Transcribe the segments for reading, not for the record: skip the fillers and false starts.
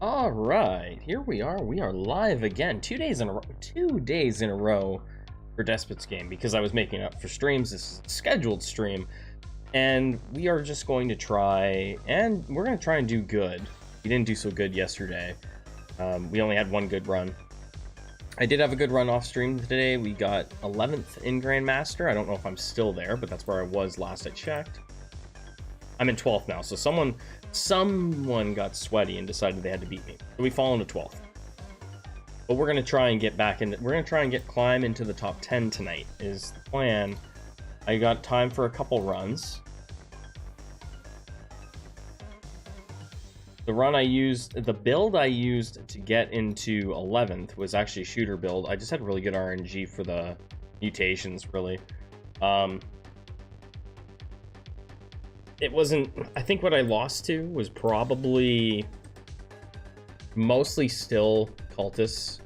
All right, here we are. We are live again. 2 days in a row. 2 days in a row for Despot's game because I was making up for streams. This is a scheduled stream, and we are just going to try, and we're going to try and do good. We didn't do so good yesterday. We only had one good run. I did have a good run off stream today. We got 11th in Grandmaster. I don't know if I'm still there, but that's where I was last I checked. I'm in 12th now, so someone got sweaty and decided they had to beat me. So we fall into 12th. But we're gonna try and get back in. We're gonna try and climb into the top 10 tonight. Is the plan. I got time for a couple runs. The build I used to get into 11th was actually a shooter build. I just had really good RNG for the mutations, really. It wasn't, I think what I lost to was probably mostly still cultists.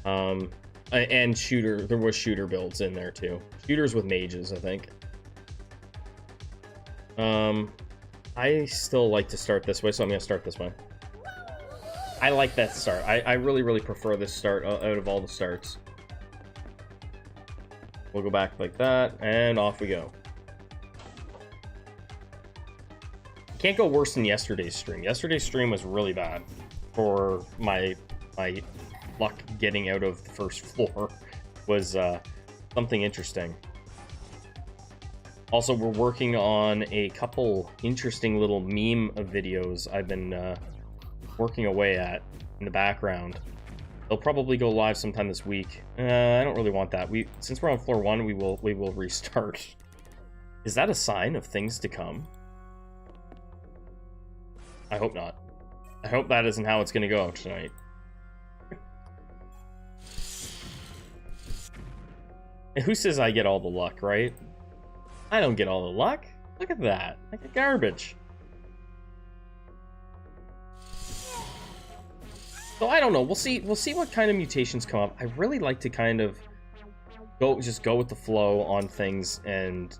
And shooter, there was shooter builds in there too. Shooters with mages, I think. I still like to start this way, so I'm gonna start this way. I like that start. I really prefer this start out of all the starts. We'll go back like that, and off we go. Can't go worse than yesterday's stream. Yesterday's stream was really bad for my luck getting out of the first floor. Was something interesting. Also, we're working on a couple interesting little meme videos I've been working away at in the background. They'll probably go live sometime this week. I don't really want that. Since we're on floor 1, we will restart. Is that a sign of things to come? I hope not. I hope that isn't how it's going to go tonight. And who says I get all the luck, right? I don't get all the luck. Look at that. Like a garbage. So I don't know. We'll see what kind of mutations come up. I really like to kind of just go with the flow on things and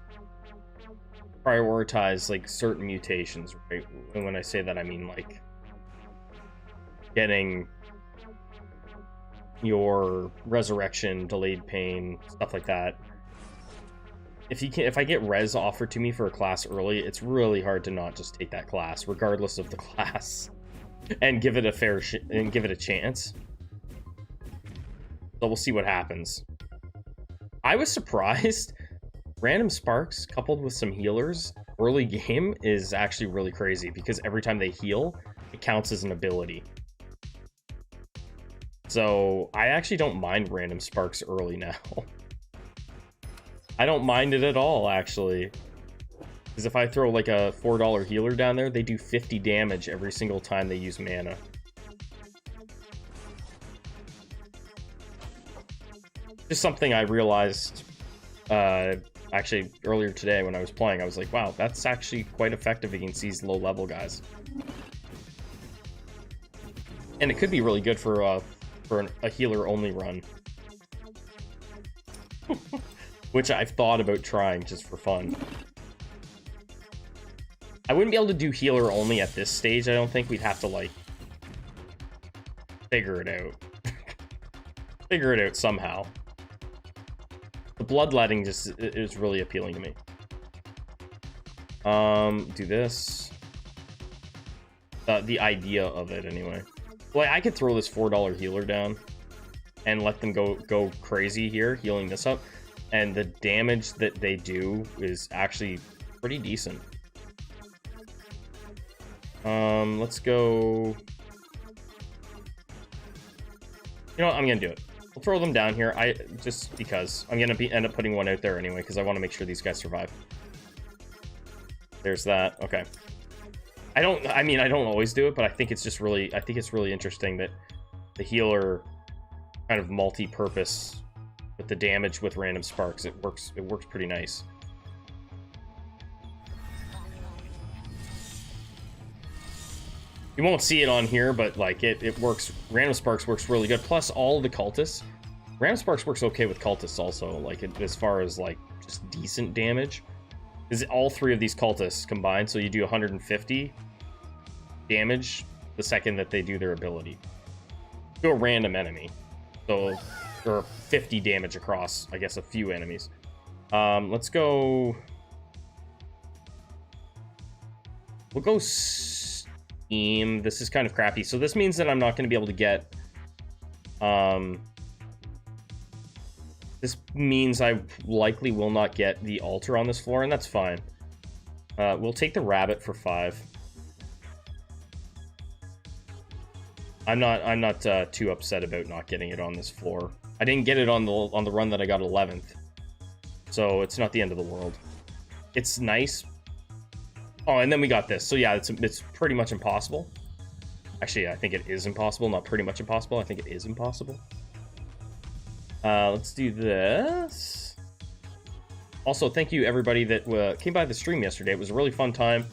prioritize like certain mutations, right? And when I say that, I mean like getting your resurrection, delayed pain, stuff like that. If I get res offered to me for a class early, it's really hard to not just take that class, regardless of the class, and give it a chance. So we'll see what happens. I was surprised. Random sparks coupled with some healers early game is actually really crazy because every time they heal, it counts as an ability. So I actually don't mind random sparks early now. I don't mind it at all, actually. Because if I throw like a $4 healer down there, they do 50 damage every single time they use mana. Just something I realized actually earlier today when I was playing. I was like, wow, that's actually quite effective against these low level guys. And it could be really good for a healer only run. Which I've thought about trying just for fun. I wouldn't be able to do healer only at this stage. I don't think. We'd have to like figure it out. Figure it out somehow. The bloodletting just is really appealing to me. Do this. The idea of it anyway. Well, I could throw this $4 healer down and let them go crazy here, healing this up. And the damage that they do is actually pretty decent. Let's go. You know what? I'm gonna do it. We'll throw them down here. Just because I'm gonna end up putting one out there anyway because I want to make sure these guys survive. There's that. Okay. I don't always do it, but I think it's really interesting that the healer kind of multi-purpose with the damage with random sparks. It works pretty nice. You won't see it on here, but like it works. Random sparks works really good. Plus all the cultists. Random sparks works okay with cultists also. Like as far as like just decent damage. Is all 3 of these cultists combined, so you do 150 damage the second that they do their ability. To a random enemy. So, or 50 damage across, I guess, a few enemies. Let's go... We'll go Steam. This is kind of crappy. So this means that I'm not going to be able to get... This means I likely will not get the altar on this floor, and that's fine. We'll take the rabbit for 5. I'm not too upset about not getting it on this floor. I didn't get it on the run that I got 11th, so it's not the end of the world. It's nice. Oh, and then we got this. So yeah, it's pretty much impossible. Actually, I think it is impossible. Not pretty much impossible. I think it is impossible. Let's do this. Also, thank you everybody that came by the stream yesterday. It was a really fun time,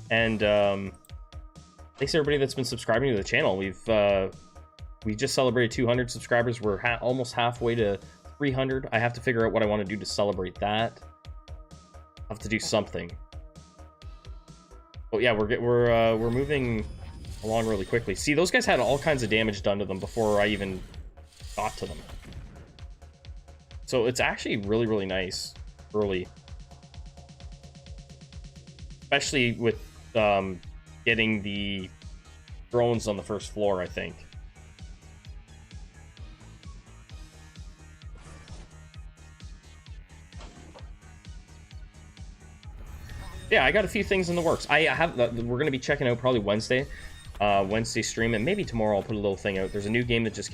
and thanks everybody that's been subscribing to the channel. We just celebrated 200 subscribers. We're almost halfway to 300. I have to figure out what I want to do to celebrate that. I'll have to do something. Oh yeah, we're moving along really quickly. See, those guys had all kinds of damage done to them before I even got to them. So it's actually really, really nice early. Especially with getting the drones on the first floor, I think. Yeah, I got a few things in the works. We're going to be checking out probably Wednesday stream, and maybe tomorrow I'll put a little thing out. There's a new game that's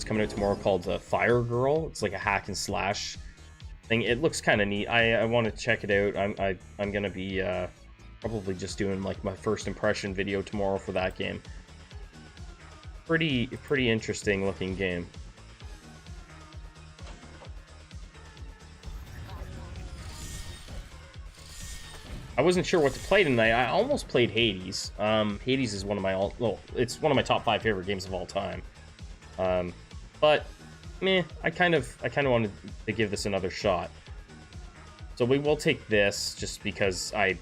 coming out tomorrow called Fire Girl. It's like a hack and slash thing. It looks kind of neat. I want to check it out. I'm gonna be probably just doing like my first impression video tomorrow for that game. Pretty interesting looking game. I wasn't sure what to play tonight. I almost played Hades. Hades is one of my it's one of my top 5 favorite games of all time. But meh, I kind of wanted to give this another shot. So we will take this just because I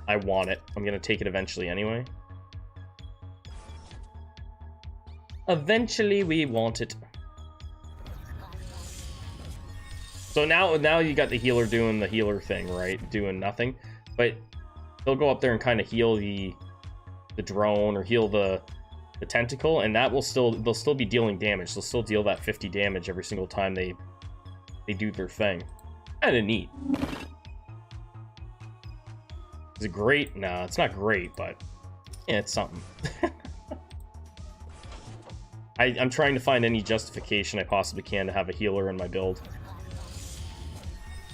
want it. I'm gonna take it eventually anyway. Eventually we want it. So now you got the healer doing the healer thing, right? Doing nothing. But they'll go up there and kind of heal the drone or heal the tentacle, and they'll still be dealing damage. They'll still deal that 50 damage every single time they do their thing. Kind of neat. Is it great? No, it's not great, but yeah, it's something. I'm trying to find any justification I possibly can to have a healer in my build.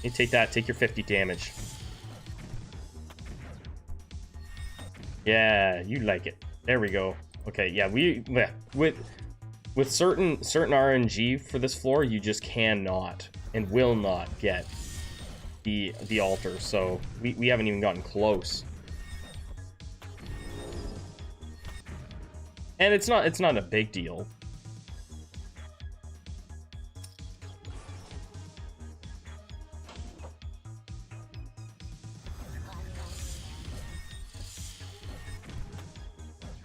You take that, take your 50 damage. Yeah, you like it. There we go. Okay, yeah, with certain RNG for this floor, you just cannot and will not get the altar. So we haven't even gotten close. And it's not a big deal.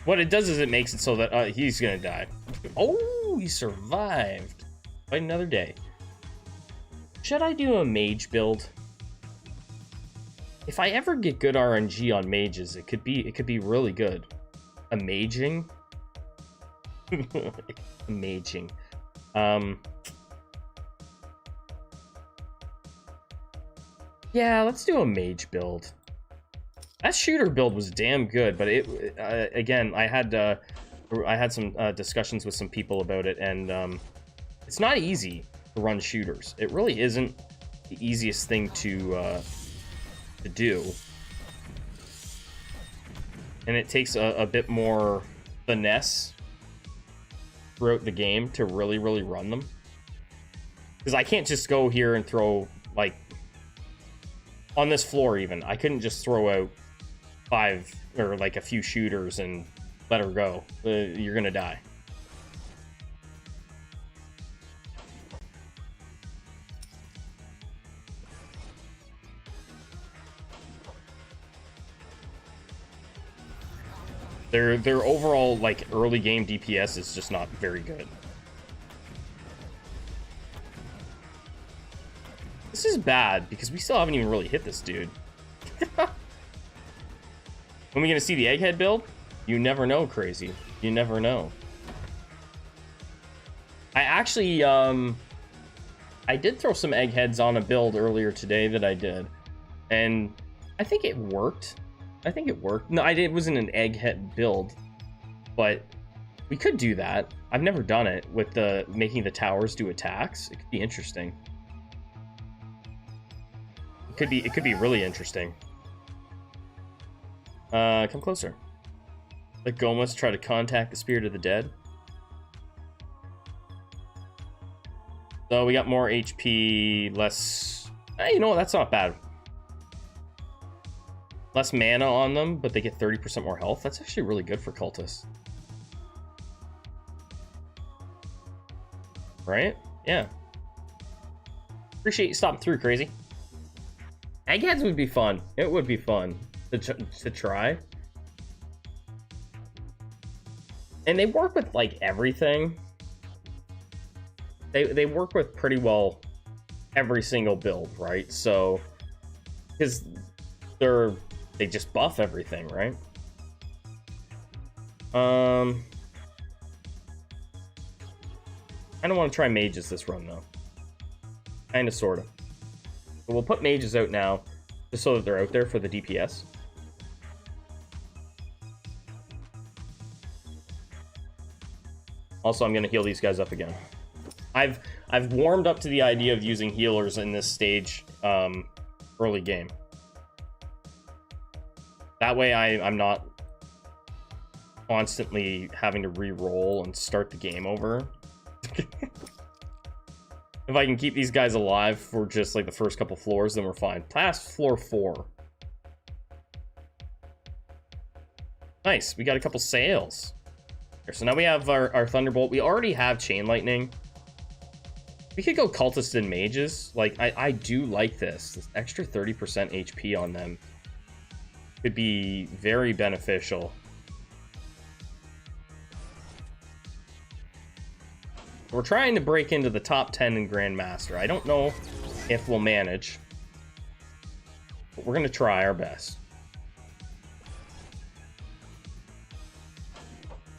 What it does is it makes it so that he's gonna die. Oh, he survived. Fight another day. Should I do a mage build? If I ever get good RNG on mages, it could be really good. A maging? Maging. Yeah, let's do a mage build. That shooter build was damn good, but it again, I had some discussions with some people about it, and it's not easy to run shooters. It really isn't the easiest thing to do, and it takes a bit more finesse throughout the game to really run them. Because I can't just go here and throw, like, on this floor even, I couldn't just throw out 5 or like a few shooters and let her go. You're gonna die. Their overall, like, early game DPS is just not very good. This is bad, because we still haven't even really hit this dude. When we gonna see the egghead build? You never know, crazy. You never know. I actually, I did throw some eggheads on a build earlier today that I did. And I think it worked. I think it worked. No, it wasn't an egghead build. But we could do that. I've never done it with the making the towers do attacks. It could be interesting. It could be really interesting. Come closer. The Gomas try to contact the spirit of the dead. So we got more HP, less... you know what, that's not bad. Less mana on them, but they get 30% more health. That's actually really good for cultists. Right? Yeah. Appreciate you stopping through, crazy. Eggheads would be fun. It would be fun to try. And they work with, like, everything. They work with pretty well every single build, right? So, because they just buff everything, right? I don't want to try mages this run, though. Kind of, sort of. But we'll put mages out now, just so that they're out there for the DPS. Also, I'm going to heal these guys up again. I've warmed up to the idea of using healers in this stage early game. That way I'm not constantly having to re-roll and start the game over. If I can keep these guys alive for just like the first couple floors, then we're fine. Past floor 4. Nice, we got a couple sails. So now we have our Thunderbolt. We already have Chain Lightning. We could go Cultists and Mages. Like, I do like this. This extra 30% HP on them could be very beneficial. We're trying to break into the top 10 in Grandmaster. I don't know if we'll manage, but we're going to try our best.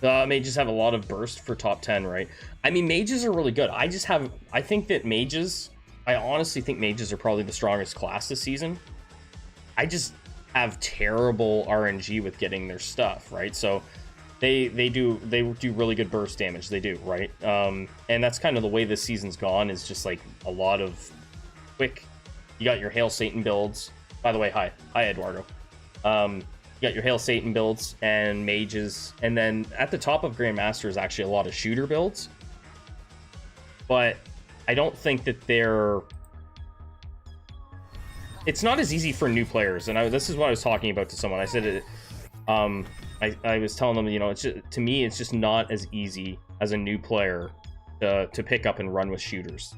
Mages have a lot of burst for top 10, right? I mean, mages are really good. I honestly think mages are probably the strongest class this season. I just have terrible RNG with getting their stuff, right? So they do really good burst damage. They do, right? And that's kind of the way this season's gone, is just like a lot of quick. You got your Hail Satan builds. By the way, hi Eduardo. You got your Hail Satan builds and mages, and then at the top of Grandmaster is actually a lot of shooter builds. But I don't think that it's not as easy for new players, and this is what I was talking about to someone. I said I was telling them, you know, to me it's just not as easy as a new player to pick up and run with shooters.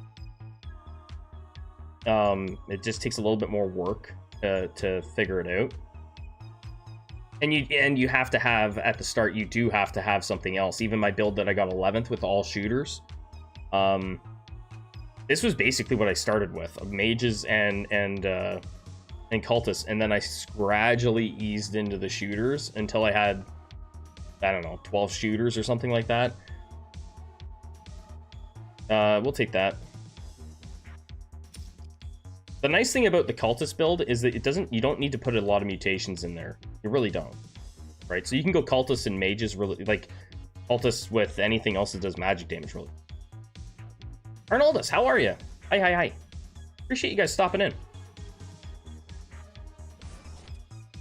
It just takes a little bit more work to figure it out. And you have to have, at the start, you do have to have something else. Even my build that I got 11th with all shooters, this was basically what I started with, mages and cultists, and then I gradually eased into the shooters until I had, I don't know, 12 shooters or something like that. We'll take that. The nice thing about the cultist build is that you don't need to put a lot of mutations in there. You really don't, right? So you can go cultists and mages, really, like cultists with anything else that does magic damage, really. Arnoldus, how are you? Hi. Appreciate you guys stopping in.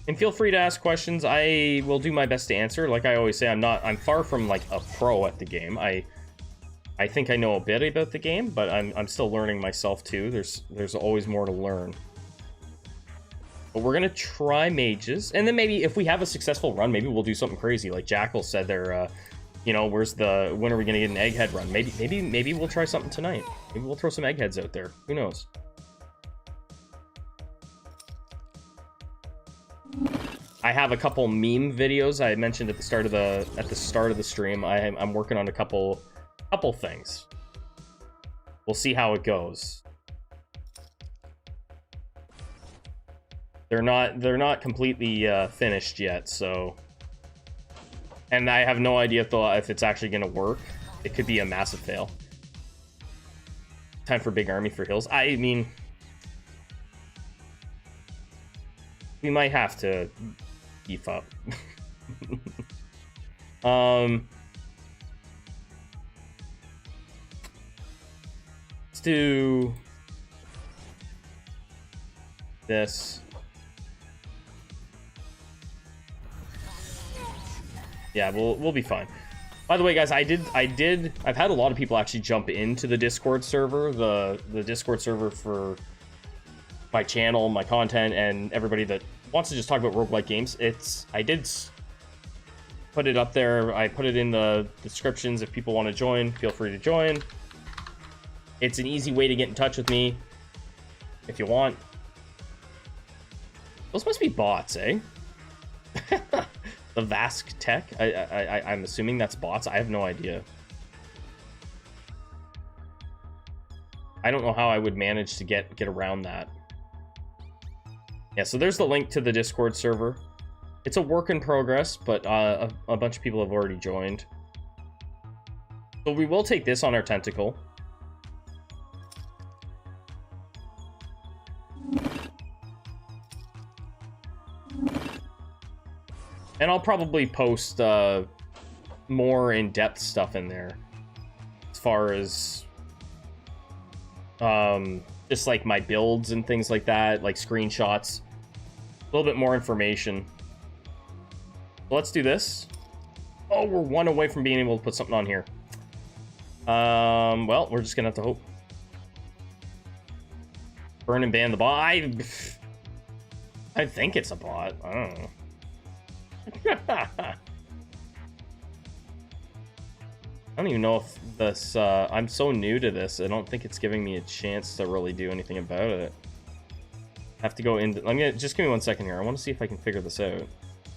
And feel free to ask questions. I will do my best to answer. Like I always say, I'm far from like a pro at the game. I think I know a bit about the game, but I'm still learning myself too. There's always more to learn. But we're gonna try mages, and then maybe if we have a successful run, maybe we'll do something crazy. Like Jackal said, there, you know, when are we gonna get an egghead run? Maybe we'll try something tonight. Maybe we'll throw some eggheads out there. Who knows? I have a couple meme videos I mentioned at the start of the stream. I'm working on a couple things. We'll see how it goes. They're not completely finished yet, so. And I have no idea if it's actually gonna work. It could be a massive fail. Time for big army for hills. I mean, we might have to beef up. Let's do this. Yeah, we'll be fine. By the way, guys, I've had a lot of people actually jump into the Discord server, the Discord server for my channel, my content, and everybody that wants to just talk about roguelike games. I did put it up there. I put it in the descriptions. If people want to join, feel free to join. It's an easy way to get in touch with me if you want. Those must be bots, eh? The Vask Tech? I'm assuming that's bots. I have no idea. I don't know how I would manage to get around that. Yeah, so there's the link to the Discord server. It's a work in progress, but a bunch of people have already joined. So we will take this on our tentacle. And I'll probably post more in-depth stuff in there. As far as just like my builds and things like that, like screenshots. A little bit more information. So let's do this. Oh, we're one away from being able to put something on here. Well, we're just gonna have to hope. Burn and ban the bot. I think it's a bot. I don't know. I don't even know if this, I'm so new to this, I don't think it's giving me a chance to really do anything about it. I have to go into, just give me 1 second here. I want to see if I can figure this out.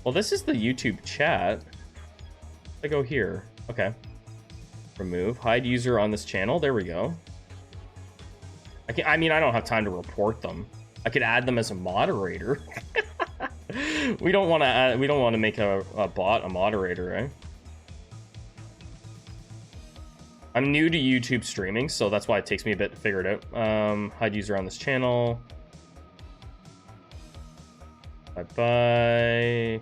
Well, this is the YouTube chat. I go here. Okay. Remove. Hide user on this channel. There we go. I mean, I don't have time to report them. I could add them as a moderator. We don't want to make a bot a moderator, right? I'm new to YouTube streaming, so that's why it takes me a bit to figure it out. Hide user on this channel. Bye-bye.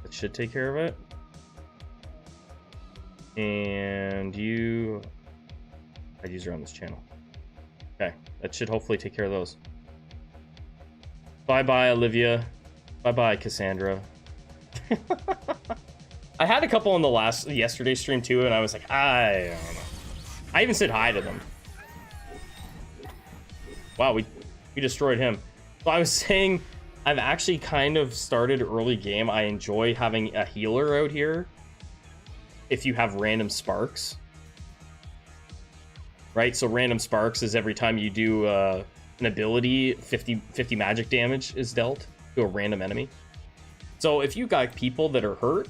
That should take care of it. And you... Hide user on this channel. Okay, that should hopefully take care of those. Bye-bye, Olivia. Bye-bye, Cassandra. I had a couple on the yesterday's stream too, and I was like, I don't know. I even said hi to them. Wow, we destroyed him. So I was saying, I've actually kind of started early game. I enjoy having a healer out here. If you have random sparks. Right, so random sparks is every time you do an ability, 50 magic damage is dealt to a random enemy. So if you got people that are hurt,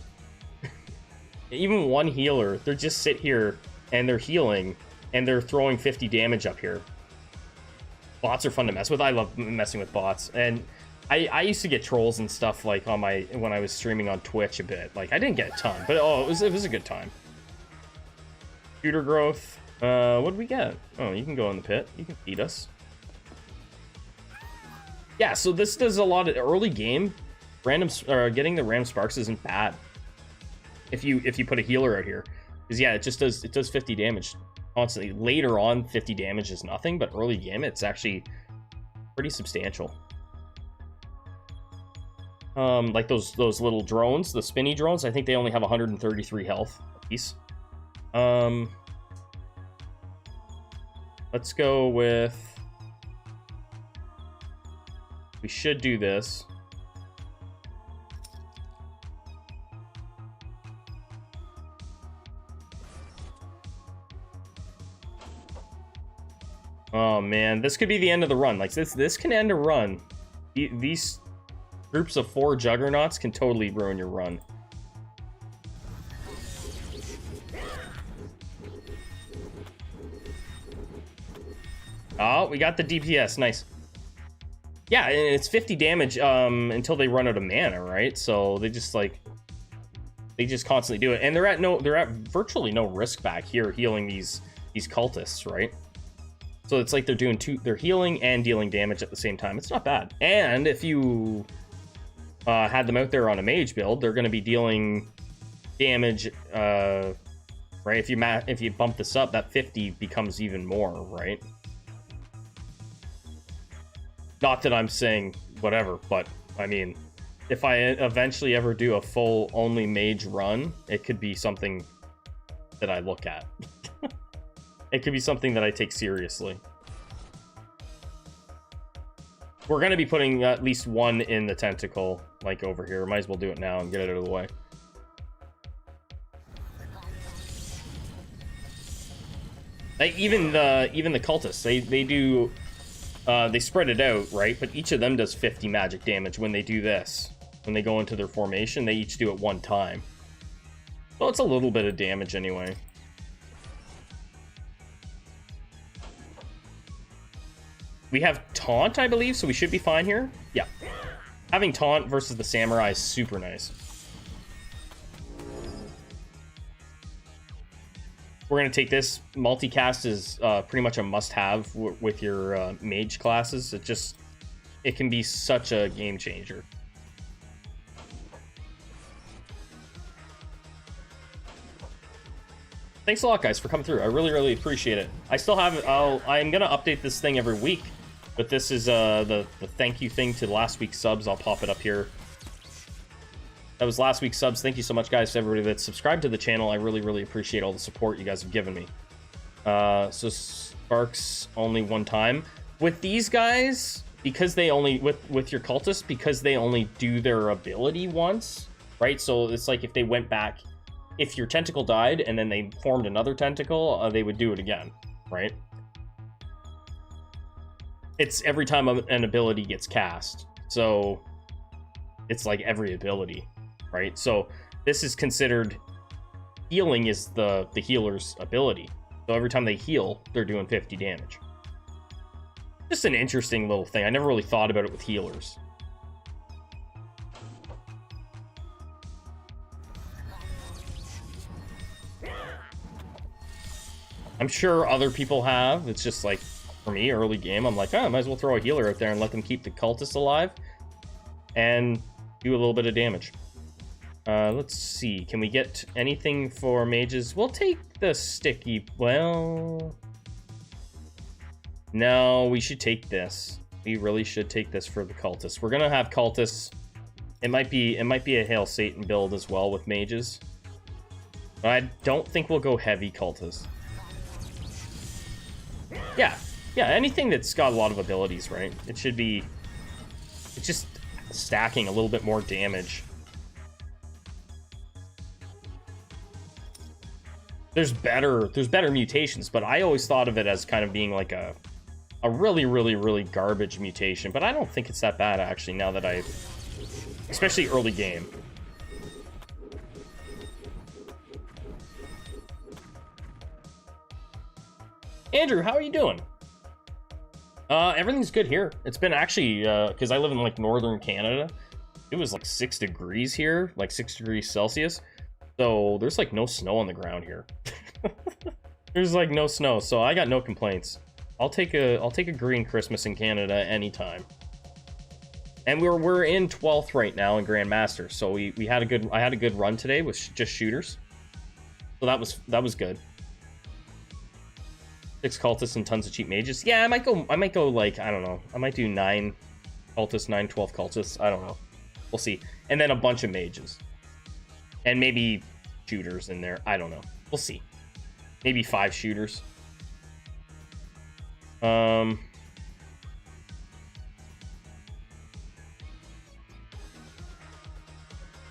even one healer, they just sit here and they're healing and they're throwing 50 damage up here. Bots are fun to mess with. I love messing with bots. And I used to get trolls and stuff like on when I was streaming on Twitch a bit. Like I didn't get a ton, but oh, it was a good time. Shooter growth. What did we get? Oh, you can go in the pit. You can feed us. Yeah, so this does a lot of early game. Getting the random sparks isn't bad. If you put a healer out here, because yeah, it does 50 damage constantly. Later on, 50 damage is nothing, but early game it's actually pretty substantial. Like those little drones, the spinny drones. I think they only have 133 health apiece. Let's go with. We should do this. Oh man, this could be the end of the run. Like this can end a run. These Groups of 4 juggernauts can totally ruin your run. Oh, we got the DPS. Nice. Yeah, and it's 50 damage until they run out of mana, right? So they just like they just constantly do it, and they're at virtually no risk back here healing these cultists, right? So it's like they're healing and dealing damage at the same time. It's not bad. And if you had them out there on a mage build, they're going to be dealing damage, right? If you bump this up, that 50 becomes even more, right? Not that I'm saying whatever, but I mean, if I eventually ever do a full only mage run, it could be something that I look at. It could be something that I take seriously. We're going to be putting at least one in the tentacle, like over here. Might as well do it now and get it out of the way. Like even the cultists, they do. They spread it out, right? But each of them does 50 magic damage when they do this. When they go into their formation, they each do it one time. So it's a little bit of damage anyway. We have taunt, I believe, so we should be fine here. Yeah. Having taunt versus the samurai is super nice. We're going to take this. Multicast is pretty much a must-have with your mage classes. It can be such a game changer. Thanks a lot, guys, for coming through. I really, really appreciate it. I still have I'm going to update this thing every week, but this is the thank you thing to last week's subs. I'll pop it up here. That was last week's subs. Thank you so much, guys, to everybody that's subscribed to the channel. I really, really appreciate all the support you guys have given me. So Sparks only one time. With these guys, because they only, with your cultists, because they only do their ability once, right? So it's like if they went back, if your tentacle died and then they formed another tentacle, they would do it again, right? It's every time an ability gets cast. So it's like every ability. Right, so this is considered healing is the healer's ability. So every time they heal, they're doing 50 damage. Just an interesting little thing. I never really thought about it with healers. I'm sure other people have. It's just like, for me, early game, I'm like, I might as well throw a healer out there and let them keep the cultists alive and do a little bit of damage. Let's see. Can we get anything for mages? We'll take the sticky. Well, no, we should take this. We really should take this for the cultists. We're gonna have cultists. It might be a Hail Satan build as well with mages. But I don't think we'll go heavy cultists. Yeah, anything that's got a lot of abilities, right? It should be. It's just stacking a little bit more damage. There's better mutations, but I always thought of it as kind of being like a really, really, really garbage mutation. But I don't think it's that bad, actually, now that especially early game. Andrew, how are you doing? Everything's good here. It's been actually, because I live in like northern Canada, it was like 6 degrees here, like 6 degrees Celsius. So there's like no snow on the ground here. There's like no snow, so I got no complaints. I'll take a green Christmas in Canada anytime. And we're in 12th right now in Grandmaster, so I had a good run today with just shooters. So that was good. 6 cultists and tons of cheap mages. Yeah, I might go like, I don't know. I might do 9 cultists, 9, 12 cultists. I don't know. We'll see. And then a bunch of mages. And maybe shooters in there. I don't know. We'll see. Maybe 5 shooters.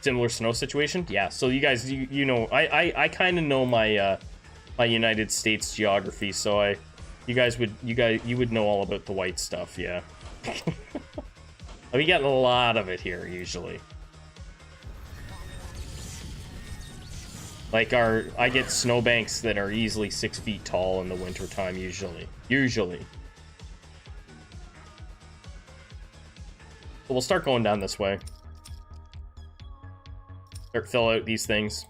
Similar snow situation? Yeah. So you guys, you know, I kind of know my my United States geography, so you would know all about the white stuff, yeah. We get a lot of it here, usually. Like I get snowbanks that are easily 6 feet tall in the wintertime, usually. So we'll start going down this way. Start fill out these things.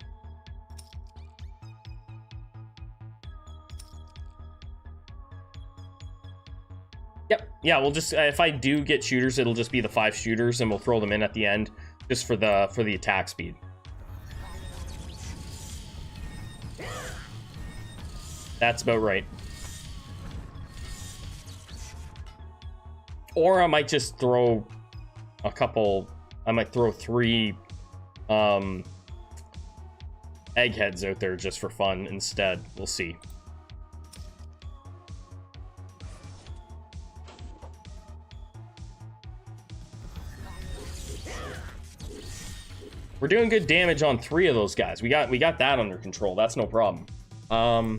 Yep. Yeah, we'll just if I do get shooters, it'll just be the 5 shooters, and we'll throw them in at the end just for the attack speed. That's about right. Or I might just throw a couple. I might throw 3 eggheads out there just for fun instead. We'll see. We're doing good damage on 3 of those guys. We got that under control. That's no problem. I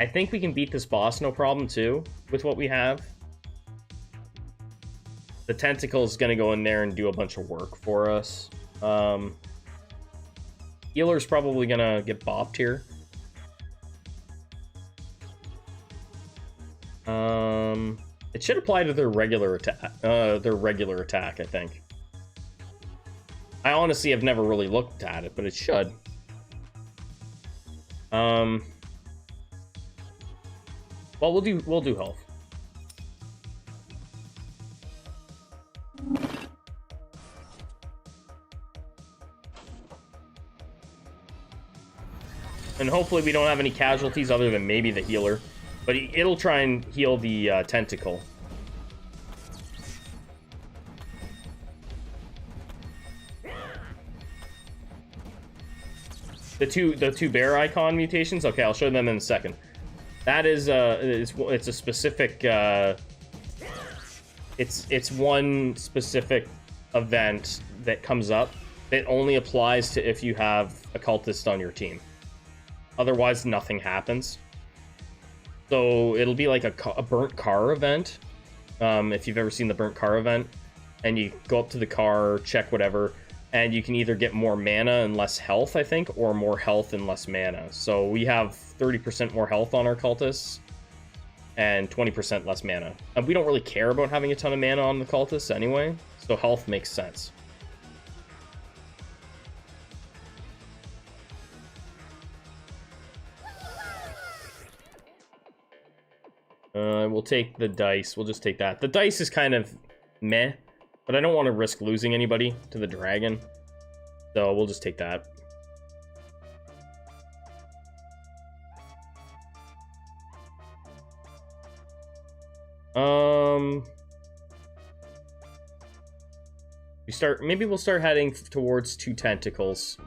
think we can beat this boss no problem too with what we have. The tentacle is gonna go in there and do a bunch of work for us. Healer's probably gonna get bopped here. It should apply to their regular attack. I think. I honestly have never really looked at it, but it should. Well, we'll do health. And hopefully we don't have any casualties other than maybe the healer. But it'll try and heal the tentacle. The two bear icon mutations. Okay, I'll show them in a second. That is it's a specific it's one specific event that comes up that only applies to if you have a cultist on your team. Otherwise, nothing happens. So it'll be like a burnt car event. If you've ever seen the burnt car event, and you go up to the car, check whatever, and you can either get more mana and less health, I think, or more health and less mana. So we have 30% more health on our cultists and 20% less mana. And we don't really care about having a ton of mana on the cultists anyway, so health makes sense. We'll take the dice. We'll just take that. The dice is kind of meh, but I don't want to risk losing anybody to the dragon. So we'll just take that. Maybe we'll start heading towards 2 tentacles.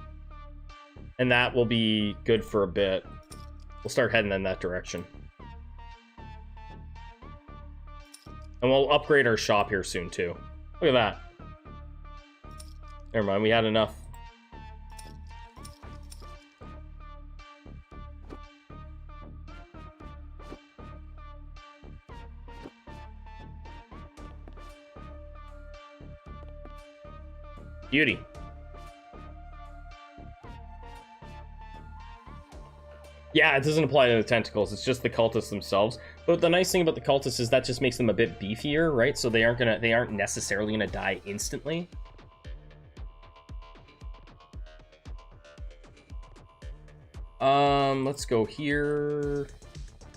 And that will be good for a bit. We'll start heading in that direction. And we'll upgrade our shop here soon, too. Look at that. Never mind, we had enough. Beauty. Yeah, it doesn't apply to the tentacles. It's just the cultists themselves. But the nice thing about the cultists is that just makes them a bit beefier, right? So they aren't necessarily gonna die instantly. Let's go here.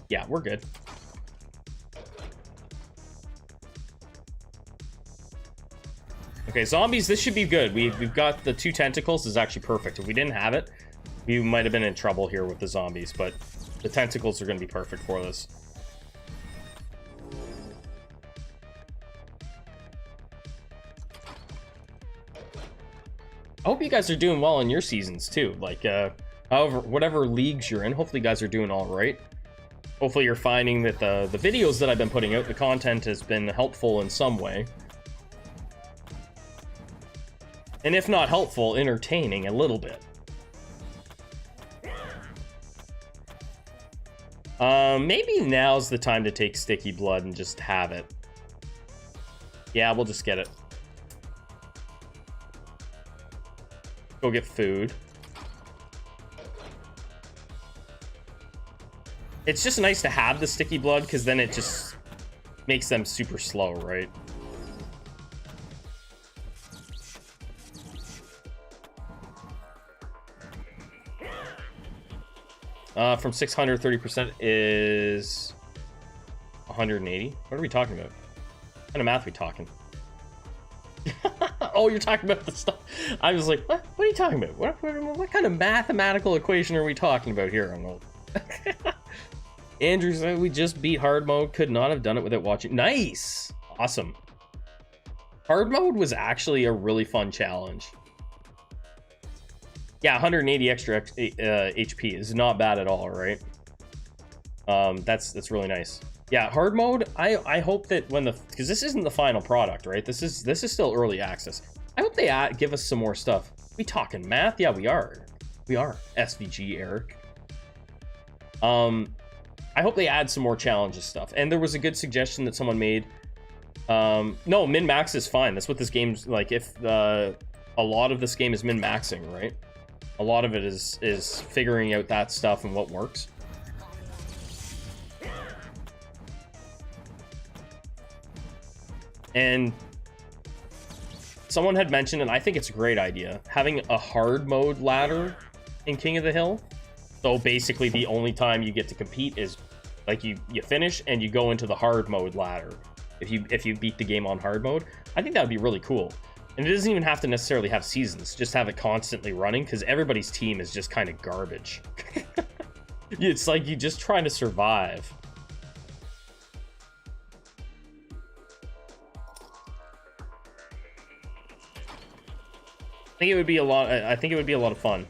Yeah, we're good. Okay, zombies, this should be good. We've got the 2 tentacles. This is actually perfect. If we didn't have it, we might have been in trouble here with the zombies, but the tentacles are going to be perfect for this. I hope you guys are doing well in your seasons too. Like, however, whatever leagues you're in, hopefully you guys are doing all right. Hopefully you're finding that the videos that I've been putting out, the content has been helpful in some way. And if not helpful, entertaining a little bit. Maybe now's the time to take Sticky Blood and just have it. Yeah, we'll just get it. Go get food. It's just nice to have the sticky blood, because then it just makes them super slow, right? From 600, 30% is 180. What are we talking about? What kind of math are we talking? Oh, you're talking about the stuff. I was like, what? What are you talking about? What kind of mathematical equation are we talking about here, Arnold? Andrew said we just beat hard mode. Could not have done it without watching. Nice. Awesome. Hard mode was actually a really fun challenge. Yeah, 180 extra HP is not bad at all, right? That's really nice. Yeah, hard mode. I hope that when because this isn't the final product, right? This is still early access. I hope they give us some more stuff. We talking math? Yeah, we are. We are. SVG Eric. I hope they add some more challenges stuff. And there was a good suggestion that someone made. No, min max is fine. That's what this game's like. If a lot of this game is min maxing, right? A lot of it is figuring out that stuff and what works. And someone had mentioned, and I think it's a great idea, having a hard mode ladder in King of the Hill. So basically the only time you get to compete is like you finish and you go into the hard mode ladder if you beat the game on hard mode. I think that would be really cool. And it doesn't even have to necessarily have seasons, just have it constantly running, because everybody's team is just kind of garbage. It's like you just trying to survive. I think it would be a lot. I think it would be a lot of fun.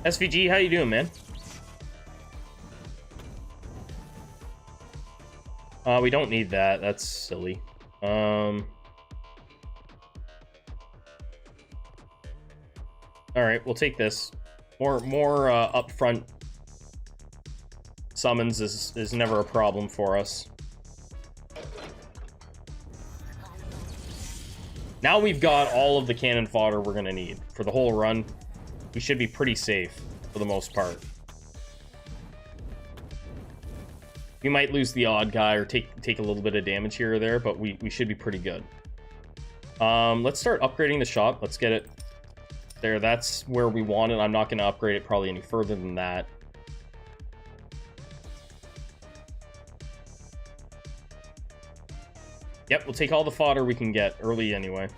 SVG, how you doing, man? We don't need that. That's silly. All right, we'll take this. More upfront summons is never a problem for us. Now we've got all of the cannon fodder we're gonna need for the whole run. We should be pretty safe for the most part. We might lose the odd guy or take a little bit of damage here or there, but we should be pretty good. Let's start upgrading the shop. Let's get it there. That's where we want it. I'm not going to upgrade it probably any further than that. Yep, we'll take all the fodder we can get early anyway.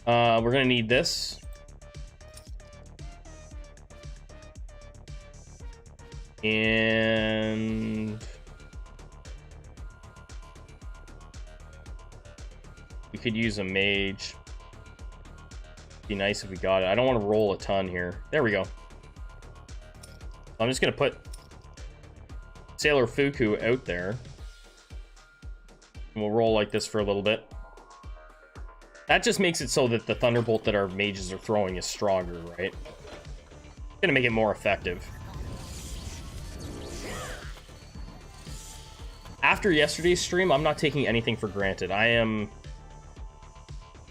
We're going to need this. And we could use a mage. Be nice if we got it. I don't want to roll a ton here. There we go. I'm just gonna put Sailor Fuku out there, and we'll roll like this for a little bit. That just makes it so that the thunderbolt that our mages are throwing is stronger, right? Gonna make it more effective. After yesterday's stream, I'm not taking anything for granted. I am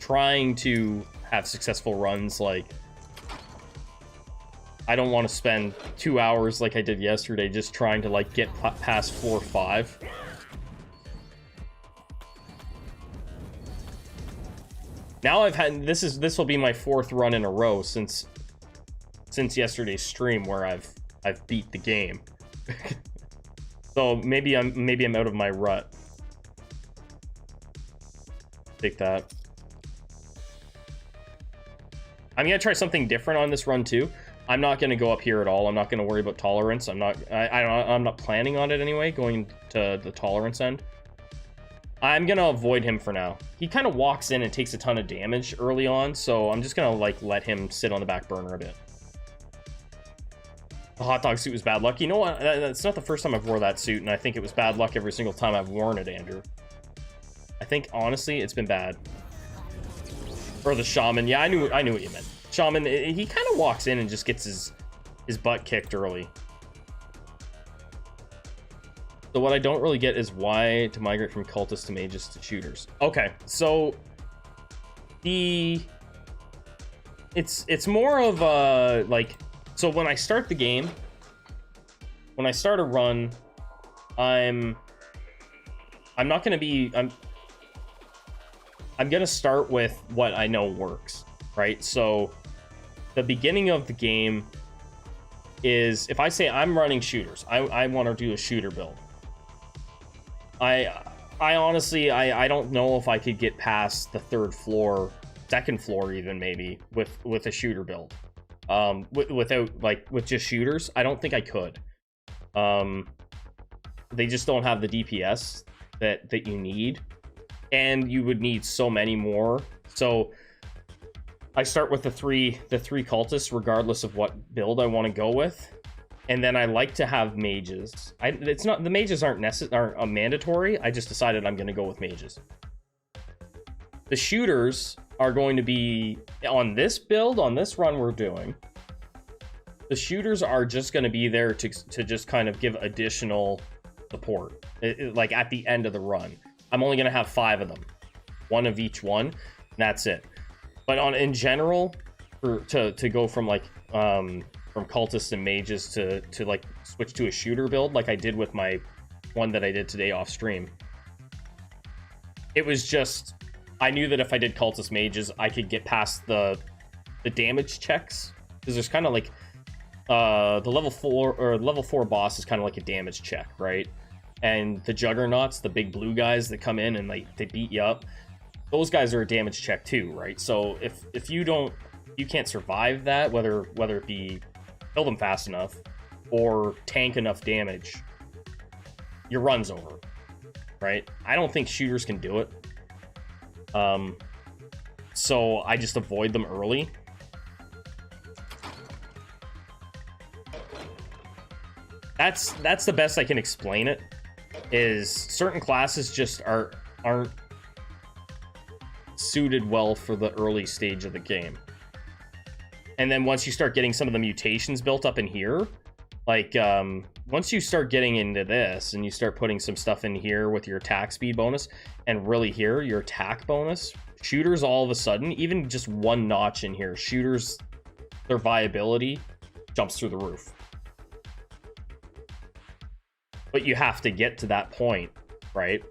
trying to have successful runs. Like, I don't want to spend 2 hours like I did yesterday just trying to like get past 4 or 5. Now I've had this will be my 4th run in a row since yesterday's stream where I've beat the game. So maybe I'm out of my rut. Take that. I'm gonna try something different on this run too. I'm not gonna go up here at all. I'm not gonna worry about tolerance. I'm not planning on it anyway, going to the tolerance end. I'm gonna avoid him for now. He kind of walks in and takes a ton of damage early on, so I'm just gonna like let him sit on the back burner a bit. The hot dog suit was bad luck. You know what? That's not the first time I've wore that suit, and I think it was bad luck every single time I've worn it, Andrew. I think honestly it's been bad. Or the shaman. Yeah, I knew what you meant. Shaman, he kind of walks in and just gets his butt kicked early. So what I don't really get is why to migrate from cultists to mages to shooters. Okay, so it's more of a like, so when I start the game, when I start a run, I'm not gonna be I'm gonna start with what I know works, right? So the beginning of the game is, if I say I'm running shooters, I want to do a shooter build. I honestly, I don't know if I could get past the third floor, second floor even, maybe with a shooter build. Without, like, with just shooters, I don't think I could. They just don't have the DPS that you need, and you would need so many more. So I start with the three cultists, regardless of what build I want to go with. And then I like to have mages. It's not, the mages aren't mandatory. I just decided I'm going to go with mages. The shooters are going to be on this build, on this run we're doing. The shooters are just going to be there to just kind of give additional support, like at the end of the run. I'm only going to have 5 of them, 1 of each one. And that's it. But in general, to go from like from cultists and mages to like switch to a shooter build, like I did with my one that I did today off stream, it was just, I knew that if I did cultist mages, I could get past the damage checks, because there's kind of like the level 4 boss is kind of like a damage check, right? And the juggernauts, the big blue guys that come in and they beat you up, those guys are a damage check too, right? So if you can't survive that, whether it be kill them fast enough or tank enough damage, your run's over, right? I don't think shooters can do it. So I just avoid them early. That's the best I can explain it, is certain classes just aren't suited well for the early stage of the game. And then once you start getting some of the mutations built up in here, like once you start getting into this and you start putting some stuff in here with your attack speed bonus, and really here your attack bonus, shooters all of a sudden, even just one notch in here, shooters, their viability jumps through the roof. But you have to get to that point, right?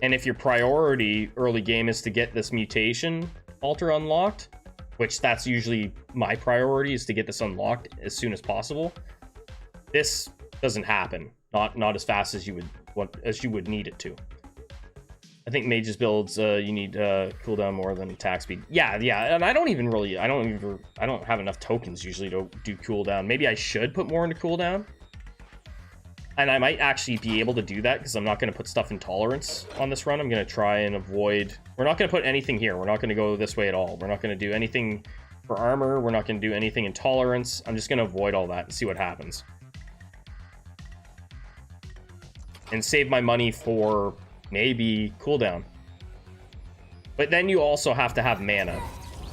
And if your priority early game is to get this mutation altar unlocked, which that's usually my priority, is to get this unlocked as soon as possible, this doesn't happen. Not as fast as you would need it to. I think mages builds you need cooldown more than attack speed. Yeah, and I don't have enough tokens usually to do cooldown. Maybe I should put more into cooldown. And I might actually be able to do that, because I'm not going to put stuff in tolerance on this run. I'm going to try and avoid... We're not going to put anything here. We're not going to go this way at all. We're not going to do anything for armor. We're not going to do anything in tolerance. I'm just going to avoid all that and see what happens. And save my money for maybe cooldown. But then you also have to have mana,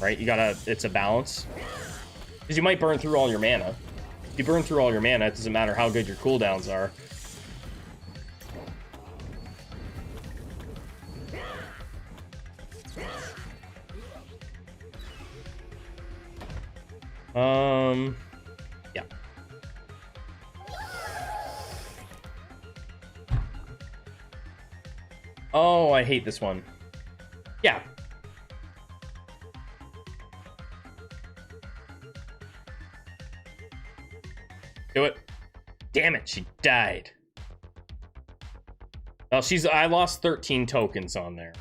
right? It's a balance. Because you might burn through all your mana. If you burn through all your mana, it doesn't matter how good your cooldowns are. Yeah. Oh, I hate this one. Yeah. Do it. Damn it, she died. Well, I lost 13 tokens on there.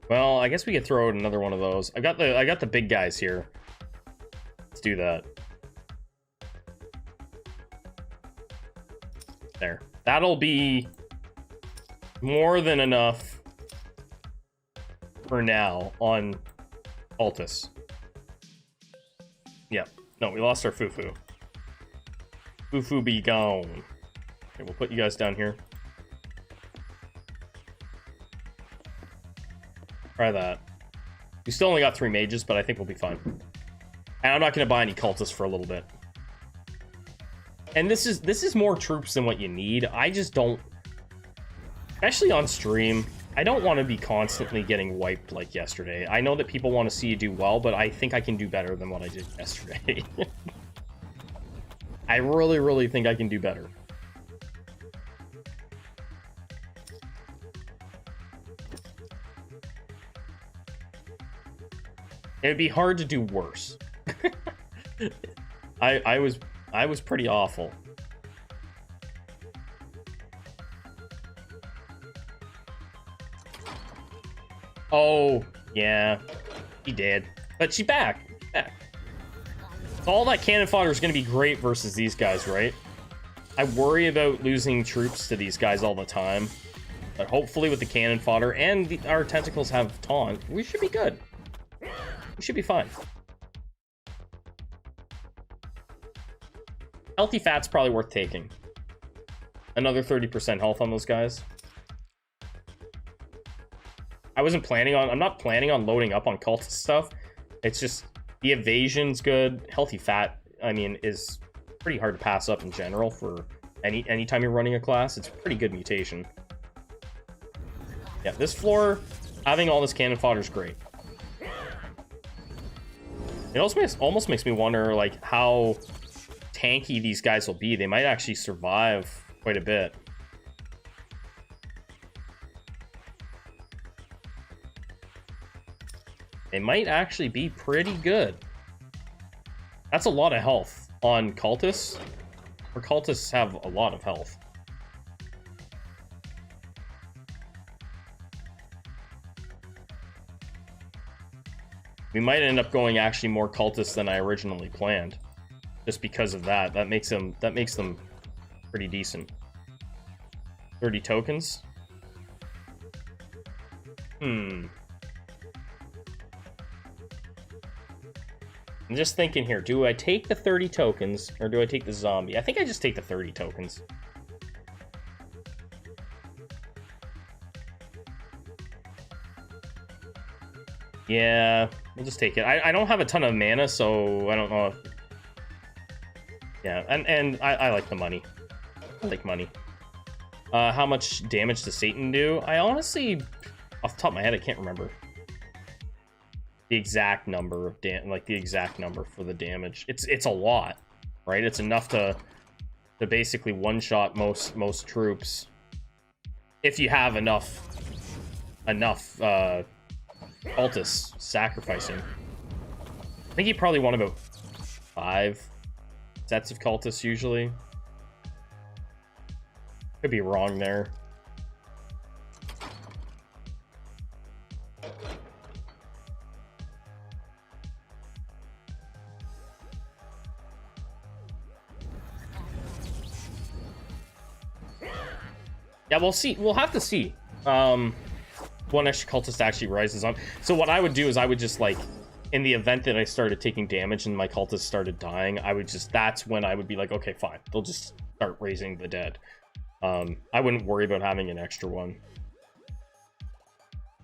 Well, I guess we could throw out another one of those. I got the big guys here. Let's do that. There. That'll be more than enough for now on Altus. Yep. No, we lost our Fufu. Fufu be gone. Okay, we'll put you guys down here. Try that. We still only got 3 mages, but I think we'll be fine. And I'm not going to buy any cultists for a little bit. And this is more troops than what you need. I just don't... Especially on stream, I don't want to be constantly getting wiped like yesterday. I know that people want to see you do well, but I think I can do better than what I did yesterday. I really, really think I can do better. It'd be hard to do worse. I was pretty awful. Oh, yeah. He did. But she's back. So all that cannon fodder is going to be great versus these guys, right? I worry about losing troops to these guys all the time. But hopefully with the cannon fodder and our tentacles have taunt, we should be good. We should be fine. Healthy fat's probably worth taking. Another 30% health on those guys. I'm not planning on loading up on cultist stuff. It's just, the evasion's good. Healthy fat, I mean, is pretty hard to pass up in general for anytime you're running a class. It's a pretty good mutation. Yeah, this floor, having all this cannon fodder is great. It also almost makes me wonder, like, how tanky these guys will be. They might actually survive quite a bit. They might actually be pretty good. That's a lot of health on cultists. Or cultists have a lot of health. We might end up going actually more cultists than I originally planned. Just because of that. That makes them pretty decent. 30 tokens. I'm just thinking here, do I take the 30 tokens or do I take the zombie? I think I just take the 30 tokens. Yeah, we'll just take it. I don't have a ton of mana, so I don't know if... Yeah, and I like the money. I like money. How much damage does Satan do? I honestly, off the top of my head, I can't remember the exact number of the exact number for the damage. It's a lot, right? It's enough to basically one-shot most troops if you have enough cultists sacrificing. I think you probably want about 5 sets of cultists usually. Could be wrong there. Yeah, we'll see. We'll have to see. One extra cultist actually rises on. So what I would do is I would just, like, in the event that I started taking damage and my cultists started dying, that's when I would be like, okay, fine. They'll just start raising the dead. I wouldn't worry about having an extra one.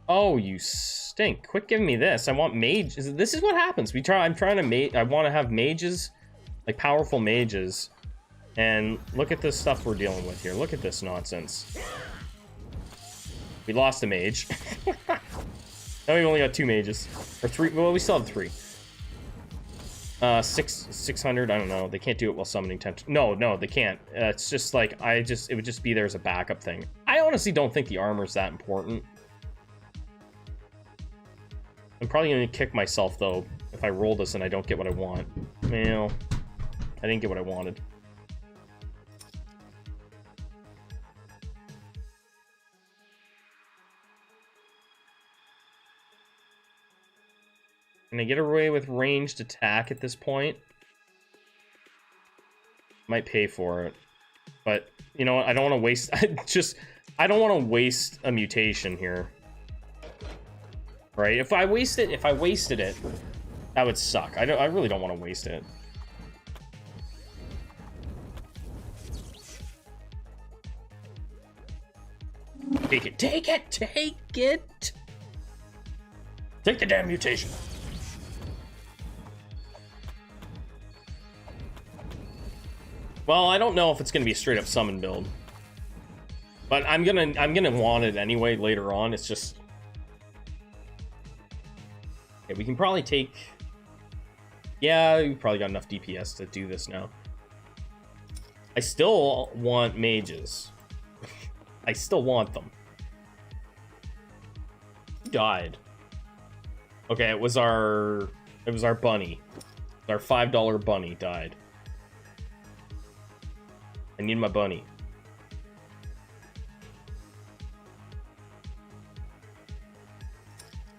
Oh, you stink. Quit giving me this. I want mage. This is what happens. I'm trying to I want to have mages, like powerful mages. And look at this stuff we're dealing with here. Look at this nonsense. We lost a mage. Now we've only got 2 mages. Or 3. Well, we still have 3. 600, I don't know. They can't do it while summoning No, they can't. It's just like, it would just be there as a backup thing. I honestly don't think the armor's that important. I'm probably going to kick myself, though, if I roll this and I don't get what I want. Well, I didn't get what I wanted. Can I get away with ranged attack at this point? Might pay for it. But, you know what? I don't want to waste... I don't want to waste a mutation here. Right? If I wasted it... That would suck. I really don't want to waste it. Take it, take it, take it! Take the damn mutation. Well, I don't know if it's gonna be a straight up summon build. But I'm gonna want it anyway later on. It's just... Okay, we can probably take... Yeah, we probably got enough DPS to do this now. I still want mages. I still want them. Who died? Okay, it was our bunny. Our $5 bunny died. I need my bunny.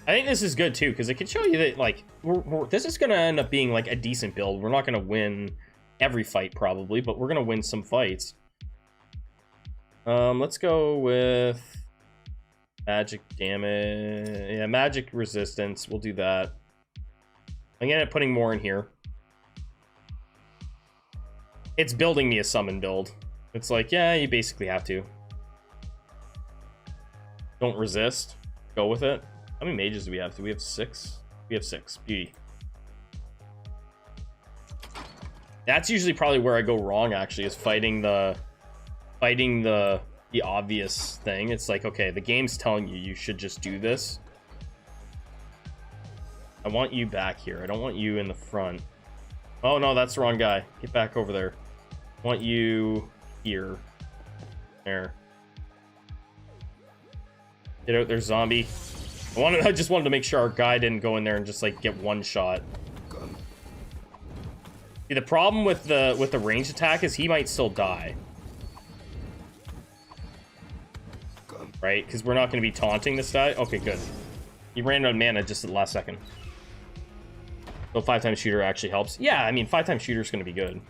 I think this is good too, because it can show you that, like, this is going to end up being like a decent build. We're not going to win every fight probably, but we're going to win some fights. Let's go with magic damage. Yeah, magic resistance. We'll do that. I'm gonna end up putting more in here. It's building me a summon build. It's like, yeah, you basically have to. Don't resist. Go with it. How many mages do we have? Do we have 6? We have 6. Beauty. That's usually probably where I go wrong, actually, is fighting the obvious thing. It's like, okay, the game's telling you should just do this. I want you back here. I don't want you in the front. Oh no, that's the wrong guy. Get back over there. I want you here. There. Get out there, zombie. I just wanted to make sure our guy didn't go in there and just like get one shot. See, the problem with the range attack is he might still die. Right? Because we're not going to be taunting this guy. Okay, good. He ran out of mana just at the last second. So 5x shooter actually helps. Yeah, I mean, 5x shooter is going to be good.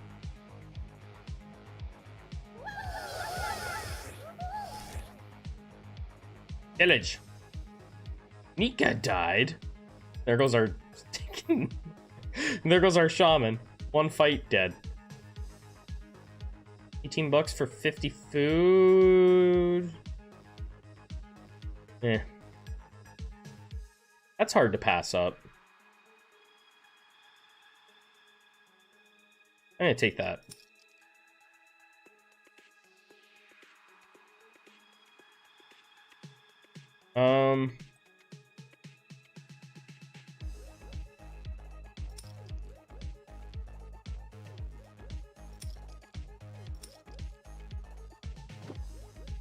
Village. Nika died. There goes our... There goes our shaman. One fight, dead. 18 bucks for 50 food. Eh. That's hard to pass up. I'm gonna take that.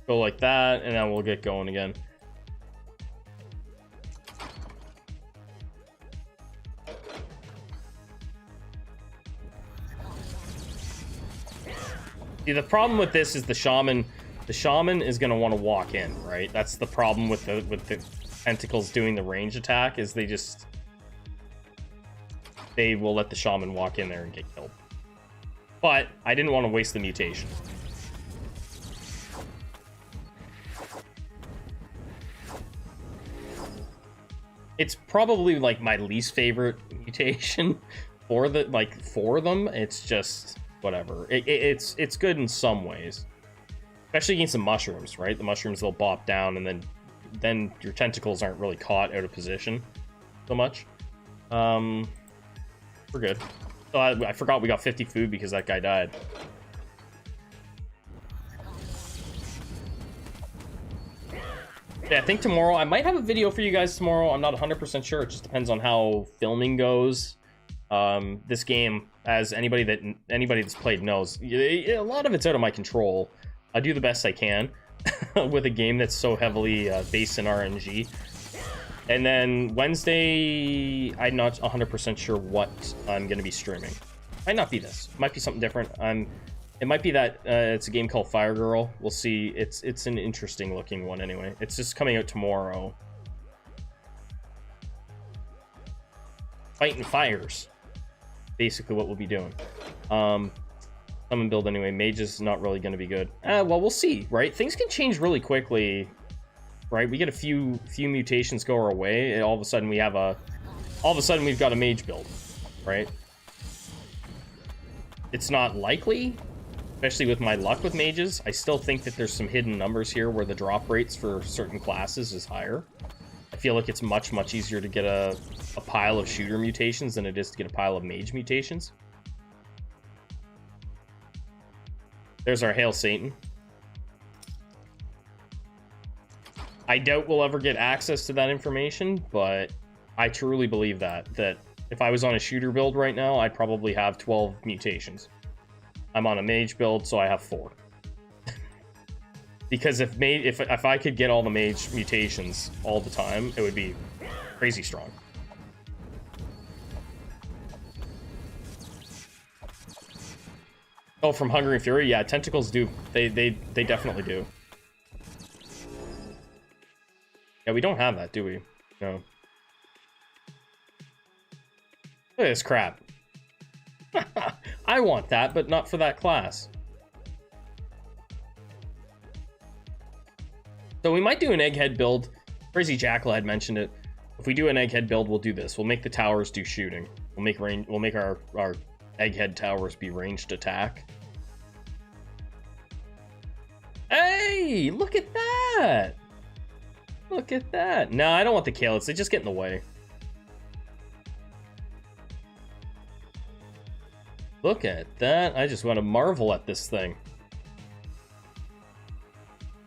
Go like that, and then we'll get going again. See, the problem with this is the shaman is going to want to walk in, right? That's the problem with the tentacles doing the range attack, is they will let the shaman walk in there and get killed. But I didn't want to waste the mutation. It's probably like my least favorite mutation for them. It's just whatever. It's good in some ways, especially against the mushrooms, right? The mushrooms, they'll bop down, and then your tentacles aren't really caught out of position so much. We're good. So I forgot we got 50 food because that guy died. Yeah, I think tomorrow, I might have a video for you guys tomorrow. I'm not 100% sure. It just depends on how filming goes. This game, as anybody that's played knows, a lot of it's out of my control. I do the best I can with a game that's so heavily based in RNG. And then Wednesday, I'm not 100% sure what I'm going to be streaming. Might not be this. Might be something different. It might be that it's a game called Fire Girl. We'll see. It's an interesting looking one anyway. It's just coming out tomorrow. Fighting fires. Basically what we'll be doing. Summon build anyway. Mage is not really going to be good. Well, we'll see, right? Things can change really quickly, right? We get a few mutations go our way, and all of a sudden we have a all of a sudden we've got a mage build, right? It's not likely, especially with my luck with mages. I still think that there's some hidden numbers here where the drop rates for certain classes is higher. I feel like it's much, much easier to get a pile of shooter mutations than it is to get a pile of mage mutations. There's our Hail Satan. I doubt we'll ever get access to that information, but I truly believe that if I was on a shooter build right now, I'd probably have 12 mutations. I'm on a mage build, so I have 4. Because if I could get all the mage mutations all the time, it would be crazy strong. Oh, from Hunger and Fury? Yeah, tentacles do. They definitely do. Yeah, we don't have that, do we? No. Look at this crap. I want that, but not for that class. So we might do an egghead build. Crazy Jackal had mentioned it. If we do an egghead build, we'll do this. We'll make the towers do shooting. We'll make our egghead towers be ranged attack. Hey, look at that! Look at that. No, I don't want the Kalets. They just get in the way. Look at that. I just want to marvel at this thing.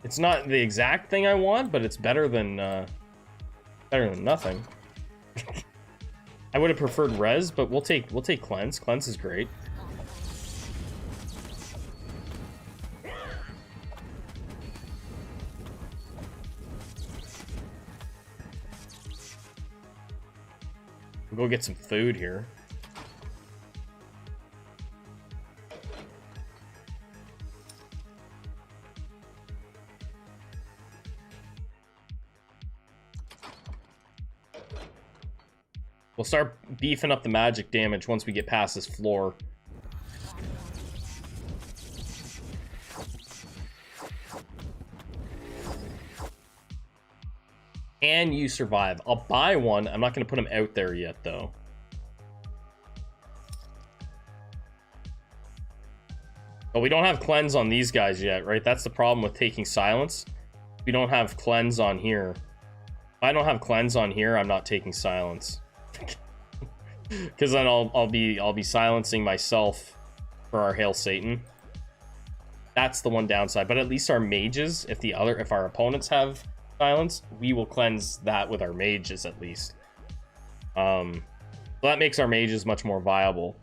It's not the exact thing I want, but it's better than nothing. I would have preferred res, but we'll take cleanse. Cleanse is great. We'll go get some food here. We'll start beefing up the magic damage once we get past this floor. Can you survive? I'll buy one. I'm not going to put him out there yet, though. But we don't have cleanse on these guys yet, right? That's the problem with taking silence. We don't have cleanse on here. If I don't have cleanse on here, I'm not taking silence. Because then I'll be silencing myself for our Hail Satan. That's the one downside. But at least our mages, if our opponents have silence, we will cleanse that with our mages at least. So that makes our mages much more viable.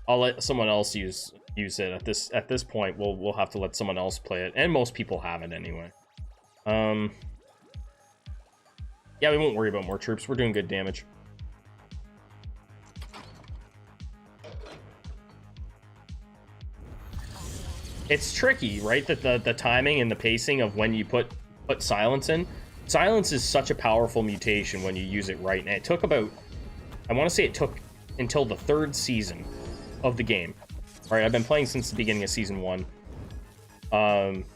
I'll let someone else use it at this point. We'll have to let someone else play it, and most people have it anyway. Yeah, we won't worry about more troops. We're doing good damage. It's tricky, right? That the timing and the pacing of when you put silence in. Silence is such a powerful mutation when you use it right. And it took about, I want to say it took until the 3rd season of the game. All right, I've been playing since the beginning of season 1.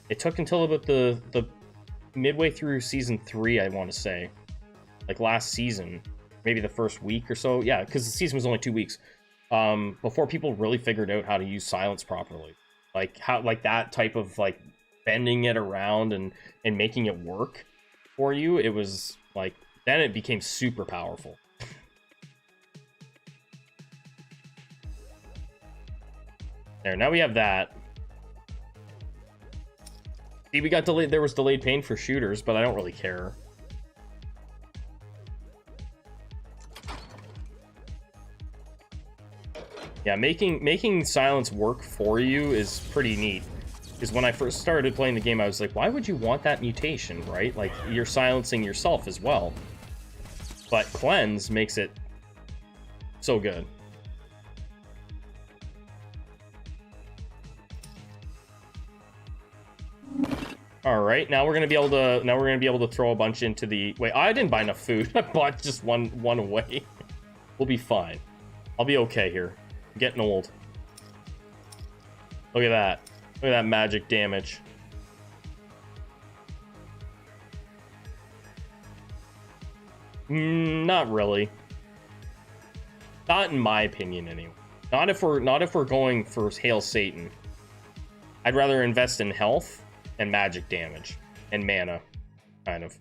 It took until about the midway through season 3, I want to say. Like last season, maybe the first week or so. Yeah, because the season was only 2 weeks. Before people really figured out how to use silence properly. Like that type of like bending it around and making it work for you. It was like, then it became super powerful. There, now we have that. See, we got delayed. There was delayed pain for shooters, but I don't really care. Yeah, making silence work for you is pretty neat. Because when I first started playing the game, I was like, why would you want that mutation, right? Like, you're silencing yourself as well. But cleanse makes it so good. All right, now we're gonna be able to throw a bunch into the. Wait, I didn't buy enough food. I bought just one away. We'll be fine. I'll be okay here. I'm getting old. Look at that. Look at that magic damage. Not really. Not in my opinion, anyway. Not if we're going for Hail Satan. I'd rather invest in health and magic damage and mana, kind of.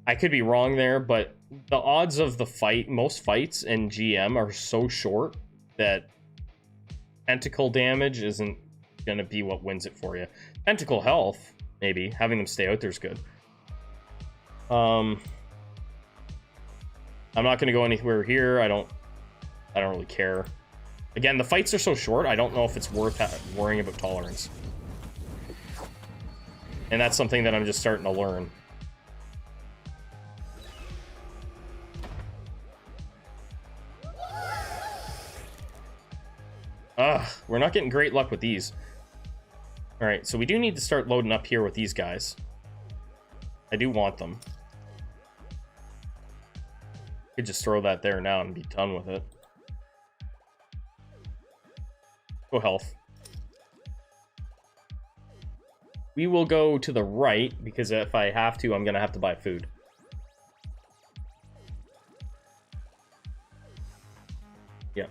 I could be wrong there, but the odds of the fight, most fights in GM are so short that tentacle damage isn't gonna be what wins it for you. Tentacle health, maybe. Having them stay out there is good. I'm not gonna go anywhere here. I don't really care. Again, the fights are so short, I don't know if it's worth worrying about tolerance. And that's something that I'm just starting to learn. Ugh, we're not getting great luck with these. Alright, so we do need to start loading up here with these guys. I do want them. Could just throw that there now and be done with it. Go health. We will go to the right, because if I have to, I'm going to have to buy food. Yeah.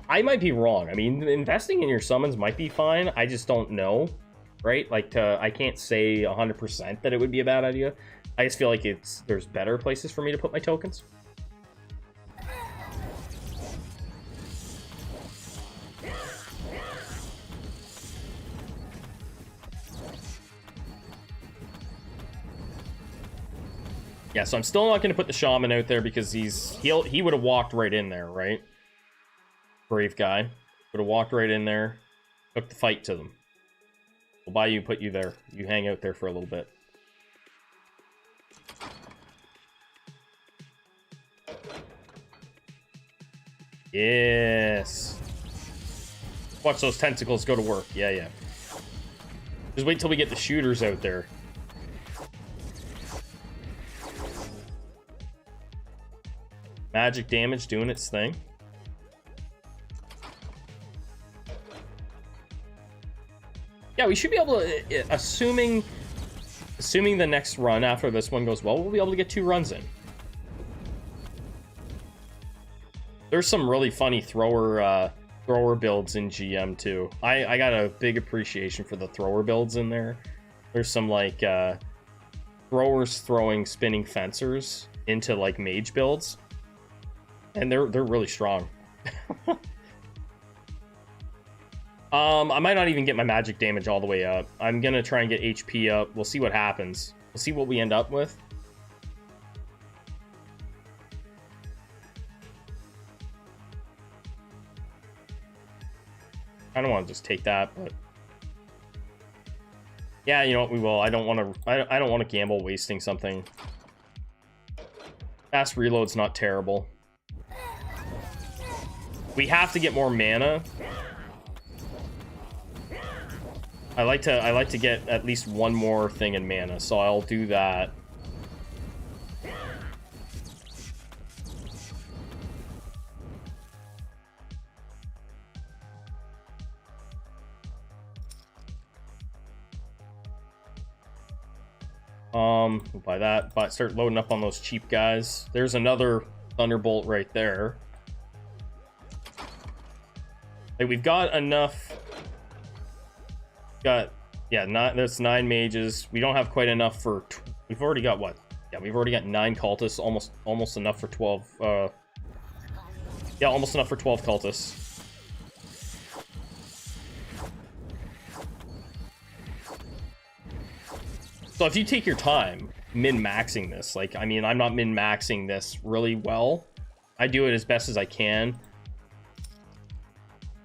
I might be wrong. I mean, investing in your summons might be fine. I just don't know, right? Like, I can't say 100% that it would be a bad idea. I just feel like there's better places for me to put my tokens. Yeah, so I'm still not going to put the shaman out there because he would have walked right in there, right? Brave guy would have walked right in there, took the fight to them. We'll buy you, put you there. You hang out there for a little bit. Yes. Watch those tentacles go to work. Yeah, yeah. Just wait till we get the shooters out there. Magic damage doing its thing. Yeah, we should be able to, assuming the next run after this one goes well, we'll be able to get 2 runs in. There's some really funny thrower builds in GM too. I got a big appreciation for the thrower builds in there. There's some like throwers throwing spinning fencers into like mage builds. And they're really strong. I might not even get my magic damage all the way up. I'm gonna try and get HP up. We'll see what happens. We'll see what we end up with. I don't want to just take that, but yeah, you know what, we will. I don't want to gamble wasting something. Fast reload's not terrible. We have to get more mana. I like to get at least one more thing in mana, so I'll do that. We'll buy that, but start loading up on those cheap guys. There's another Thunderbolt right there. Like, we've got enough. That's 9 mages. We don't have quite enough for. We've already got what? Yeah, we've already got 9 cultists. Almost enough for 12. Yeah, almost enough for 12 cultists. So if you take your time min-maxing this, like, I mean, I'm not min-maxing this really well. I do it as best as I can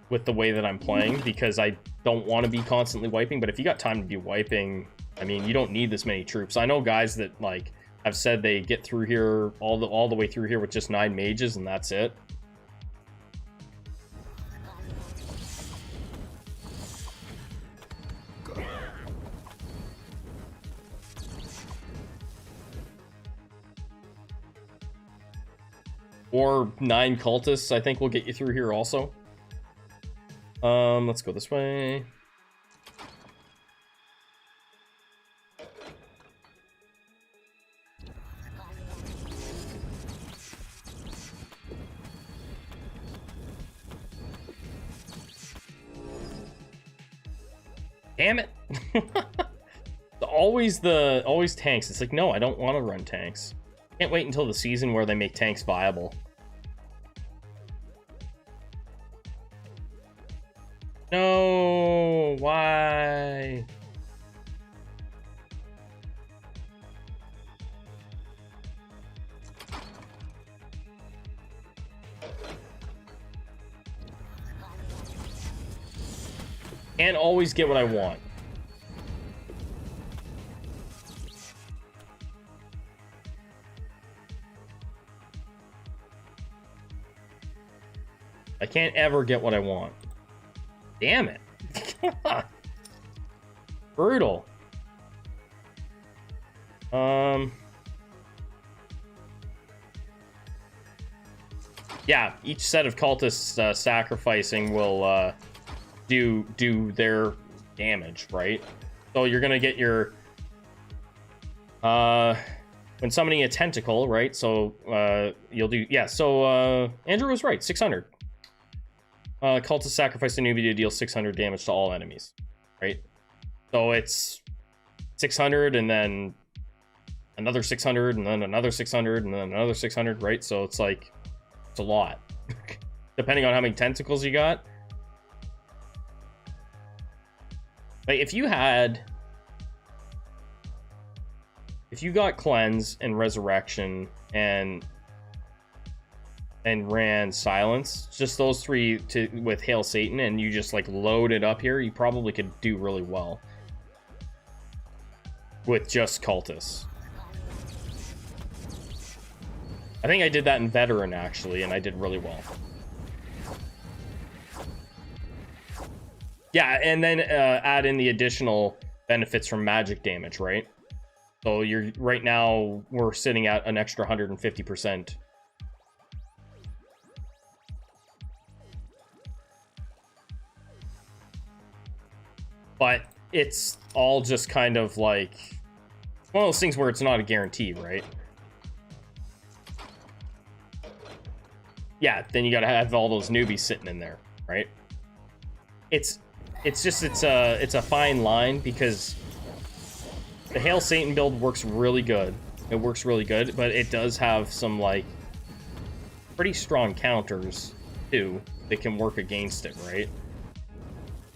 with the way that I'm playing, because I don't want to be constantly wiping. But if you got time to be wiping, I mean, you don't need this many troops. I know guys that like have said they get through here all the way through here with just 9 mages and that's it. Or 9 cultists, I think, will get you through here also. Let's go this way. Damn it. Always tanks. It's like, no, I don't want to run tanks. Can't wait until the season where they make tanks viable. No, why? Can't always get what I want. I can't ever get what I want. Damn it. Brutal. Yeah, each set of cultists sacrificing will do their damage, right? So you're gonna get your when summoning a tentacle, right? So you'll do, yeah, so Andrew was right, 600. Cultist sacrifice a newbie to deal 600 damage to all enemies, right? So it's 600 and then another 600 and then another 600 and then another 600, right? So it's like, it's a lot. Depending on how many tentacles you got. Like, if you got cleanse and resurrection and ran silence, just those three with Hail Satan, and you just like load it up here, you probably could do really well with just cultists. I think I did that in veteran actually, and I did really well. Yeah, and then add in the additional benefits from magic damage, right? So you're right now we're sitting at an extra 150%. But it's all just kind of like one of those things where it's not a guarantee, right? Yeah, then you gotta have all those newbies sitting in there, right? It's a fine line, because the Hail Satan build works really good. It works really good, but it does have some like pretty strong counters too that can work against it, right?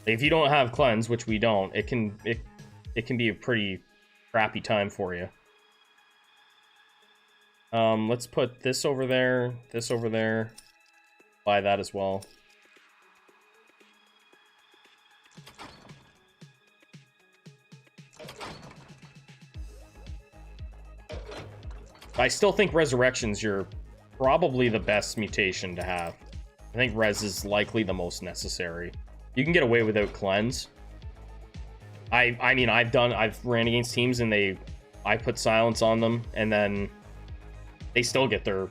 If you don't have cleanse, which we don't, it can be a pretty crappy time for you. Let's put this over there, buy that as well. I still think Resurrection's probably the best mutation to have. I think Res is likely the most necessary. You can get away without cleanse. I mean, I've ran against teams and I put silence on them, and then they still get their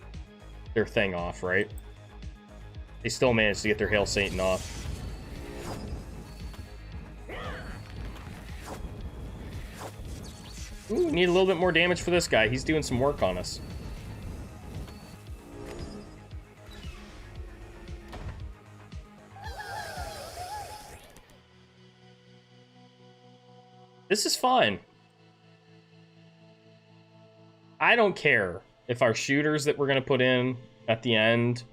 thing off, right? They still manage to get their Hail Satan off. Ooh, need a little bit more damage for this guy. He's doing some work on us. This is fine. I don't care if our shooters that we're going to put in at the end,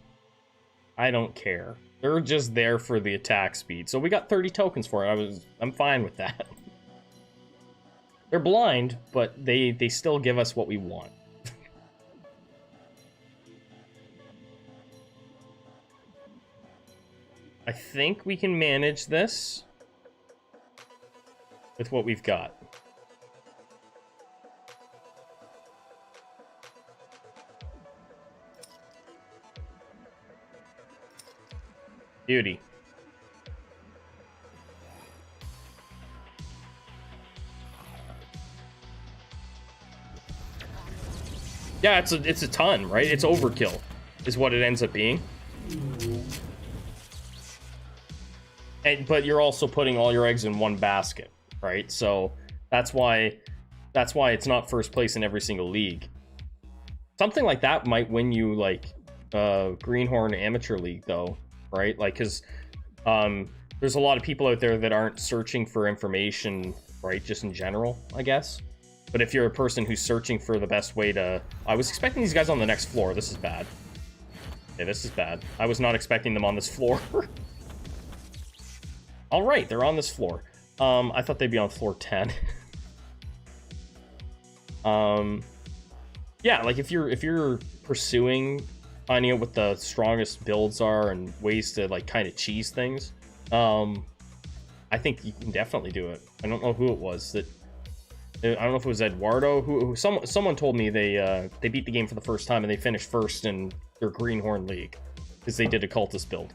I don't care. They're just there for the attack speed. So we got 30 tokens for it. I'm fine with that. They're blind, but they still give us what we want. I think we can manage this with what we've got. Beauty. Yeah, it's a ton, right? It's overkill, is what it ends up being. But you're also putting all your eggs in one basket, right? So that's why it's not first place in every single league. Something like that might win you like Greenhorn Amateur League, though, right? Like, because There's a lot of people out there that aren't searching for information, right? Just in general, I guess. But if you're a person who's searching for the best way to... I was expecting these guys on the next floor. This is bad. Okay, this is bad. I was not expecting them on this floor. All right, they're on this floor. I thought they'd be on floor 10. Yeah, like if you're pursuing finding out what the strongest builds are and ways to like kind of cheese things, I think you can definitely do it. I don't know who it was that... I don't know if it was Eduardo who someone told me they beat the game for the first time and they finished first in their Greenhorn League because they did a cultist build.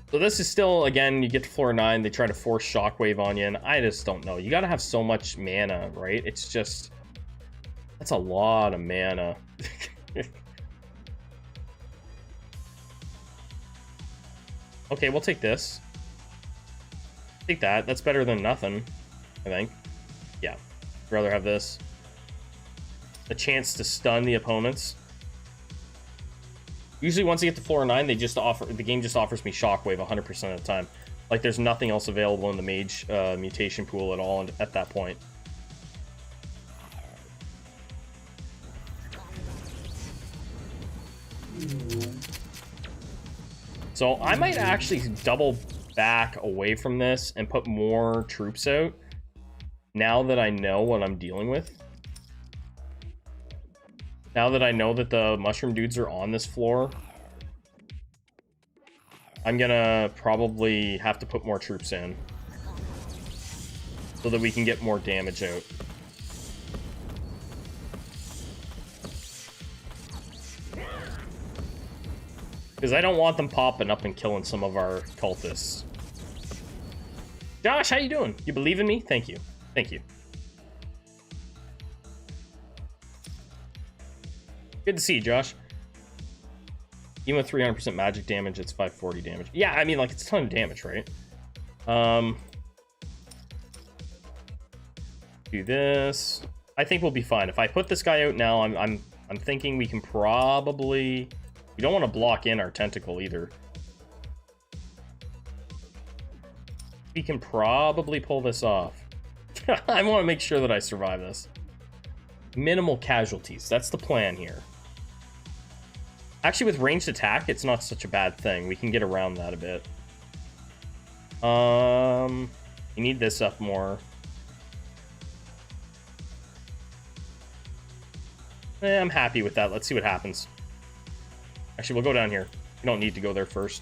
So this is still, again, you get to floor 9, they try to force Shockwave on you, and I just don't know. You gotta have so much mana, right? It's just... That's a lot of mana. Okay, we'll take this. Take that. That's better than nothing, I think. Yeah. I'd rather have this. A chance to stun the opponents. Usually once you get to floor 9, they just offer... The game just offers me Shockwave 100% of the time. Like, there's nothing else available in the Mage mutation pool at all at that point. So I might actually double back away from this and put more troops out now that I know what I'm dealing with. Now that I know that the mushroom dudes are on this floor, I'm gonna probably have to put more troops in so that we can get more damage out. Because I don't want them popping up and killing some of our cultists. Josh, how you doing? You believe in me? Thank you. Thank you. Good to see you, Josh. Even with 300% magic damage, it's 540 damage. Yeah, I mean, like, it's a ton of damage, right? Do this. I think we'll be fine. If I put this guy out now, I'm thinking we can probably... We don't want to block in our tentacle either. We can probably pull this off. I want to make sure that I survive this. Minimal casualties. That's the plan here. Actually, with ranged attack, it's not such a bad thing. We can get around that a bit. You need this up more. I'm happy with that. Let's see what happens. Actually, we'll go down here. We don't need to go there first.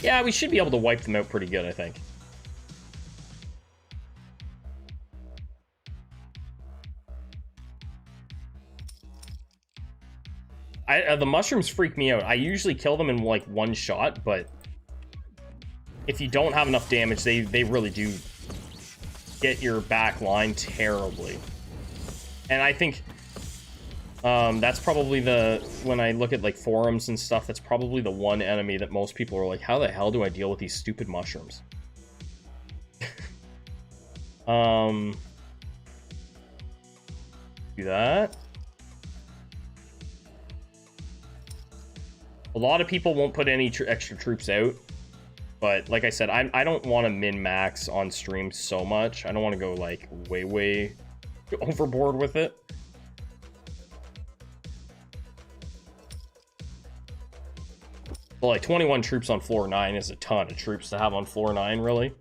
Yeah, we should be able to wipe them out pretty good, I think. The mushrooms freak me out. I usually kill them in, like, one shot, but if you don't have enough damage, they really do get your back line terribly. And I think that's probably when I look at like forums and stuff, that's probably the one enemy that most people are like, how the hell do I deal with these stupid mushrooms? Do that. A lot of people won't put any extra troops out. But like I said, I don't want to min-max on stream so much. I don't want to go like way overboard with it. Well, like 21 troops on floor 9 is a ton of troops to have on floor 9, really.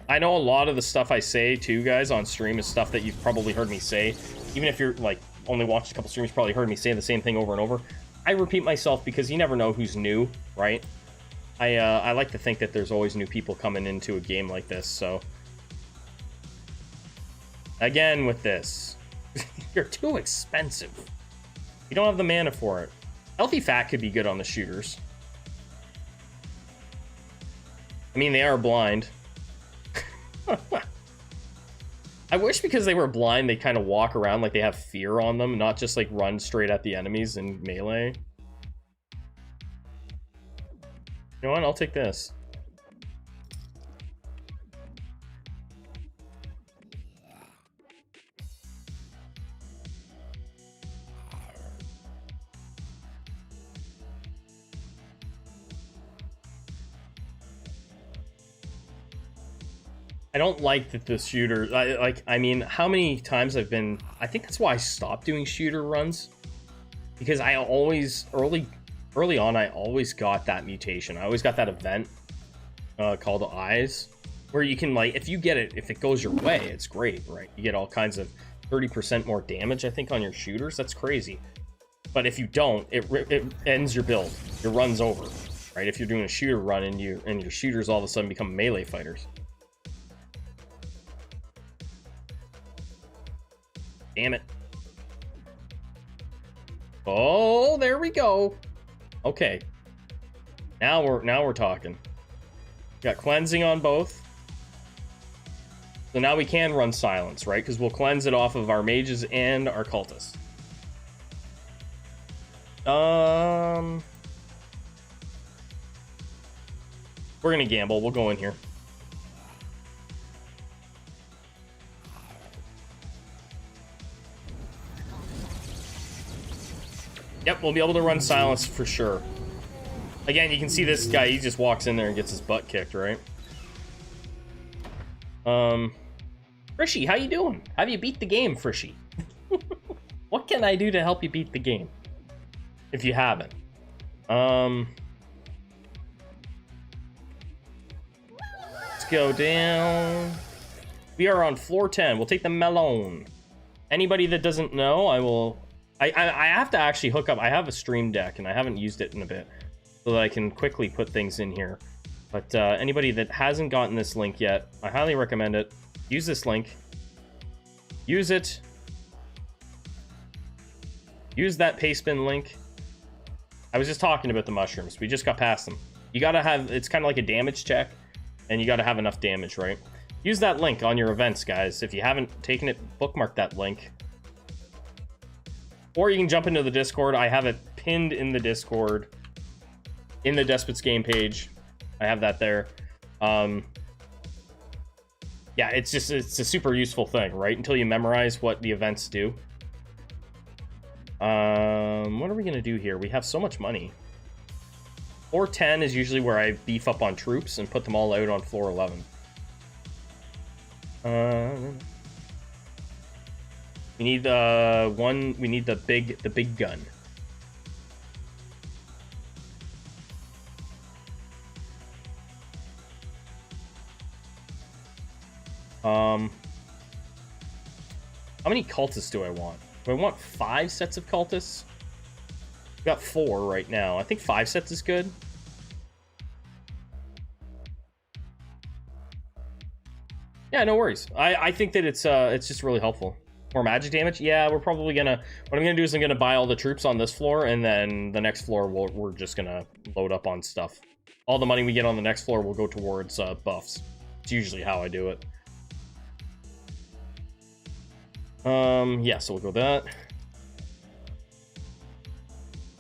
I know a lot of the stuff I say too, guys, on stream is stuff that you've probably heard me say. Even if you're like only watched a couple streams, probably heard me say the same thing over and over. I repeat myself because you never know who's new, right? I like to think that there's always new people coming into a game like this, so... Again, with this. You're too expensive. You don't have the mana for it. Healthy Fat could be good on the shooters. I mean, they are blind. I wish because they were blind, they kind of walk around like they have fear on them, not just like run straight at the enemies in melee. You know what? I'll take this. I don't like that the shooter. I mean, how many times I've been. I think that's why I stopped doing shooter runs, because I always early on I always got that mutation. I always got that event called Eyes, where you can, like, if you get it, if it goes your way, it's great, right? You get all kinds of 30% more damage, I think, on your shooters. That's crazy. But if you don't, it ends your build. Your run's over, right? If you're doing a shooter run and your shooters all of a sudden become melee fighters. Damn it. Oh, there we go. Okay. Now we're talking. Got cleansing on both. So now we can run silence, right? Because we'll cleanse it off of our mages and our cultists. We're gonna gamble. We'll go in here. Yep, we'll be able to run silence for sure. Again, you can see this guy, he just walks in there and gets his butt kicked, right? Frishy, how you doing? Have you beat the game, Frishy? What can I do to help you beat the game? If you haven't. Let's go down. We are on floor 10. We'll take the melon. Anybody that doesn't know, I have to actually hook up. I have a stream deck and I haven't used it in a bit, so that I can quickly put things in here. But anybody that hasn't gotten this link yet, I highly recommend it. Use this link. Use it. Use that pastebin link. I was just talking about the mushrooms. We just got past them. You gotta have, it's kind of like a damage check, and you gotta have enough damage, right? Use that link on your events, guys. If you haven't taken it, bookmark that link. Or you can jump into the Discord. I have it pinned in the Discord, in the Despot's game page. I have that there. Yeah, it's a super useful thing, right? Until you memorize what the events do. What are we gonna do here? We have so much money. Floor 10 is usually where I beef up on troops and put them all out on floor 11. We need we need the big gun. How many cultists do I want? Do I want 5 sets of cultists? We've got 4 right now. I think 5 sets is good. Yeah, no worries. I think that it's just really helpful. More magic damage? Yeah, we're probably gonna... What I'm gonna do is I'm gonna buy all the troops on this floor, and then the next floor we're just gonna load up on stuff. All the money we get on the next floor will go towards buffs. It's usually how I do it. Yeah, so we'll go that.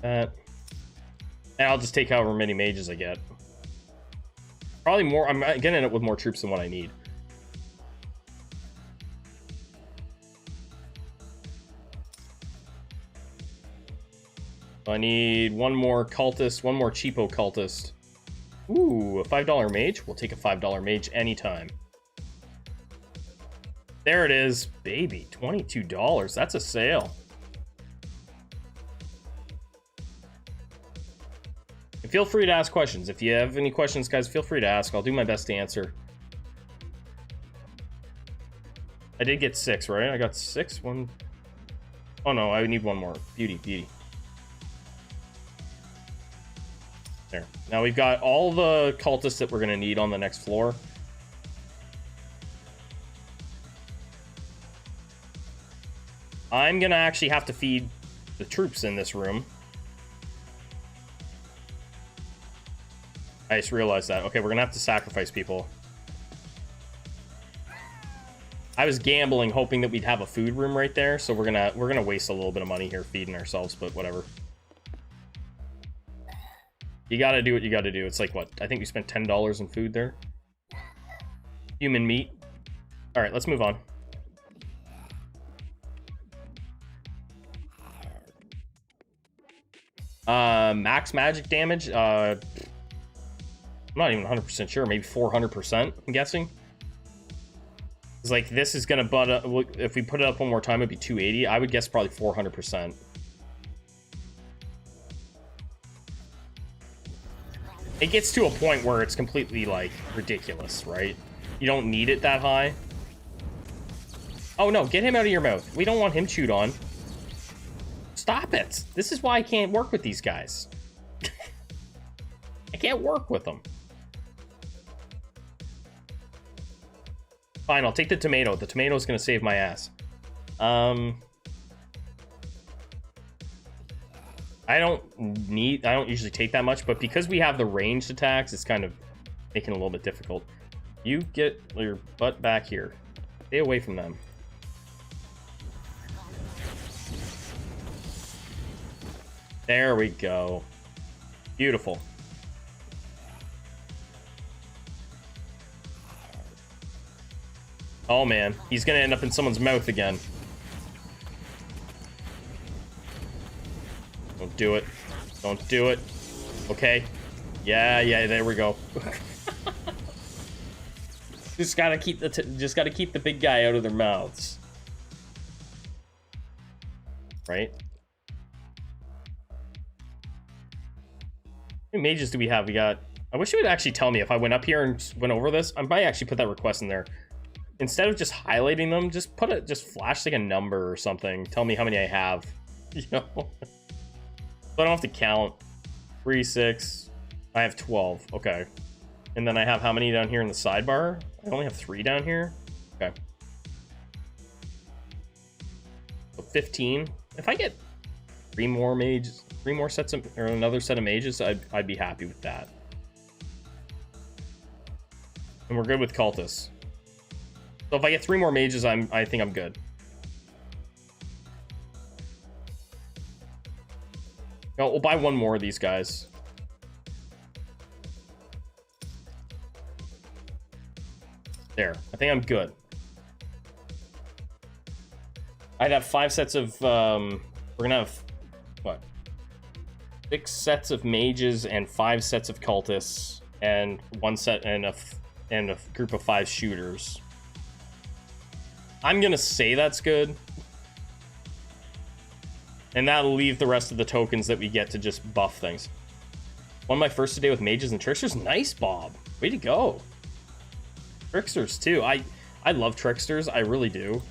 That. And I'll just take however many mages I get. Probably more... I'm gonna end up with more troops than what I need. I need one more cultist, one more cheapo cultist. Ooh, a $5 mage? We'll take a $5 mage anytime. There it is, baby, $22. That's a sale. And feel free to ask questions. If you have any questions, guys, feel free to ask. I'll do my best to answer. I did get 6, right? I got 6. One. Oh no, I need one more. Beauty. There. Now we've got all the cultists that we're going to need on the next floor. I'm going to actually have to feed the troops in this room. I just realized that. Okay, we're going to have to sacrifice people. I was gambling, hoping that we'd have a food room right there, so we're gonna waste a little bit of money here feeding ourselves, but whatever. You gotta do what you gotta do. It's like, what? I think we spent $10 in food there. Human meat. All right, let's move on. Max magic damage. I'm not even 100% sure. Maybe 400%, I'm guessing. It's like, this is gonna butt up. If we put it up one more time, it'd be 280. I would guess probably 400%. It gets to a point where it's completely, like, ridiculous, right? You don't need it that high. Oh, no, get him out of your mouth. We don't want him chewed on. Stop it. This is why I can't work with these guys. I can't work with them. Fine, I'll take the tomato. The tomato's gonna save my ass. I don't usually take that much, but because we have the ranged attacks, it's kind of making it a little bit difficult. You get your butt back here. Stay away from them. There we go. Beautiful. Oh man, he's gonna end up in someone's mouth again. Don't do it. Don't do it. Okay. Yeah, there we go. Just gotta keep the big guy out of their mouths. Right? How many mages do we have? We got... I wish it would actually tell me if I went up here and went over this. I might actually put that request in there. Instead of just highlighting them, just flash like a number or something. Tell me how many I have. You know? So I don't have to count. 3, 6. I have 12. Okay. And then I have how many down here in the sidebar? I only have 3 down here. Okay. So 15. If I get 3 more mages, 3 more sets of, or another set of mages, I'd be happy with that. And we're good with cultists. So if I get 3 more mages, I think I'm good. No, we'll buy 1 more of these guys. There. I think I'm good. I'd have 5 sets of... we're gonna have... What? 6 sets of mages and 5 sets of cultists. And 1 set and a group of 5 shooters. I'm gonna say that's good. And that'll leave the rest of the tokens that we get to just buff things. Won my first today with mages and tricksters. Nice, Bob. Way to go. Tricksters, too. I love tricksters. I really do.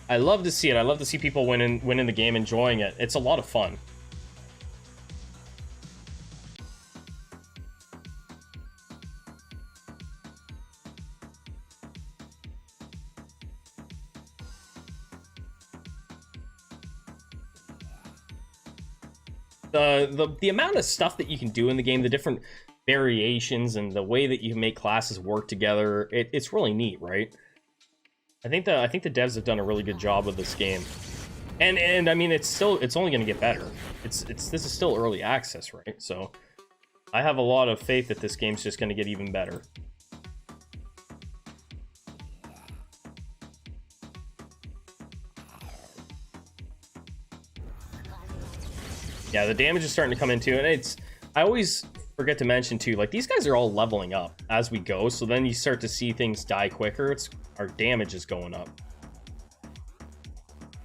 I love to see it. I love to see people winning the game, enjoying it. It's a lot of fun. The amount of stuff that you can do in the game, the different variations and the way that you can make classes work together, it's really neat, right? I think the devs have done a really good job with this game. And I mean, it's only going to get better. This is still early access, right? So I have a lot of faith that this game's just going to get even better. Yeah, the damage is starting to come in too, and I always forget to mention too, like, these guys are all leveling up as we go, so then you start to see things die quicker. Our damage is going up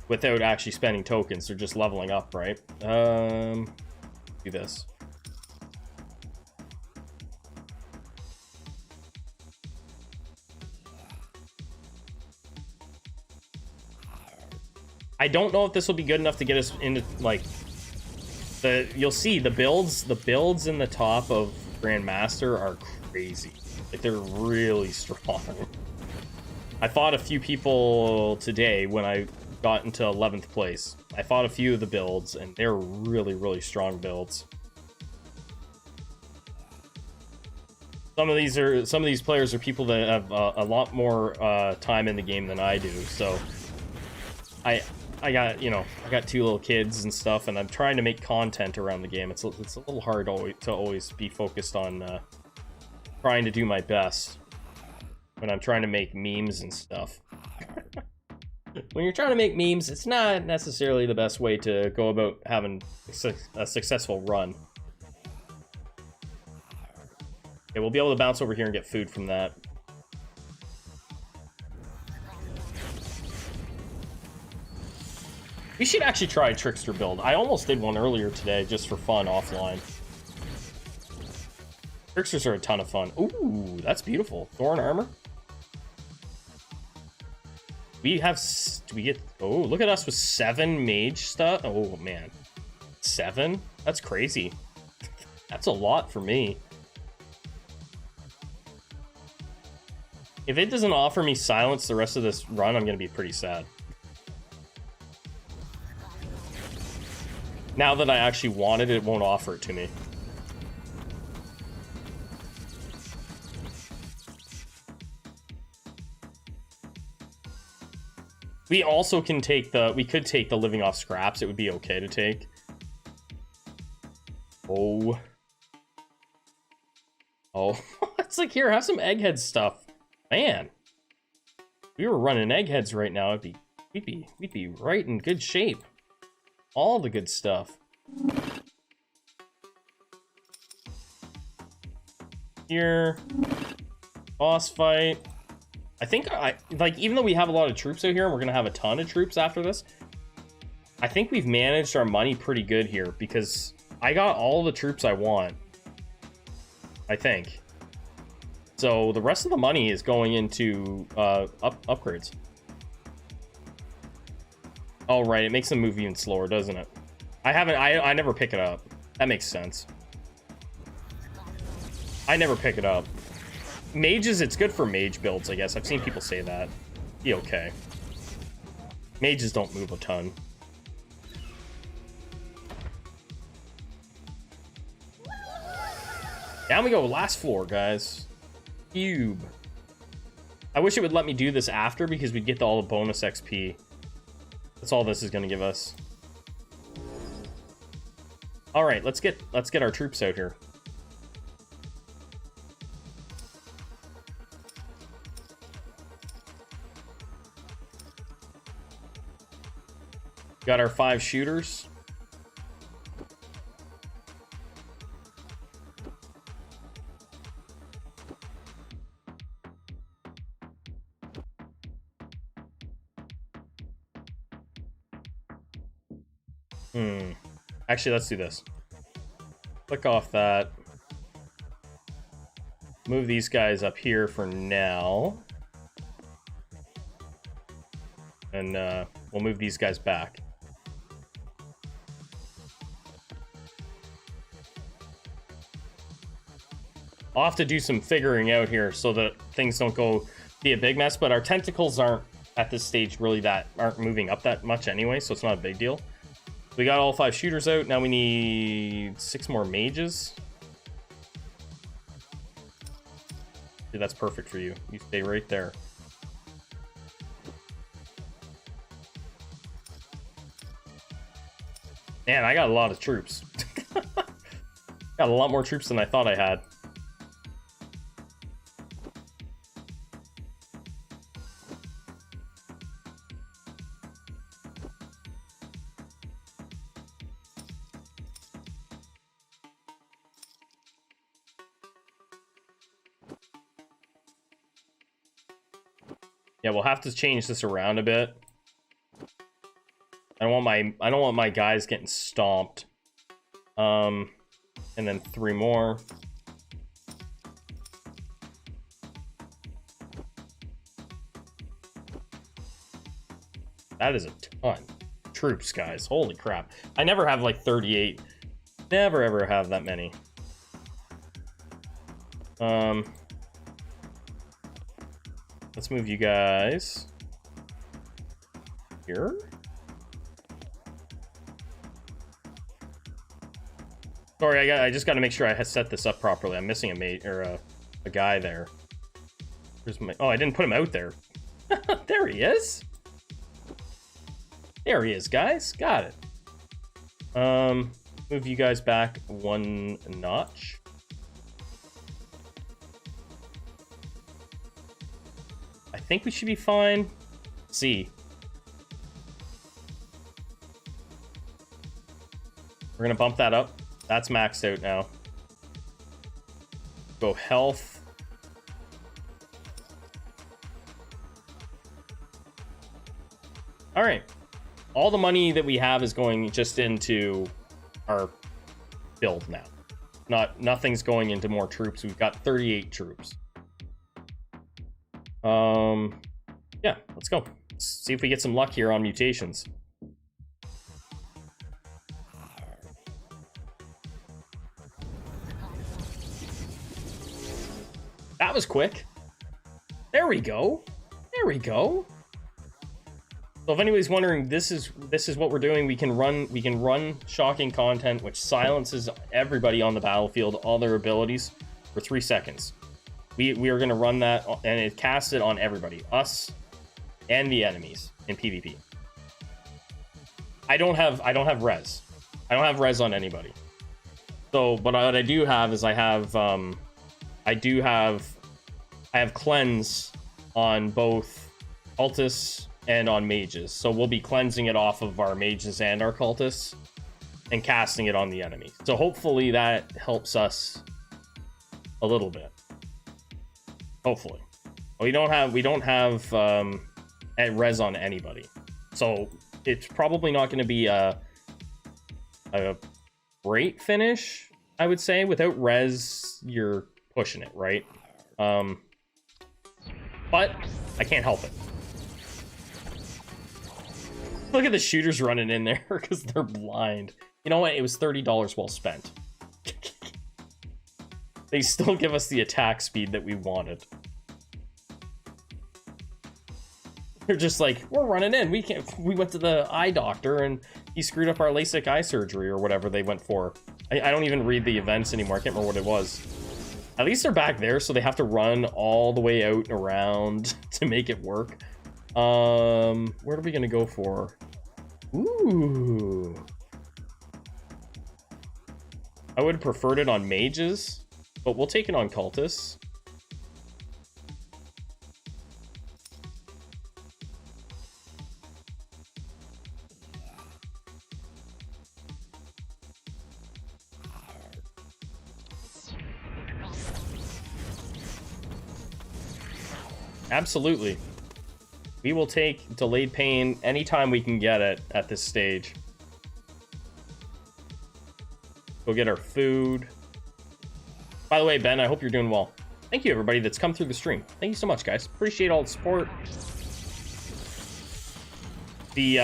without actually spending tokens. They're just leveling up, right? Do this. I don't know if this will be good enough to get us into, like, you'll see the builds in the top of Grandmaster are crazy. Like, they're really strong. I fought a few people today when I got into 11th place. I fought a few of the builds, and they're really, really strong builds. Some of these players are people that have a lot more time in the game than I do, so I got, you know, I got 2 little kids and stuff, and I'm trying to make content around the game. It's a little hard to always be focused on trying to do my best when I'm trying to make memes and stuff. When you're trying to make memes, it's not necessarily the best way to go about having a successful run. Okay, we'll be able to bounce over here and get food from that. We should actually try a trickster build. I almost did one earlier today just for fun offline. Tricksters are a ton of fun. Ooh, that's beautiful. Thorn armor. We have, do we get, oh, look at us with 7 mage stuff. Oh, man. 7? That's crazy. That's a lot for me. If it doesn't offer me silence the rest of this run, I'm going to be pretty sad. Now that I actually want it, it won't offer it to me. We also can take the, we could take the living off scraps. It would be okay to take. Oh. Oh, it's like, here, have some egghead stuff. Man. If we were running eggheads right now, we'd be right in good shape. All the good stuff. Here. Boss fight. I think, like, even though we have a lot of troops out here, and we're going to have a ton of troops after this, I think we've managed our money pretty good here, because I got all the troops I want. I think. So, the rest of the money is going into, upgrades. Oh, right, it makes them move even slower, doesn't it? I never pick it up. That makes sense. I never pick it up. Mages, it's good for mage builds, I guess. I've seen people say that. Be okay. Mages don't move a ton. Down we go, last floor, guys. Cube. I wish it would let me do this after, because we'd get all the bonus XP. That's all this is going to give us. All right, let's get our troops out here. Got our 5 shooters. Actually, let's do this. Click off that. Move these guys up here for now. And we'll move these guys back. I'll have to do some figuring out here so that things don't go be a big mess, but our tentacles aren't at this stage really aren't moving up that much anyway, so it's not a big deal. We got all 5 shooters out. Now we need 6 more mages. Dude, that's perfect for you. You stay right there. Man, I got a lot of troops. Got a lot more troops than I thought I had. Yeah, we'll have to change this around a bit. I don't want my guys getting stomped. And then 3 more. That is a ton. Troops, guys. Holy crap. I never have like 38. Never ever have that many. Let's move you guys here. Sorry, I just got to make sure I set this up properly. I'm missing a mate or a guy there. Where's my? Oh, I didn't put him out there. There he is. There he is, guys. Got it. Move you guys back one notch. I think we should be fine. Let's see. We're gonna bump that up. That's maxed out now. Go health. All right. All the money that we have is going just into our build now. Nothing's going into more troops. We've got 38 troops. Yeah, let's go. Let's see if we get some luck here on mutations. That was quick. There we go. There we go. So if anybody's wondering, this is what we're doing. We can run shocking content, which silences everybody on the battlefield, all their abilities, for 3 seconds. We are gonna run that, and it casts it on everybody, us and the enemies in PvP. I don't have res. I don't have res on anybody. So, but what I do have is I have cleanse on both cultists and on mages. So we'll be cleansing it off of our mages and our cultists and casting it on the enemy. So hopefully that helps us a little bit. Hopefully. We don't have res on anybody. So it's probably not going to be a great finish, I would say. Without res, you're pushing it, right? But I can't help it. Look at the shooters running in there because they're blind. You know what? It was $30 well spent. They still give us the attack speed that we wanted. They're just like, we're running in. We went to the eye doctor and he screwed up our LASIK eye surgery or whatever they went for. I don't even read the events anymore. I can't remember what it was. At least they're back there, so they have to run all the way out and around to make it work. What are we gonna go for? Ooh. I would have preferred it on mages, but we'll take it on cultists. Absolutely. We will take delayed pain anytime we can get it at this stage. Go get our food. By the way, Ben, I hope you're doing well. Thank you, everybody that's come through the stream. Thank you so much, guys. Appreciate all the support. We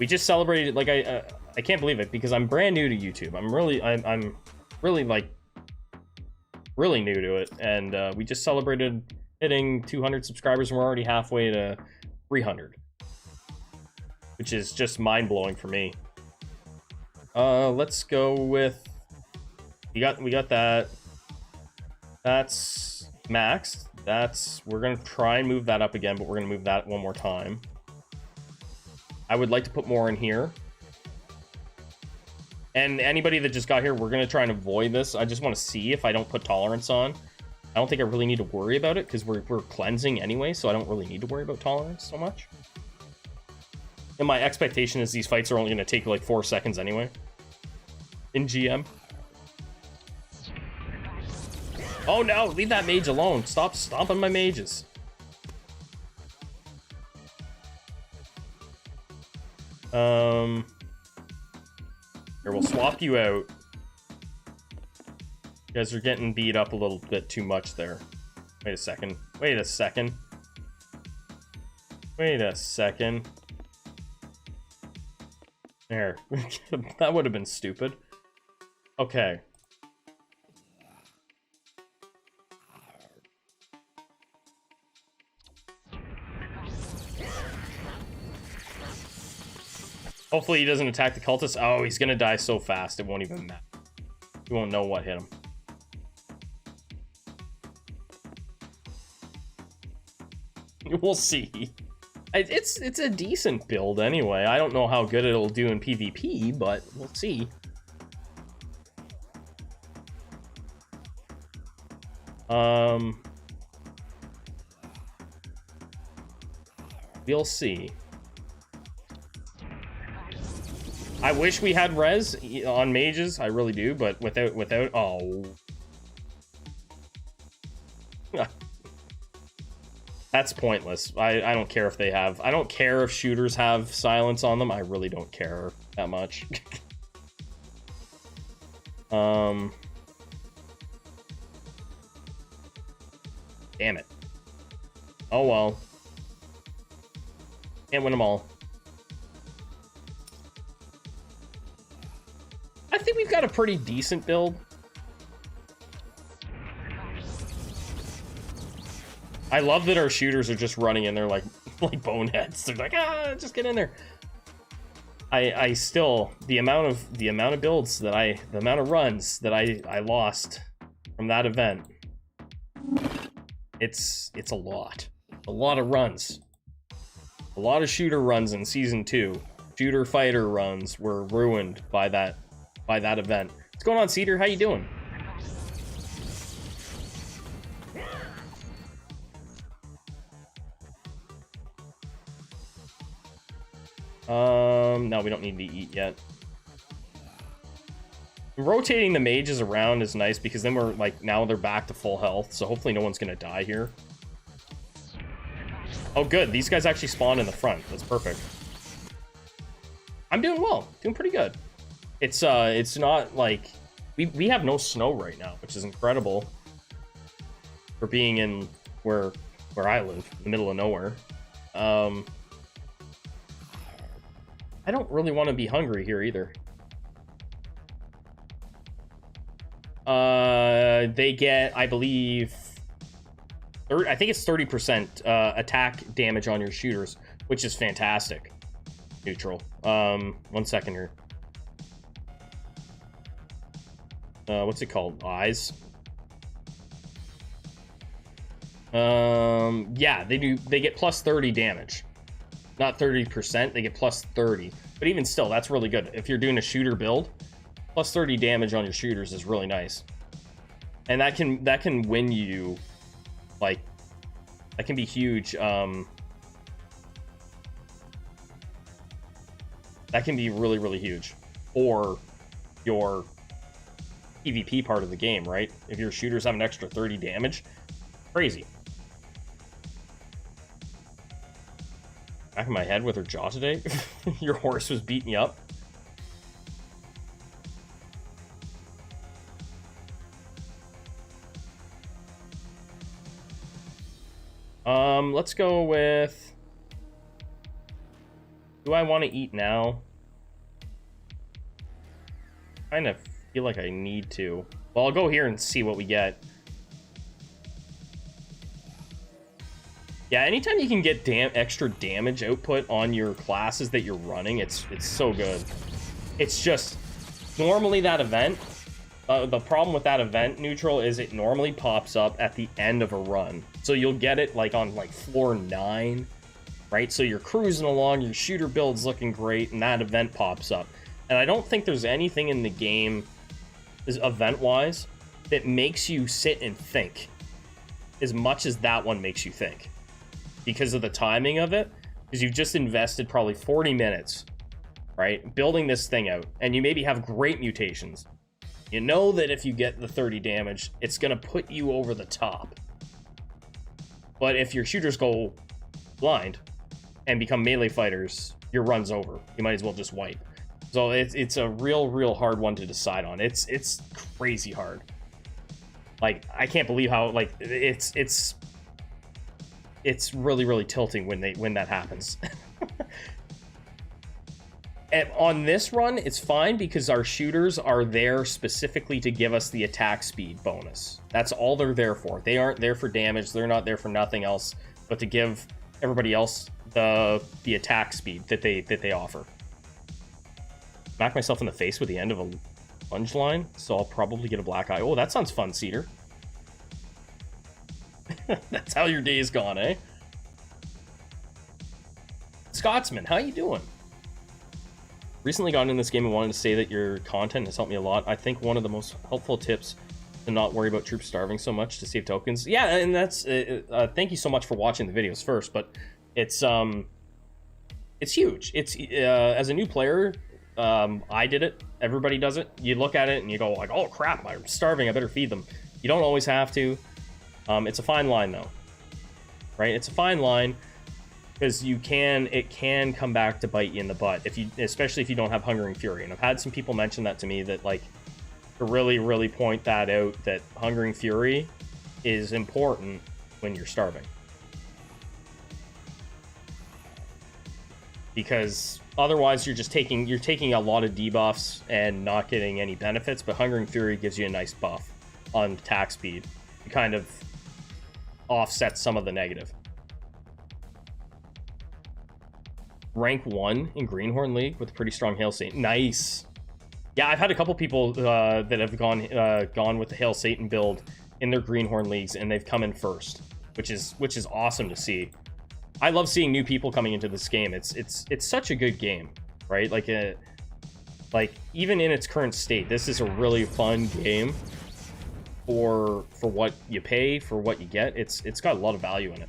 just celebrated, like, I can't believe it because I'm brand new to YouTube. I'm really like really new to it, and we just celebrated hitting 200 subscribers, and we're already halfway to 300, which is just mind-blowing for me. Let's go with we got that. That's maxed. We're gonna try and move that up again, but we're gonna move that one more time. I would like to put more in here. And anybody that just got here, we're going to try and avoid this. I just want to see if I don't put tolerance on. I don't think I really need to worry about it because we're cleansing anyway, so I don't really need to worry about tolerance so much. And my expectation is these fights are only going to take like 4 seconds anyway. In GM. Oh no, leave that mage alone. Stop stomping my mages. Here, we'll swap you out. You guys are getting beat up a little bit too much there. Wait a second. Wait a second. Wait a second. There. That would have been stupid. Okay. Hopefully he doesn't attack the cultist. Oh, he's gonna die so fast it won't even matter. You won't know what hit him. We'll see. It's a decent build anyway. I don't know how good it'll do in PvP, but we'll see. We'll see. I wish we had res on mages, I really do, but without oh. That's pointless. I don't care if they have. I don't care if shooters have silence on them. I really don't care that much. Damn it. Oh well. Can't win them all. I think we've got a pretty decent build. I love that our shooters are just running in there like boneheads. They're like, just get in there. I still, the amount of builds that the amount of runs that I lost from that event, it's a lot of runs. A lot of shooter runs in season 2. Shooter fighter runs were ruined by that event. What's going on, Cedar? How you doing? No, we don't need to eat yet. Rotating the mages around is nice because then we're like, now they're back to full health, so hopefully no one's gonna die here. Oh good, these guys actually spawn in the front. That's perfect. I'm doing well, doing pretty good. It's not like we have no snow right now, which is incredible for being in where I live, in the middle of nowhere. I don't really want to be hungry here either. They get, I believe, I think it's 30% attack damage on your shooters, which is fantastic. Neutral. 1 second here. What's it called? Eyes. Yeah, they get plus 30 damage. Not 30%, they get plus 30. But even still, that's really good. If you're doing a shooter build, plus 30 damage on your shooters is really nice. And that can win you, like, that can be huge. That can be really, really huge for your PvP part of the game, right? If your shooters have an extra 30 damage, crazy. Back of my head with her jaw today. Your horse was beating you up. Let's go with, do I want to eat now? Kind of feel like I need to. Well, I'll go here and see what we get. Yeah, anytime you can get extra damage output on your classes that you're running, it's so good. It's just, normally that event, the problem with that event, Neutral, is it normally pops up at the end of a run. So you'll get it like on like floor 9, right? So you're cruising along, your shooter build's looking great, and that event pops up. And I don't think there's anything in the game, event-wise, that makes you sit and think as much as that one makes you think. Because of the timing of it, because you've just invested probably 40 minutes, right, building this thing out, and you maybe have great mutations. You know that if you get the 30 damage, it's going to put you over the top. But if your shooters go blind and become melee fighters, your run's over. You might as well just wipe. So it's a real hard one to decide on. It's crazy hard. Like, I can't believe how, like, it's really tilting when that happens. And on this run, it's fine because our shooters are there specifically to give us the attack speed bonus. That's all they're there for. They aren't there for damage. They're not there for nothing else, but to give everybody else the attack speed that they offer. Smack myself in the face with the end of a lunge line, so I'll probably get a black eye. Oh, that sounds fun, Cedar. That's how your day's gone, eh? Scotsman, how you doing? Recently got in this game and wanted to say that your content has helped me a lot. I think one of the most helpful tips to not worry about troops starving so much to save tokens. Yeah, and that's thank you so much for watching the videos first, but it's huge. It's as a new player, I did it. Everybody does it. You look at it and you go like, oh crap, I'm starving, I better feed them. You don't always have to. It's a fine line though, right? It's a fine line. Because it can come back to bite you in the butt especially if you don't have Hunger and Fury. And I've had some people mention that to me, that like to really point that out, that Hunger and Fury is important when you're starving. Because otherwise you're taking a lot of debuffs and not getting any benefits, but Hunger and Fury gives you a nice buff on attack speed. It kind of offsets some of the negative. Rank 1 in Greenhorn League with a pretty strong Hail Satan. Nice. Yeah, I've had a couple people that have gone with the Hail Satan build in their Greenhorn leagues, and they've come in first, which is awesome to see. I love seeing new people coming into this game. It's such a good game, right? Like even in its current state, this is a really fun game for what you pay, for what you get. It's got a lot of value in it.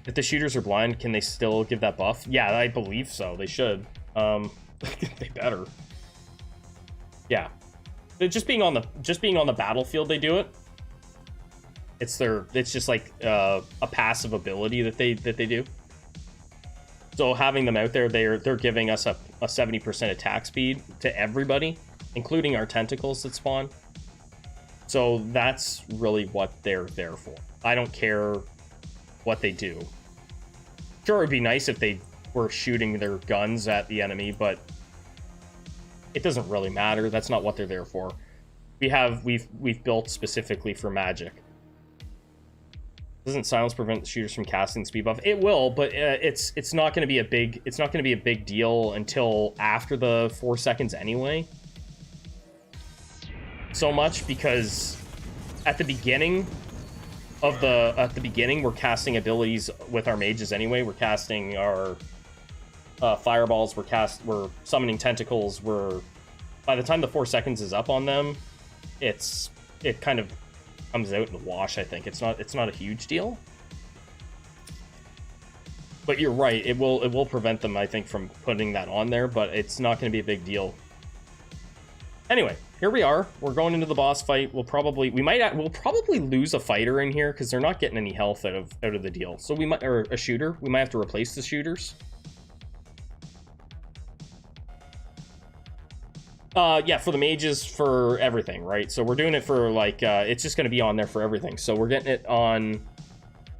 If the shooters are blind, can they still give that buff? Yeah, I believe so. They should. They better. Yeah. Just being on the battlefield, they do it. It's just like a passive ability that they do. So having them out there, they're giving us a 70% attack speed to everybody, including our tentacles that spawn. So that's really what they're there for. I don't care what they do. Sure, it'd be nice if they were shooting their guns at the enemy, but it doesn't really matter. That's not what they're there for. We've built specifically for magic. Doesn't silence prevent the shooters from casting the speed buff? It will, but it's not going to be a big deal until after the 4 seconds anyway. So much because at the beginning we're casting abilities with our mages anyway. We're casting our fireballs. We're summoning tentacles. By the time the 4 seconds is up on them, it kind of comes out in the wash. I think it's not a huge deal. But you're right. It will prevent them, I think, from putting that on there. But it's not going to be a big deal. Anyway, here we are. We're going into the boss fight. We'll probably lose a fighter in here because they're not getting any health out of the deal. So or a shooter. We might have to replace the shooters. Yeah, for the mages, for everything, right? So we're doing it for like it's just going to be on there for everything. So we're getting it on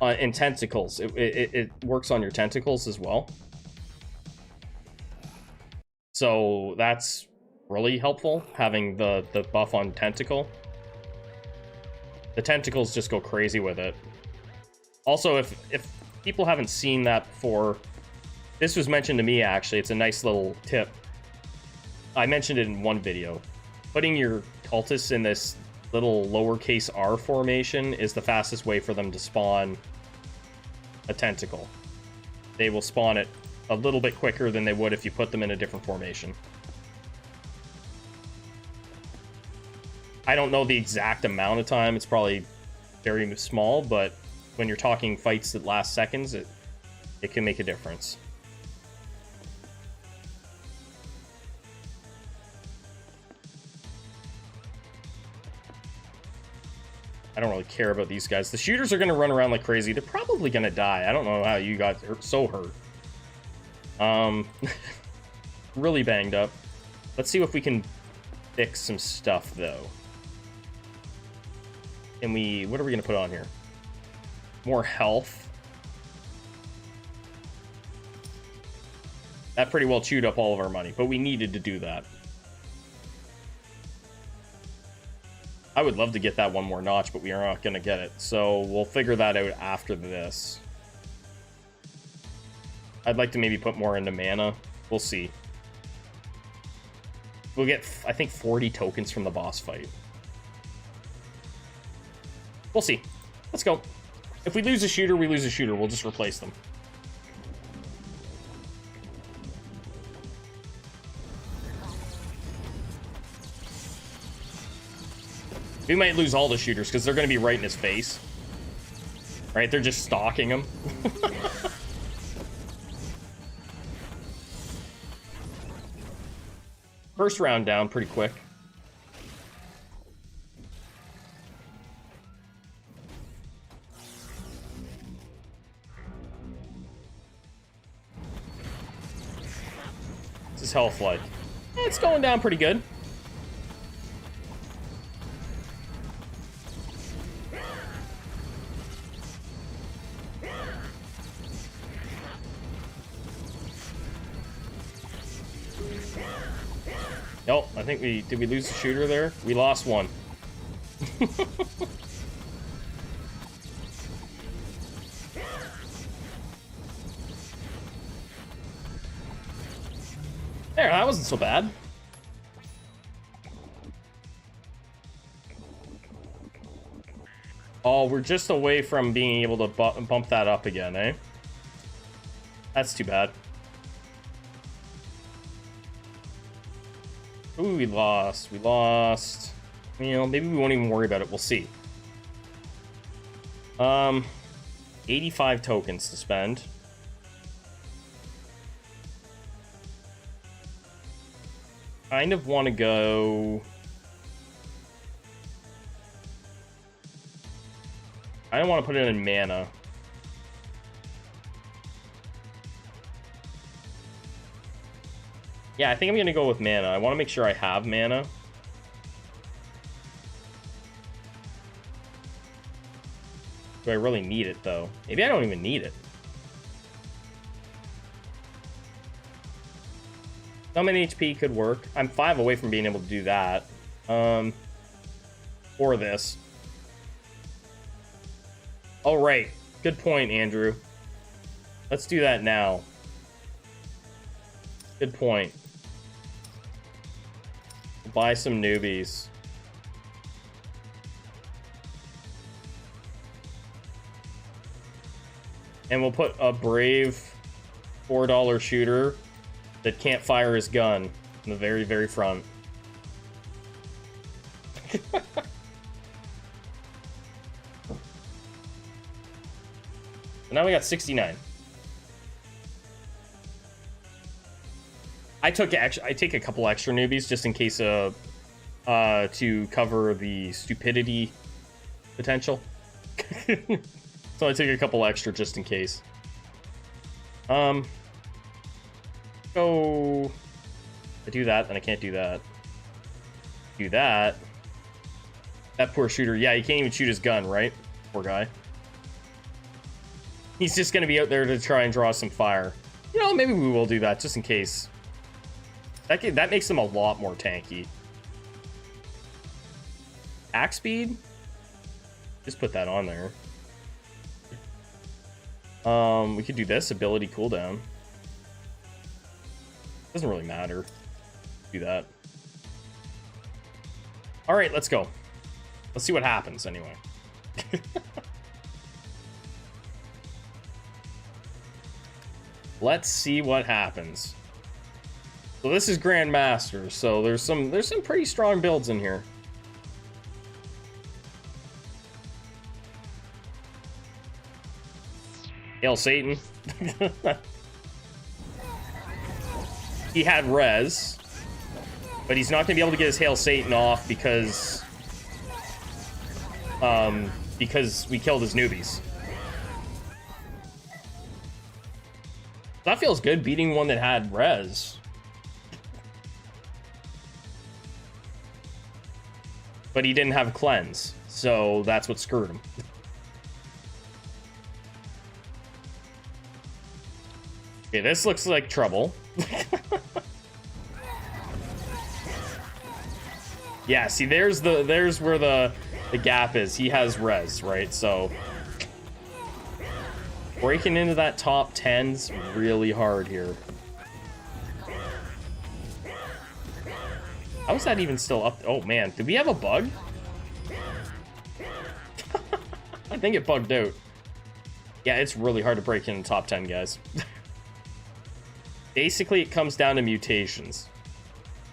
in tentacles. It works on your tentacles as well. So that's really helpful, having the buff on tentacle. The tentacles just go crazy with it. Also, if people haven't seen that before, this was mentioned to me actually. It's a nice little tip. I mentioned it in one video. Putting your cultists in this little lowercase r formation is the fastest way for them to spawn a tentacle. They will spawn it a little bit quicker than they would if you put them in a different formation. I don't know the exact amount of time. It's probably very small, but when you're talking fights that last seconds, it can make a difference. I don't really care about these guys. The shooters are going to run around like crazy. They're probably going to die. I don't know how you got so hurt. Really banged up. Let's see if we can fix some stuff, though. And what are we going to put on here? More health. That pretty well chewed up all of our money, but we needed to do that. I would love to get that one more notch, but we are not going to get it. So we'll figure that out after this. I'd like to maybe put more into mana. We'll see. We'll get, I think, 40 tokens from the boss fight. We'll see. Let's go. If we lose a shooter, we lose a shooter. We'll just replace them. We might lose all the shooters because they're going to be right in his face. Right? They're just stalking him. First round down pretty quick. What's his health like? It's going down pretty good. Nope, I think did we lose the shooter there? We lost one. There, that wasn't so bad. Oh, we're just away from being able to bump that up again, eh? That's too bad. Ooh, we lost. We lost. You know, maybe we won't even worry about it. We'll see. 85 tokens to spend. Kind of want to go... I don't want to put it in mana. Yeah, I think I'm going to go with mana. I want to make sure I have mana. Do I really need it, though? Maybe I don't even need it. Summon HP could work. I'm 5 away from being able to do that. Or this. Oh, right. Good point, Andrew. Let's do that now. Good point. Buy some newbies. And we'll put a brave $4 shooter that can't fire his gun in the very, very front. Now we got 69. I take a couple extra newbies just in case to cover the stupidity potential. So I take a couple extra just in case. Go. I do that, then I can't do that. Do that. That poor shooter. Yeah, he can't even shoot his gun, right? Poor guy. He's just gonna be out there to try and draw some fire. You know, maybe we will do that just in case. That makes him a lot more tanky. Axe speed? Just put that on there. We could do this, ability cooldown. Doesn't really matter. Do that. Alright, let's go. Let's see what happens anyway. Let's see what happens. So this is Grandmaster, so there's some pretty strong builds in here. Hail Satan. He had res, but he's not gonna be able to get his Hail Satan off because we killed his newbies. That feels good, beating one that had res. But he didn't have cleanse, so that's what screwed him. Okay, this looks like trouble. Yeah, see, there's where the gap is. He has res, right? So breaking into that top 10's really hard here. How is that even still up? Oh man, did we have a bug? I think it bugged out. Yeah, it's really hard to break into top 10, guys. Basically, it comes down to mutations.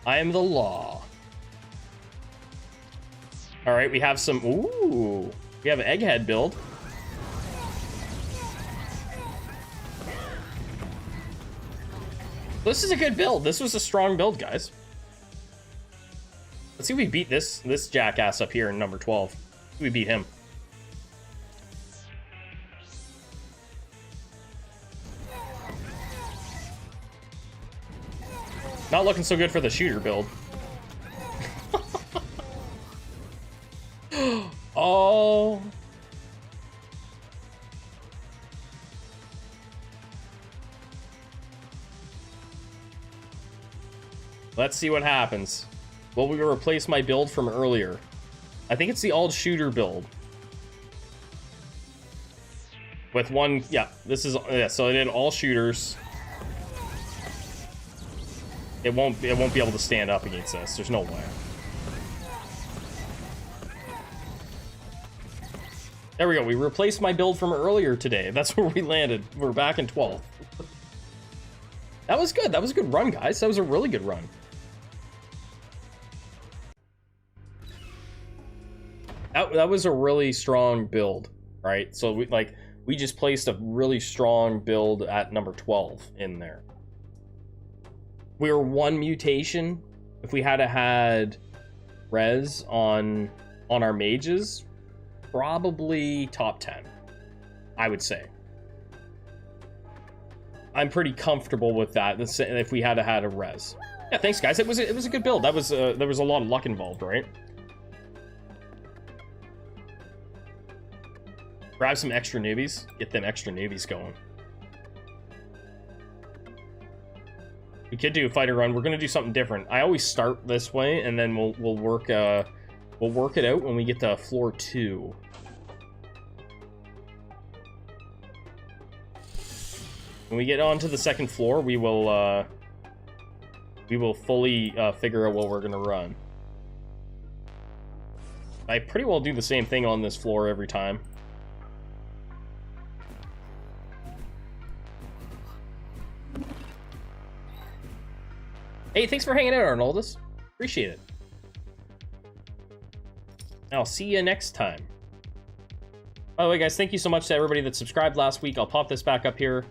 I am the law. All right, we have some. Ooh, we have an egghead build. This is a good build. This was a strong build, guys. Let's see if we beat this jackass up here in number 12. We beat him. Not looking so good for the shooter build. Oh. Let's see what happens. Will we replace my build from earlier? I think it's the all shooter build. With one, yeah, this is, yeah, so I did all shooters. It won't be able to stand up against this. There's no way. There we go. We replaced my build from earlier today. That's where we landed. We're back in 12th. That was good. That was a good run, guys. That was a really good run. That was a really strong build, right? So we just placed a really strong build at number 12 in there. We were one mutation. If we had res on our mages, probably top 10, I would say. I'm pretty comfortable with that. If we had a res, yeah. Thanks, guys. It was a good build. That was there was a lot of luck involved, right? Grab some extra newbies. Get them extra newbies going. We could do a fighter run. We're gonna do something different. I always start this way, and then we'll work it out when we get to floor 2. When we get onto the second floor, we will fully figure out what we're gonna run. I pretty well do the same thing on this floor every time. Hey, thanks for hanging out, Arnoldus. Appreciate it. I'll see you next time. By the way, guys, thank you so much to everybody that subscribed last week. I'll pop this back up here.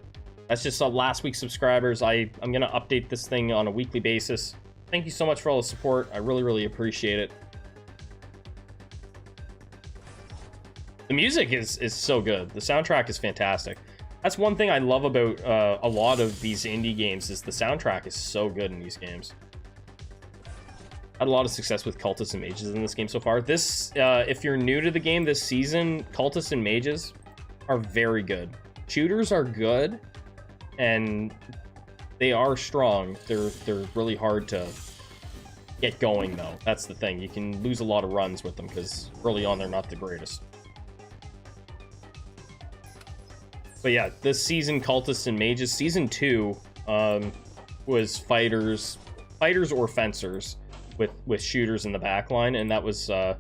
That's just last week's subscribers. I'm going to update this thing on a weekly basis. Thank you so much for all the support. I really, really appreciate it. The music is so good. The soundtrack is fantastic. That's one thing I love about a lot of these indie games is the soundtrack is so good in these games. Had a lot of success with Cultists and Mages in this game so far. This, if you're new to the game this season, Cultists and Mages are very good. Shooters are good, and they are strong. They're really hard to get going, though. That's the thing. You can lose a lot of runs with them, because early on they're not the greatest. But yeah, this season, Cultists and Mages. Season 2 was fighters or fencers with shooters in the backline, and that was the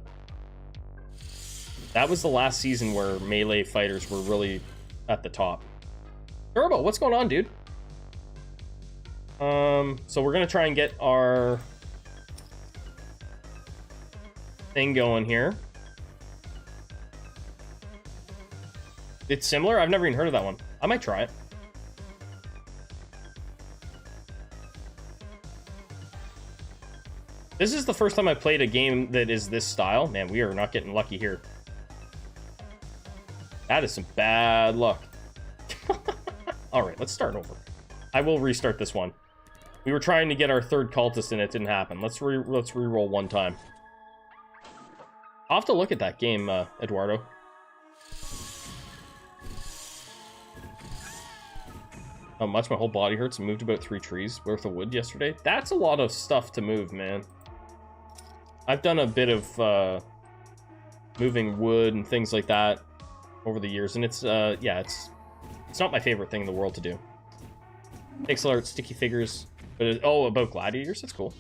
last season where melee fighters were really at the top. Turbo, what's going on, dude? So we're gonna try and get our thing going here. It's similar? I've never even heard of that one. I might try it. This is the first time I've played a game that is this style. Man, we are not getting lucky here. That is some bad luck. Alright, let's start over. I will restart this one. We were trying to get our third cultist and it didn't happen. Let's re-roll one time. I'll have to look at that game, Eduardo. How much my whole body hurts. I moved about 3 trees worth of wood yesterday. That's a lot of stuff to move, man. I've done a bit of moving wood and things like that over the years, and it's yeah, it's not my favorite thing in the world to do. Pixel art, sticky figures, but oh, about gladiators, that's cool.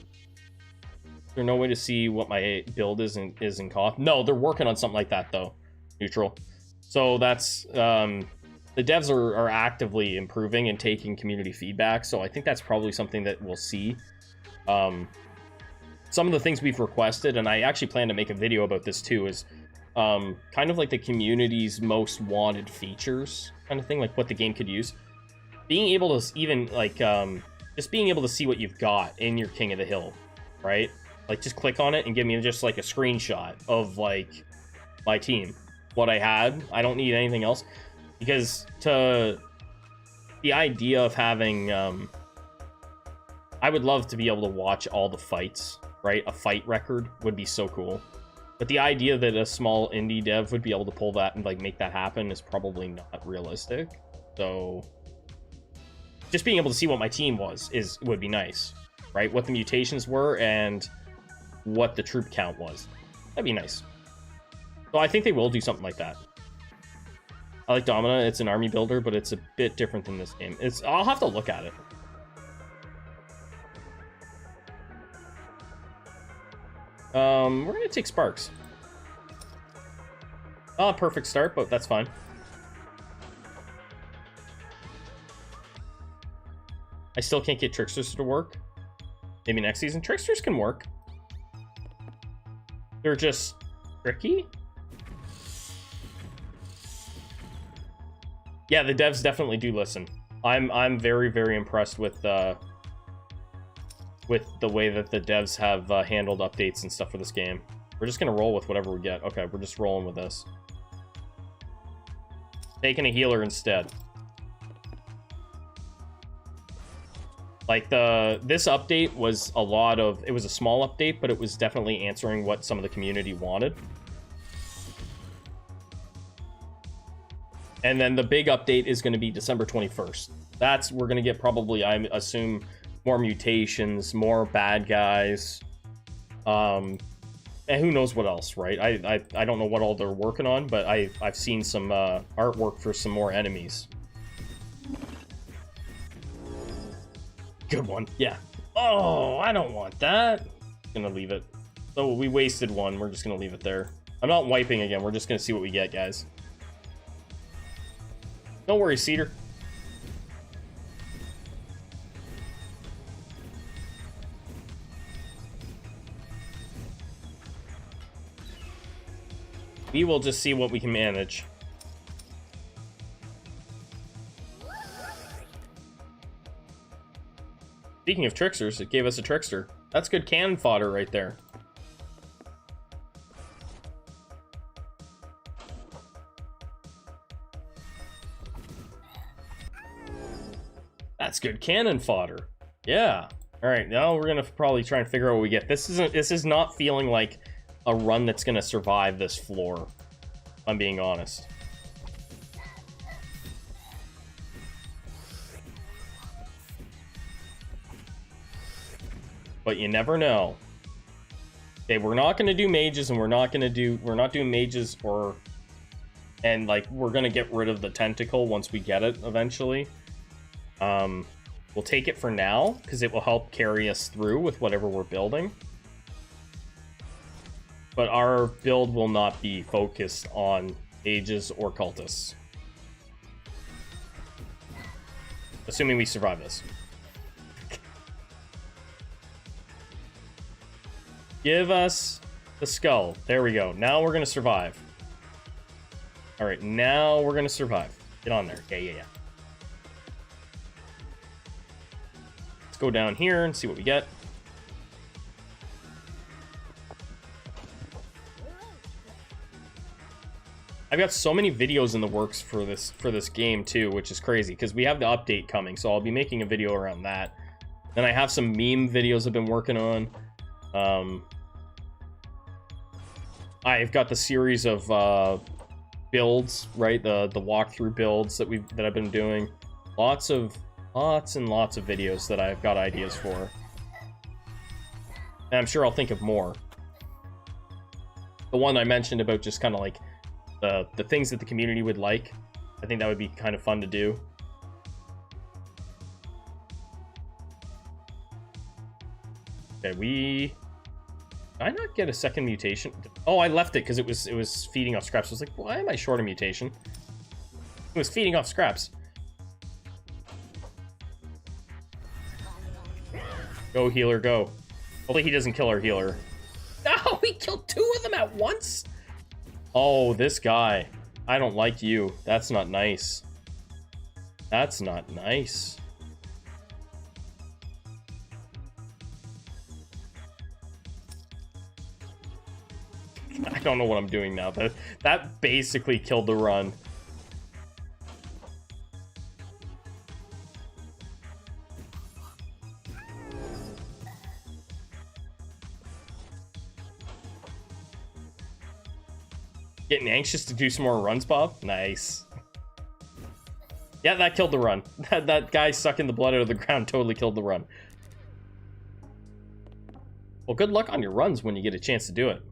Is there no way to see what my build is in CoF? No, they're working on something like that though. Neutral. So that's the devs are actively improving and taking community feedback, so I think that's probably something that we'll see some of the things we've requested, and I actually plan to make a video about this too, is kind of like the community's most wanted features kind of thing, like what the game could use. Being able to even like just being able to see what you've got in your King of the Hill, right? Like just click on it and give me just like a screenshot of like my team, what I had. I don't need anything else, because the idea of having I would love to be able to watch all the fights, right? A fight record would be so cool. But the idea that a small indie dev would be able to pull that and like make that happen is probably not realistic. So just being able to see what my team would be nice, right? What the mutations were and what the troop count was. That'd be nice. So I think they will do something like that. I like Domina. It's an army builder, but it's a bit different than this game. I'll have to look at it. We're gonna take Sparks. Oh, perfect start, but that's fine. I still can't get Tricksters to work. Maybe next season. Tricksters can work. They're just tricky. Yeah, the devs definitely do listen. I'm very, very impressed with the way that the devs have handled updates and stuff for this game. We're just gonna roll with whatever we get. Okay, we're just rolling with this. Taking a healer instead. Like this update was it was a small update, but it was definitely answering what some of the community wanted. And then the big update is going to be December 21st. We're going to get probably, I assume, more mutations, more bad guys, and who knows what else, right? I don't know what all they're working on, but I've seen some artwork for some more enemies. Good one, yeah. Oh, I don't want that. Gonna leave it. So we wasted one. We're just gonna leave it there. I'm not wiping again. We're just gonna see what we get, guys. Don't worry, Cedar. We will just see what we can manage. Speaking of tricksters, it gave us a trickster. That's good cannon fodder right there. That's good cannon fodder. Yeah. All right, now we're gonna probably try and figure out what we get. This is not feeling like a run that's gonna survive this floor, if I'm being honest. But you never know. Okay, we're not gonna do mages, and we're not doing mages and like we're gonna get rid of the tentacle once we get it eventually. We'll take it for now because it will help carry us through with whatever we're building. But our build will not be focused on mages or cultists. Assuming we survive this. Give us the skull. There we go. Now we're going to survive. All right, now we're going to survive. Get on there. Yeah. Let's go down here and see what we get. I've got so many videos in the works for this game too, which is crazy because we have the update coming, so I'll be making a video around that. Then I have some meme videos I've been working on. I've got the series of builds, right? The walkthrough builds that I've been doing. Lots and lots of videos that I've got ideas for. And I'm sure I'll think of more. The one I mentioned about just kind of like the things that the community would like. I think that would be kind of fun to do. Okay, did I not get a second mutation? Oh, I left it because it was feeding off scraps. I was like, why am I short a mutation? It was feeding off scraps. Go, healer, go. Hopefully he doesn't kill our healer. No, he killed 2 of them at once. Oh, this guy. I don't like you. That's not nice. That's not nice. I don't know what I'm doing now. That basically killed the run. Getting anxious to do some more runs, Bob? Nice. Yeah, that killed the run. That guy sucking the blood out of the ground totally killed the run. Well, good luck on your runs when you get a chance to do it.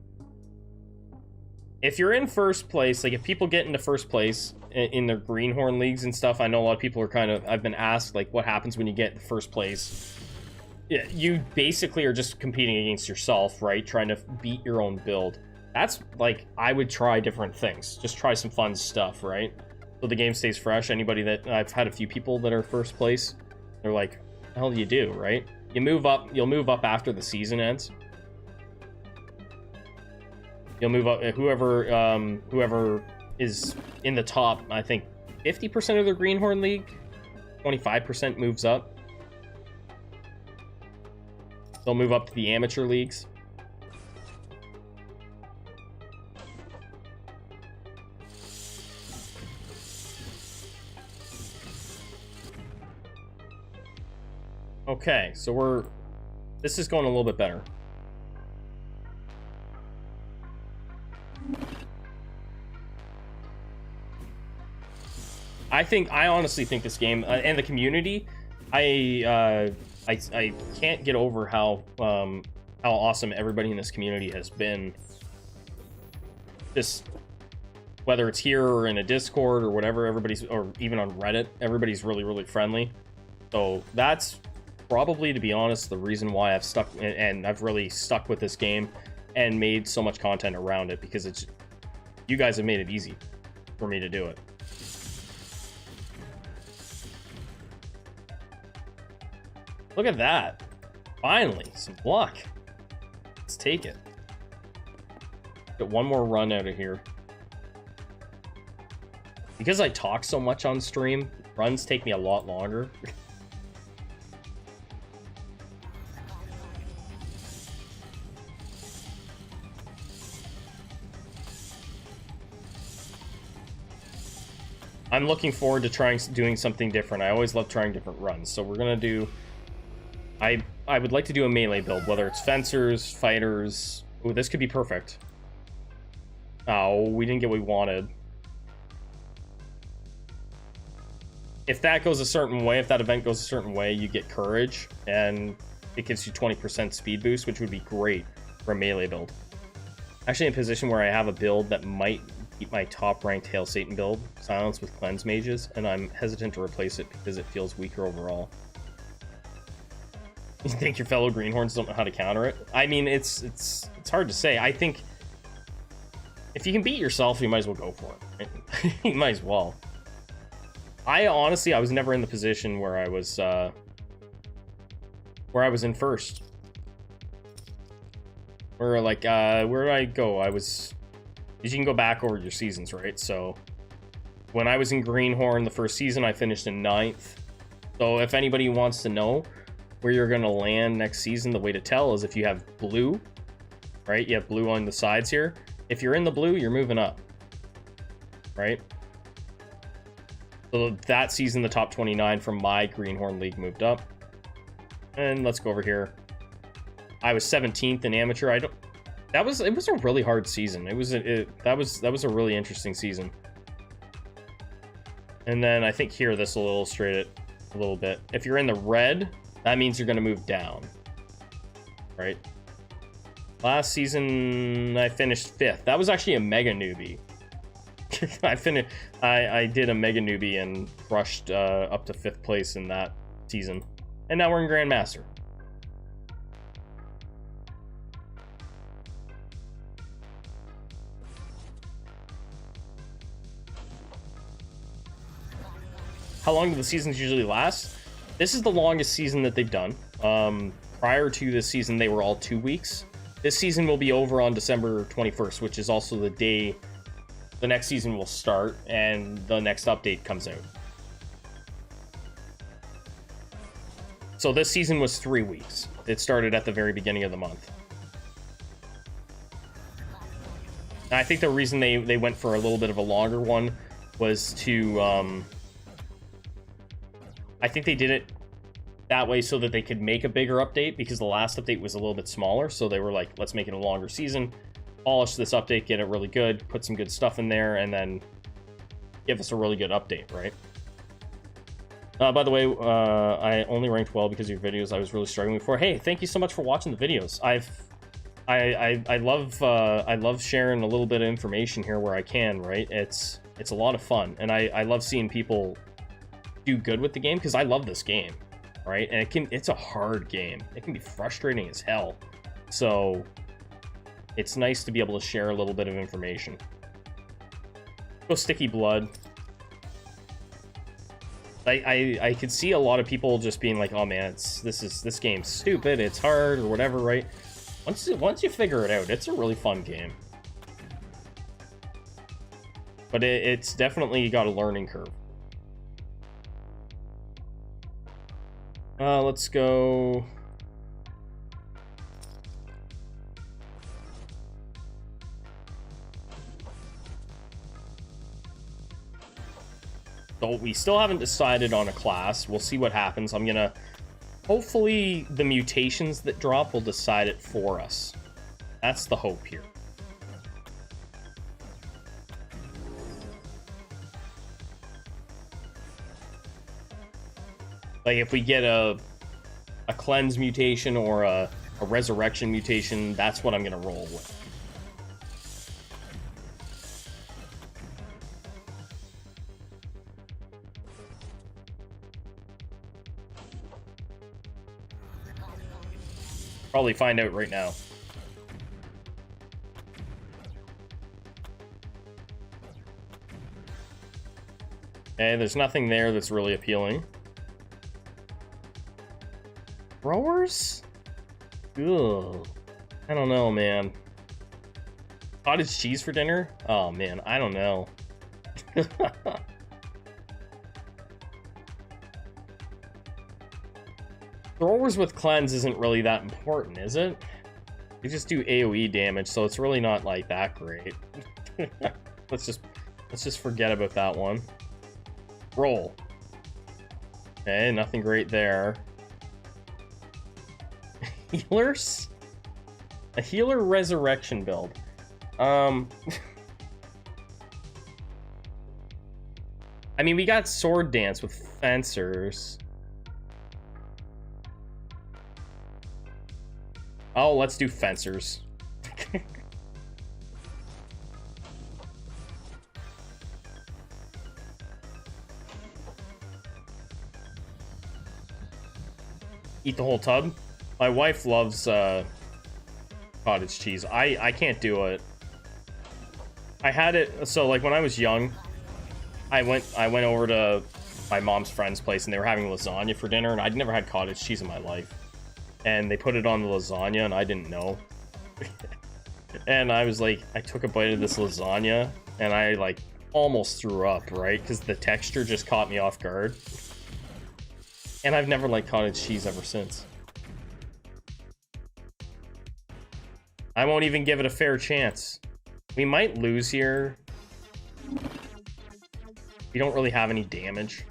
If you're in first place, like if people get into first place in their greenhorn leagues and stuff, I know a lot of people are kind of, I've been asked like what happens when you get first place. Yeah, you basically are just competing against yourself, right? Trying to beat your own build. That's like, I would try different things. Just try some fun stuff, right? So the game stays fresh. Anybody that, I've had a few people that are first place, they're like, what the hell do you do, right? You move up, you'll move up after the season ends. You'll move up, whoever is in the top, I think 50% of their Greenhorn League, 25% moves up. They'll move up to the amateur leagues. Okay, so this is going a little bit better. I honestly think this game and the community, I can't get over how awesome everybody in this community has been. Just whether it's here or in a Discord or whatever, or even on Reddit, everybody's really, really friendly. So that's probably, to be honest, the reason why I've stuck and I've really stuck with this game and made so much content around it, because you guys have made it easy for me to do it. Look at that. Finally, some luck. Let's take it. Get one more run out of here. Because I talk so much on stream, runs take me a lot longer. I'm looking forward to doing something different. I always love trying different runs. So we're gonna do... I would like to do a melee build, whether it's fencers, fighters. Ooh, this could be perfect. Oh, we didn't get what we wanted. If that goes a certain way, if that event goes a certain way, you get courage, and it gives you 20% speed boost, which would be great for a melee build. Actually, in a position where I have a build that might beat my top-ranked Hail Satan build, Silence with Cleanse Mages, and I'm hesitant to replace it because it feels weaker overall. You think your fellow greenhorns don't know how to counter it? I mean, it's hard to say. I think if you can beat yourself, you might as well go for it. Right? You might as well. I honestly was never in the position where I was in first. Where like where did I go? Because you can go back over your seasons, right? So when I was in Greenhorn the first season, I finished in 9th. So if anybody wants to know where you're going to land next season, the way to tell is if you have blue, right? You have blue on the sides here. If you're in the blue, you're moving up, right? So that season, the top 29 from my Greenhorn League moved up. And let's go over here. I was 17th in amateur. It was a really hard season. That was a really interesting season. And then I think here this will illustrate it a little bit. If you're in the red, that means you're going to move down, right? Last season, I finished 5th. That was actually a mega newbie. I did a mega newbie and crushed up to 5th place in that season. And now we're in Grandmaster. How long do the seasons usually last? This is the longest season that they've done. prior to this season, they were all 2 weeks. This season will be over on December 21st, which is also the day the next season will start and the next update comes out. So this season was 3 weeks. It started at the very beginning of the month. I think the reason they went for a little bit of a longer one was to, I think they did it that way so that they could make a bigger update, because the last update was a little bit smaller. So they were like, let's make it a longer season, polish this update, get it really good, put some good stuff in there, and then give us a really good update, right? By the way, I only ranked well because of your videos. I was really struggling before. Hey, thank you so much for watching the videos. I love sharing a little bit of information here where I can, right? It's a lot of fun, and I love seeing people do good with the game, because I love this game, right? And it's a hard game. It can be frustrating as hell. So it's nice to be able to share a little bit of information. Go Sticky Blood. I could see a lot of people just being like, oh man, this game's stupid, it's hard, or whatever, right? Once you figure it out, it's a really fun game. But it's definitely got a learning curve. Let's go... So we still haven't decided on a class. We'll see what happens. I'm gonna... Hopefully the mutations that drop will decide it for us. That's the hope here. Like if we get a cleanse mutation or a resurrection mutation, that's what I'm gonna roll with. Probably find out right now. Okay, there's nothing there that's really appealing. Growers? Ugh. I don't know, man. Cottage cheese for dinner? Oh, man, I don't know. Throwers with cleanse isn't really that important, is it? You just do AoE damage, so it's really not like that great. let's just forget about that one. Roll. Okay, nothing great there. Healers? A healer resurrection build. I mean, we got sword dance with fencers. Oh, let's do fencers. Eat the whole tub? My wife loves cottage cheese. I can't do it. I had it, so like when I was young, I went over to my mom's friend's place and they were having lasagna for dinner, and I'd never had cottage cheese in my life. And they put it on the lasagna and I didn't know. And I was like, I took a bite of this lasagna and I like almost threw up, right? Because the texture just caught me off guard. And I've never liked cottage cheese ever since. I won't even give it a fair chance. We might lose here. We don't really have any damage.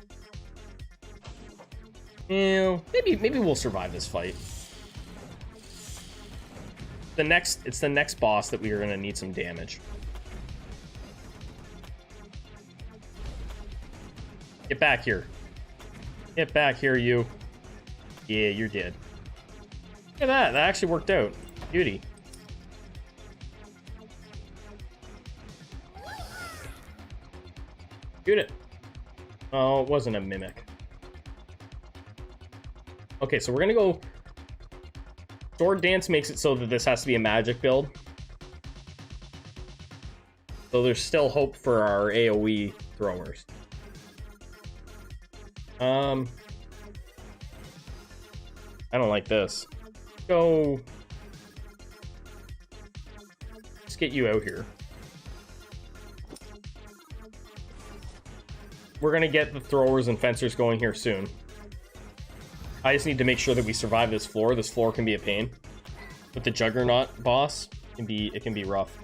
Yeah, maybe we'll survive this fight. It's the next boss that we are gonna need some damage. Get back here. Get back here, you. Yeah, you're dead. Look at that. That actually worked out. Beauty. Shoot it. Oh, it wasn't a mimic. Okay, so we're gonna go... Sword Dance makes it so that this has to be a magic build. So there's still hope for our AoE throwers. I don't like this. go. Let's get you out here. We're gonna get the throwers and fencers going here soon. I just need to make sure that we survive this floor. This floor can be a pain. With the Juggernaut boss, it can be rough.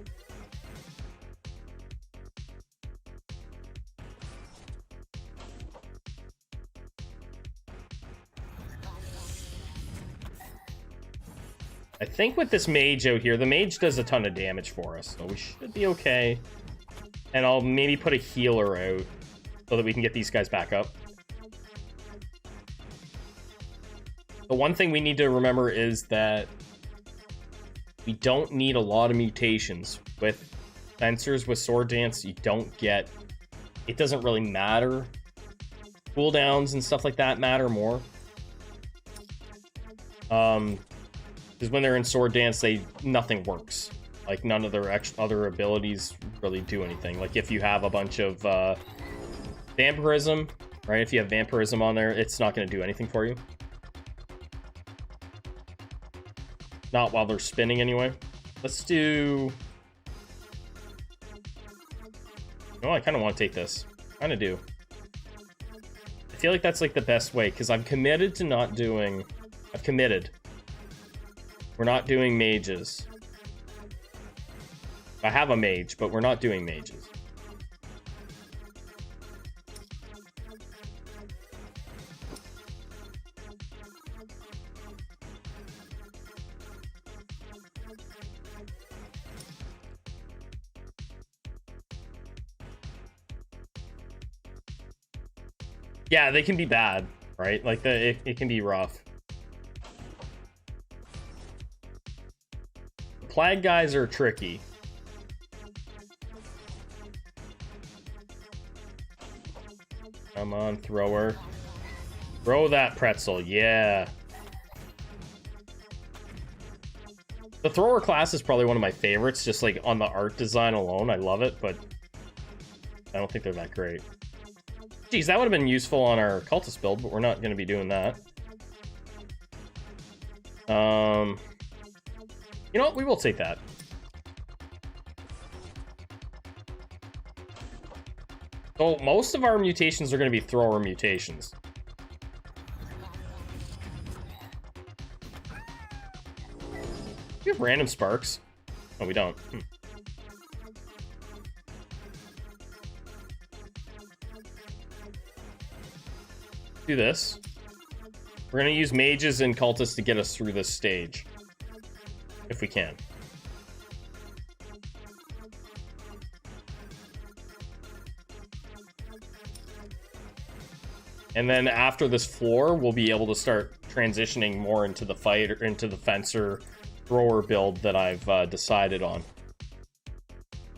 I think with this mage out here, the mage does a ton of damage for us, so we should be okay. And I'll maybe put a healer out so that we can get these guys back up. The one thing we need to remember is that we don't need a lot of mutations. With fencers, with sword dance, you don't get... It doesn't really matter. Cooldowns and stuff like that matter more. Because when they're in sword dance, nothing works. Like, none of their other abilities really do anything. Like, if you have a bunch of vampirism, right? If you have vampirism on there, it's not going to do anything for you. Not while they're spinning, anyway. Let's do... Oh, I kind of want to take this. Kind of do. I feel like that's, like, the best way, because I'm committed to not doing... I've committed. We're not doing mages. I have a mage, but we're not doing mages. Yeah, they can be bad, right? Like, it can be rough. The plague guys are tricky. Come on, thrower. Throw that pretzel, yeah. The thrower class is probably one of my favorites, just like on the art design alone. I love it, but I don't think they're that great. Geez, that would have been useful on our cultist build, but we're not going to be doing that. You know what? We will take that. So most of our mutations are going to be thrower mutations. We have random sparks. Oh, we don't. Do this. We're going to use mages and cultists to get us through this stage. If we can. And then after this floor, we'll be able to start transitioning more into the fight or into the fencer thrower build that I've decided on.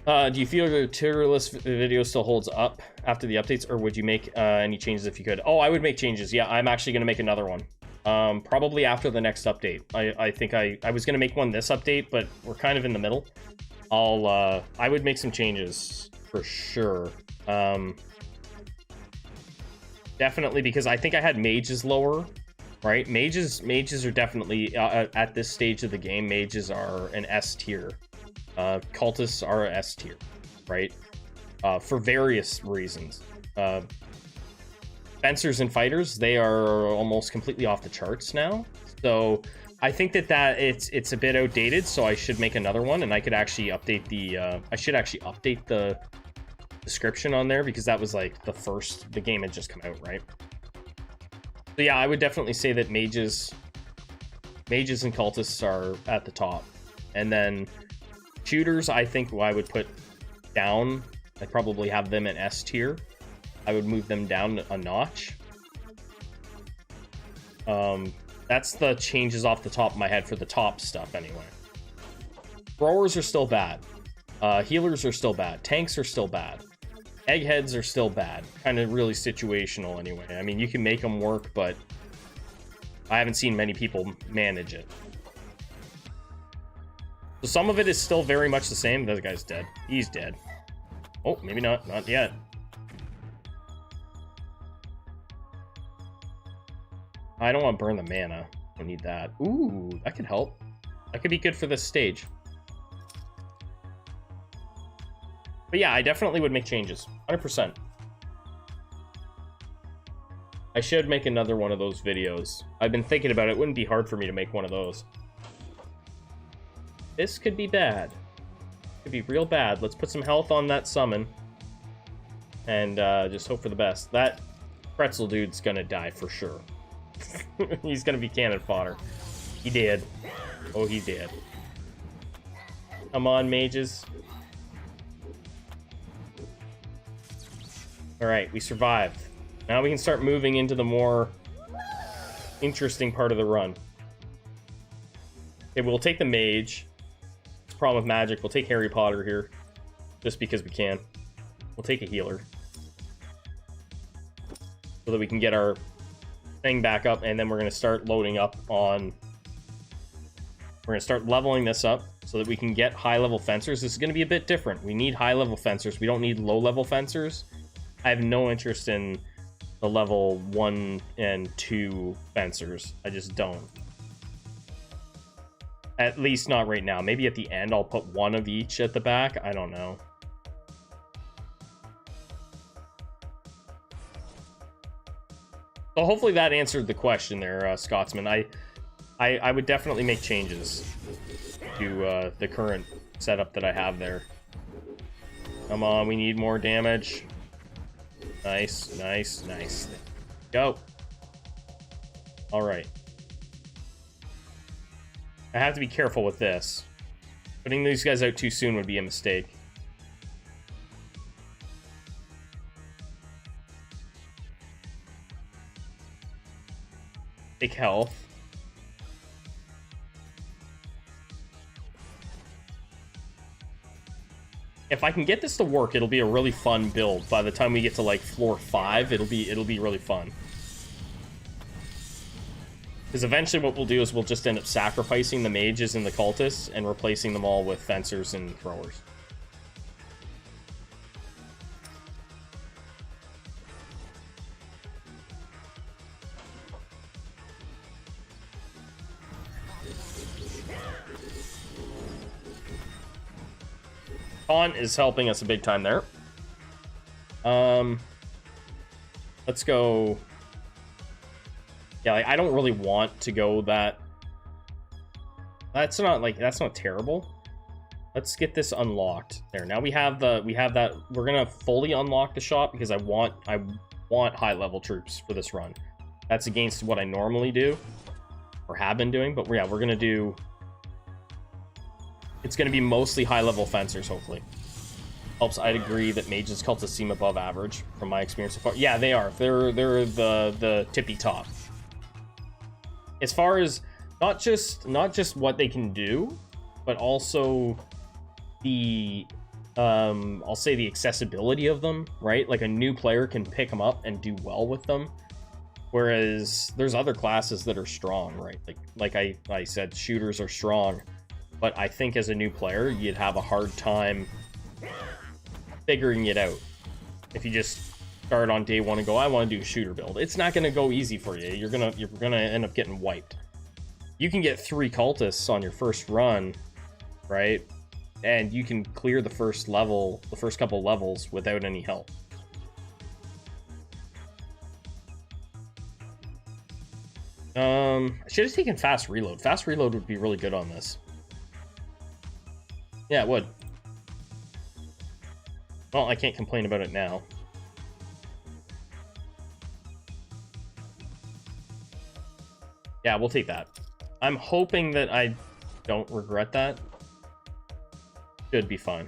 Do you feel the tier list video still holds up after the updates, or would you make any changes if you could? Oh, I would make changes. Yeah, I'm actually going to make another one. Probably after the next update. I think I was going to make one this update, but we're kind of in the middle. I would make some changes for sure. Definitely, because I think I had mages lower, right? Mages are definitely, at this stage of the game, mages are an S tier. Cultists are a S tier, right? For various reasons. Fencers and fighters, they are almost completely off the charts now. So I think that it's a bit outdated, so I should make another one, and I could actually update the I should actually update the description on there, because that was like the game had just come out, right? So yeah, I would definitely say that mages and cultists are at the top, and then shooters, I think I would put down. I'd probably have them in S tier. I would move them down a notch. That's the changes off the top of my head for the top stuff anyway. Throwers are still bad. Healers are still bad. Tanks are still bad. Eggheads are still bad. Kind of really situational anyway. I mean, you can make them work, but I haven't seen many people manage it. So some of it is still very much the same. That guy's dead. He's dead. Oh, maybe not. Not yet. I don't want to burn the mana. Don't need that. Ooh, that could help. That could be good for this stage. But yeah, I definitely would make changes. 100%. I should make another one of those videos. I've been thinking about it. It wouldn't be hard for me to make one of those. This could be bad. Could be real bad. Let's put some health on that summon. And just hope for the best. That pretzel dude's gonna die for sure. He's gonna be cannon fodder. He did. Oh, he did. Come on, mages. Alright, we survived. Now we can start moving into the more interesting part of the run. Okay, we'll take the mage. Problem with magic, we'll take Harry Potter here. Just because we can. We'll take a healer. So that we can get our thing back up, and then we're going to start loading up on... We're going to start leveling this up so that we can get high-level fencers. This is going to be a bit different. We need high-level fencers. We don't need low-level fencers. I have no interest in the level 1 and 2 fencers. I just don't. At least not right now. Maybe at the end I'll put one of each at the back. I don't know. So hopefully that answered the question there, Scotsman. I would definitely make changes to the current setup that I have there. Come on, we need more damage. Nice, nice, nice. Go. All right. I have to be careful with this. Putting these guys out too soon would be a mistake. Take health. If I can get this to work, it'll be a really fun build. By the time we get to like floor 5, it'll be really fun. Because eventually what we'll do is we'll just end up sacrificing the mages and the cultists and replacing them all with fencers and throwers. Taunt is helping us a big time there. Let's go. Yeah, like, I don't really want to go that. That's not terrible. Let's get this unlocked. There. Now we have that. We're gonna fully unlock the shop because I want high level troops for this run. That's against what I normally do or have been doing, but yeah, we're gonna do. It's going to be mostly high-level fencers, hopefully. Helps, I'd agree that mages cultists seem above average from my experience so far. Yeah, they are. They're the tippy top. As far as not just what they can do, but also the I'll say the accessibility of them, right? Like a new player can pick them up and do well with them. Whereas there's other classes that are strong, right? Like I said, shooters are strong. But I think as a new player, you'd have a hard time figuring it out. If you just start on day one and go, I want to do a shooter build. It's not going to go easy for you. You're gonna end up getting wiped. You can get 3 cultists on your first run, right? And you can clear the first couple levels without any help. I should have taken fast reload. Fast reload would be really good on this. Yeah, it would. Well, I can't complain about it now. Yeah, we'll take that. I'm hoping that I don't regret that. Should be fine.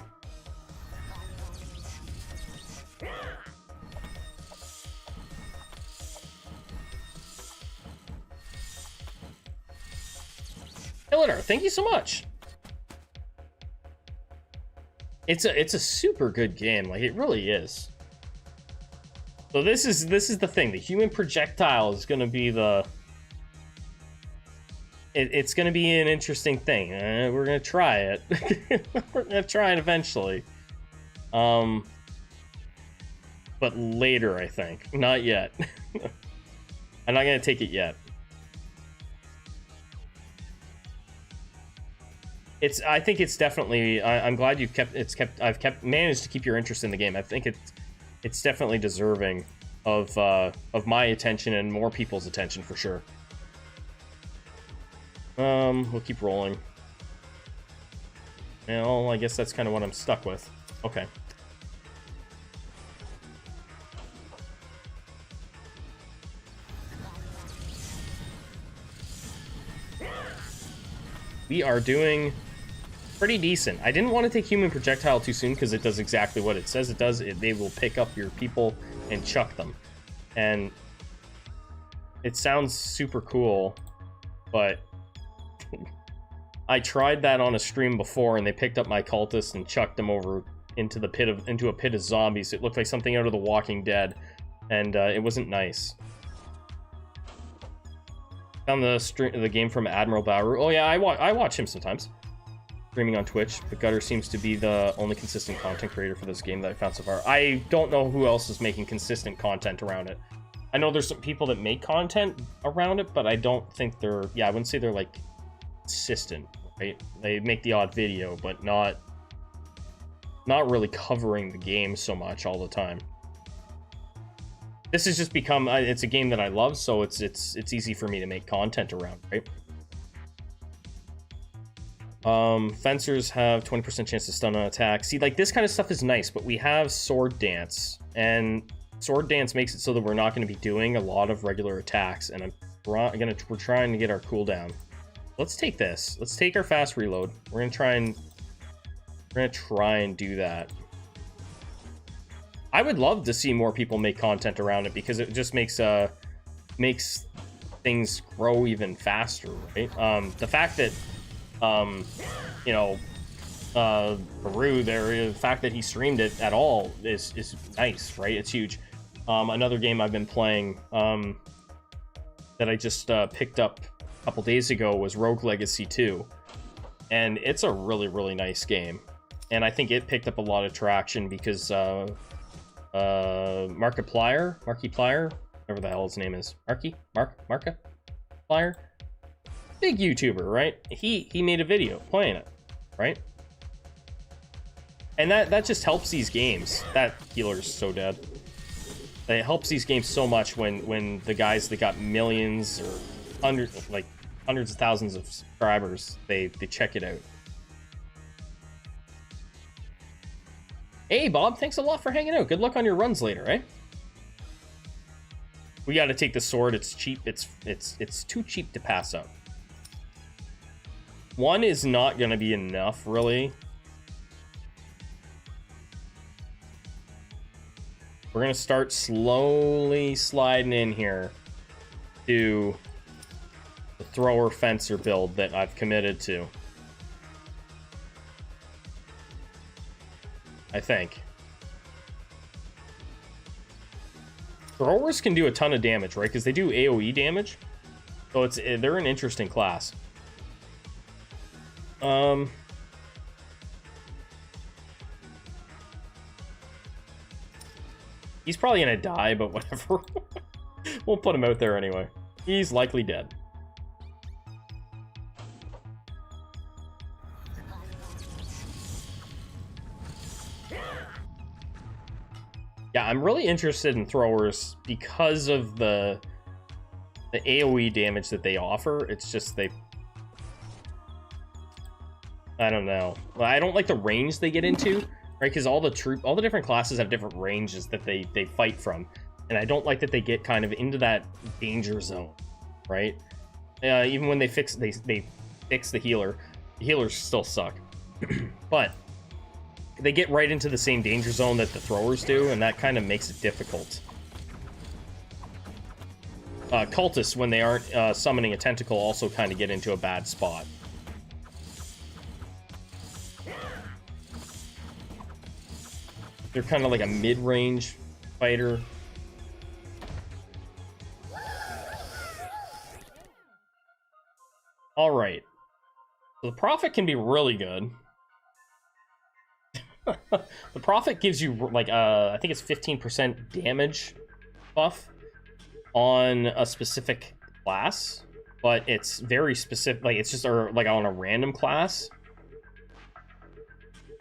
Eleanor, thank you so much. It's a super good game, like it really is. So this is the thing. The human projectile is going to be the. It's going to be an interesting thing. We're going to try it. We're going to try it eventually. But later, I think. Not yet. I'm not going to take it yet. I think it's definitely. I'm glad you've I've managed to keep your interest in the game. I think it's definitely deserving of my attention and more people's attention for sure. We'll keep rolling. Well, I guess that's kind of what I'm stuck with. Okay. We are doing pretty decent. I didn't want to take human projectile too soon because it does exactly what it says it does. They will pick up your people and chuck them. And it sounds super cool, but I tried that on a stream before and they picked up my cultists and chucked them over into a pit of zombies. It looked like something out of The Walking Dead, and it wasn't nice. Found the game from Admiral Bauru. Oh yeah, I watch him sometimes, streaming on Twitch. But Gutter seems to be the only consistent content creator for this game that I found so far. I don't know who else is making consistent content around it. I know there's some people that make content around it, but I don't think they're. Yeah, I wouldn't say they're like consistent. Right? They make the odd video, but not really covering the game so much all the time. This has just become, it's a game that I love, so it's easy for me to make content around, right? Fencers have 20% chance to stun on attack. See, like, this kind of stuff is nice, but we have Sword Dance, and Sword Dance makes it so that we're not going to be doing a lot of regular attacks, and we're trying to get our cooldown. Let's take this. Let's take our fast reload. We're gonna try and do that. I would love to see more people make content around it because it just makes things grow even faster, right? The fact that you know, Baru there, the fact that he streamed it at all is nice, right? It's huge. Another game I've been playing that I just picked up a couple days ago was Rogue Legacy 2, and it's a really nice game, and I think it picked up a lot of traction because Markiplier, whatever the hell his name is, Markiplier, big YouTuber, right? He made a video playing it, right? And that just helps these games. That healer's so dead. It helps these games so much when the guys that got millions or hundreds of thousands of subscribers, they check it out. Hey Bob, thanks a lot for hanging out. Good luck on your runs later, eh? We got to take the sword. It's cheap. It's too cheap to pass up. One is not going to be enough, really. We're going to start slowly sliding in here to the thrower fencer build that I've committed to. I think. Throwers can do a ton of damage, right? Because they do AoE damage. So they're an interesting class. He's probably gonna die, but whatever. We'll put him out there anyway. He's likely dead. Yeah, I'm really interested in throwers because of the AoE damage that they offer. It's just I don't know. I don't like the range they get into, right? Because all the different classes have different ranges that they fight from, and I don't like that they get kind of into that danger zone, right? Even when they fix the healer, the healers still suck, but they get right into the same danger zone that the throwers do, and that kind of makes it difficult. Cultists, when they aren't summoning a tentacle, also kind of get into a bad spot. They're kind of like a mid-range fighter. All right. So the Prophet can be really good. The Prophet gives you, like, I think it's 15% damage buff on a specific class, but it's very specific. Like, it's just like on a random class.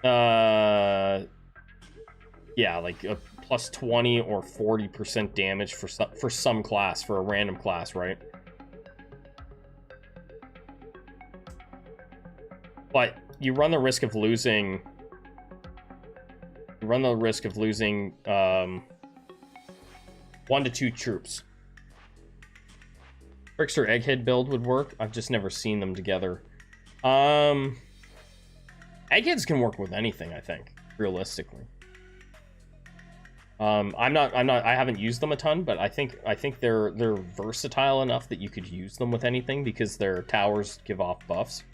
Yeah, like a plus 20 or 40% damage for some class, for a random class, right? But you run the risk of losing. You run the risk of losing 1 to 2 troops. Trickster Egghead build would work. I've just never seen them together. Eggheads can work with anything, I think, realistically. I haven't used them a ton, but I think they're versatile enough that you could use them with anything because their towers give off buffs.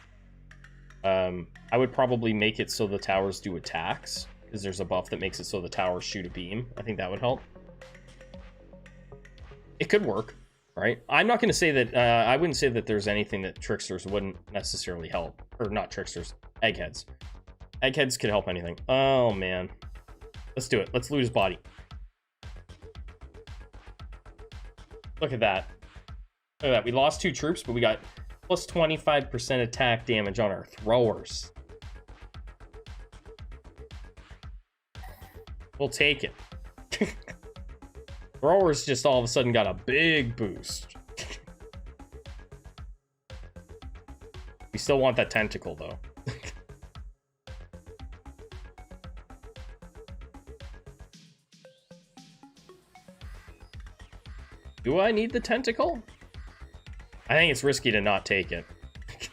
I would probably make it so the towers do attacks, because there's a buff that makes it so the towers shoot a beam. I think that would help. It could work, right? I'm not going to say that, I wouldn't say that there's anything that Tricksters wouldn't necessarily help. Or not Tricksters, Eggheads. Eggheads could help anything. Oh, man. Let's do it. Let's loot his body. Look at that. Look at that. We lost 2 troops, but we got plus 25% attack damage on our throwers. We'll take it. Throwers just all of a sudden got a big boost. We still want that tentacle, though. Do I need the tentacle? I think it's risky to not take it.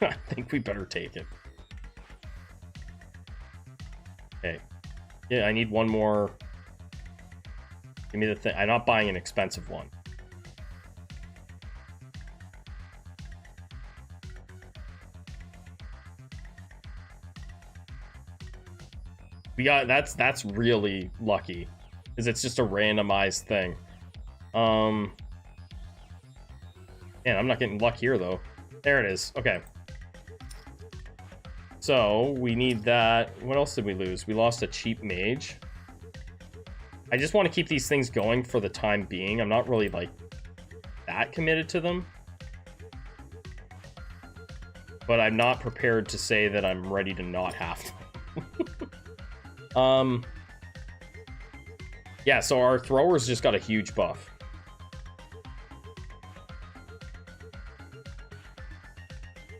I think we better take it. Okay. Yeah, I need one more. Give me the thing. I'm not buying an expensive one. We got that's really lucky, because it's just a randomized thing. Man, I'm not getting luck here, though. There it is. Okay. So, we need that. What else did we lose? We lost a cheap mage. I just want to keep these things going for the time being. I'm not really, like, that committed to them. But I'm not prepared to say that I'm ready to not have them. Yeah, so our throwers just got a huge buff.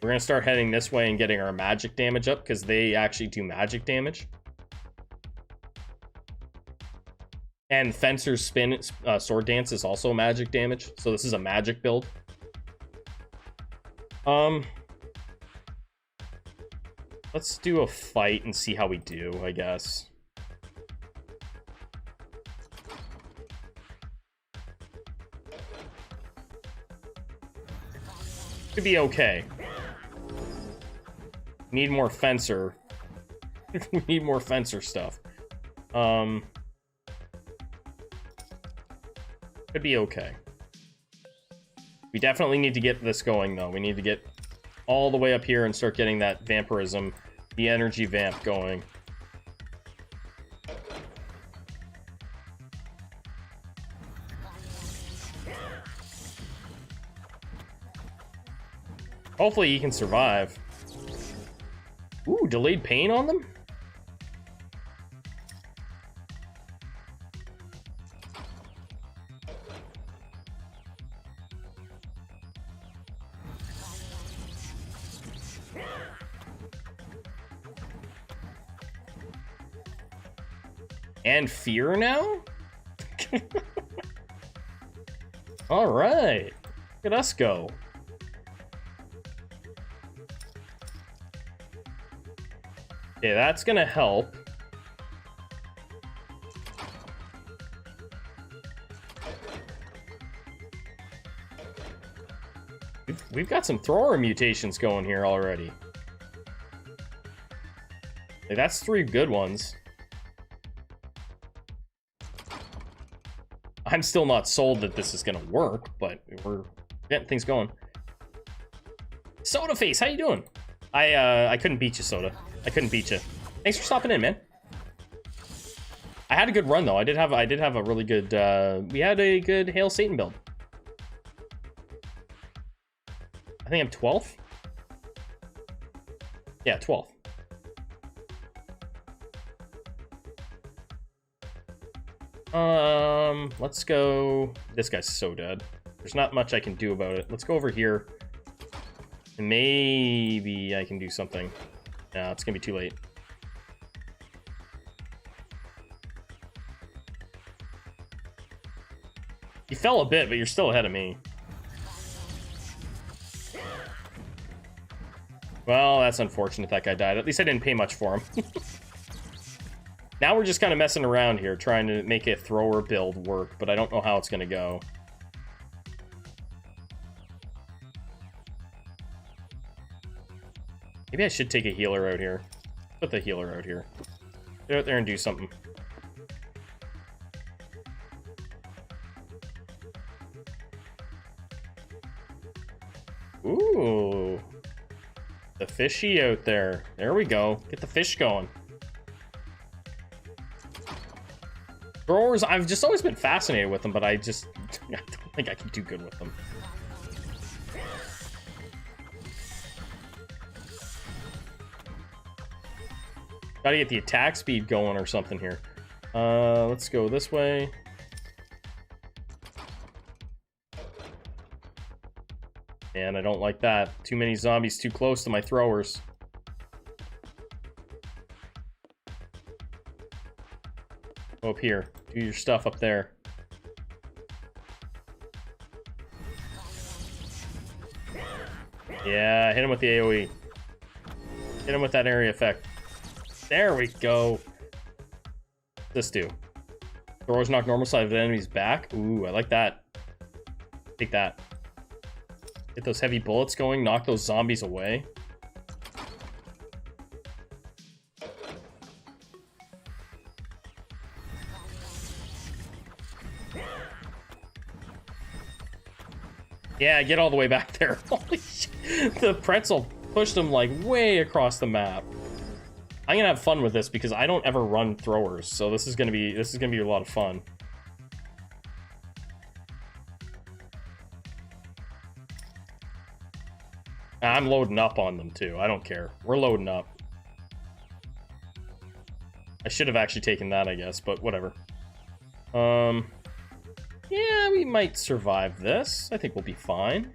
We're going to start heading this way and getting our magic damage up, because they actually do magic damage. And Fencer's Spin, Sword Dance is also magic damage, so this is a magic build. Let's do a fight and see how we do, I guess. Could be okay. Need more Fencer. We need more Fencer stuff. Could be okay. We definitely need to get this going, though. We need to get all the way up here and start getting that vampirism, the energy vamp going. Hopefully he can survive. Ooh, delayed pain on them? And fear now? All right. Look at us go. Okay, that's gonna help. We've got some thrower mutations going here already. Hey, that's 3 good ones. I'm still not sold that this is gonna work, but we're getting things going. Soda Face, how you doing? I couldn't beat you, Soda. I couldn't beat you. Thanks for stopping in, man. I had a good run, though. I did have a really good, we had a good Hail Satan build. I think I'm 12th. Yeah, 12th. Let's go. This guy's so dead. There's not much I can do about it. Let's go over here. And maybe I can do something. No, it's gonna be too late. You fell a bit, but you're still ahead of me. Well, that's unfortunate that guy died. At least I didn't pay much for him. Now we're just kind of messing around here, trying to make a thrower build work, but I don't know how it's going to go. Maybe I should take a healer out here. Put the healer out here. Get out there and do something. Ooh. The fishy out there. There we go. Get the fish going. Throwers, I've just always been fascinated with them, but I don't think I can do good with them. Gotta get the attack speed going or something here. Let's go this way. And I don't like that. Too many zombies too close to my throwers. Go up here. Do your stuff up there. Yeah, hit him with the AoE. Hit him with that area effect. There we go. What's this do? Throwers knock normal side of the enemy's back. Ooh, I like that. Take that. Get those heavy bullets going. Knock those zombies away. Yeah, get all the way back there. Holy shit. The pretzel pushed him like way across the map. I'm gonna have fun with this because I don't ever run throwers, so this is gonna be a lot of fun. I'm loading up on them too. I don't care. We're loading up. I should have actually taken that, I guess, but whatever. Yeah, we might survive this. I think we'll be fine.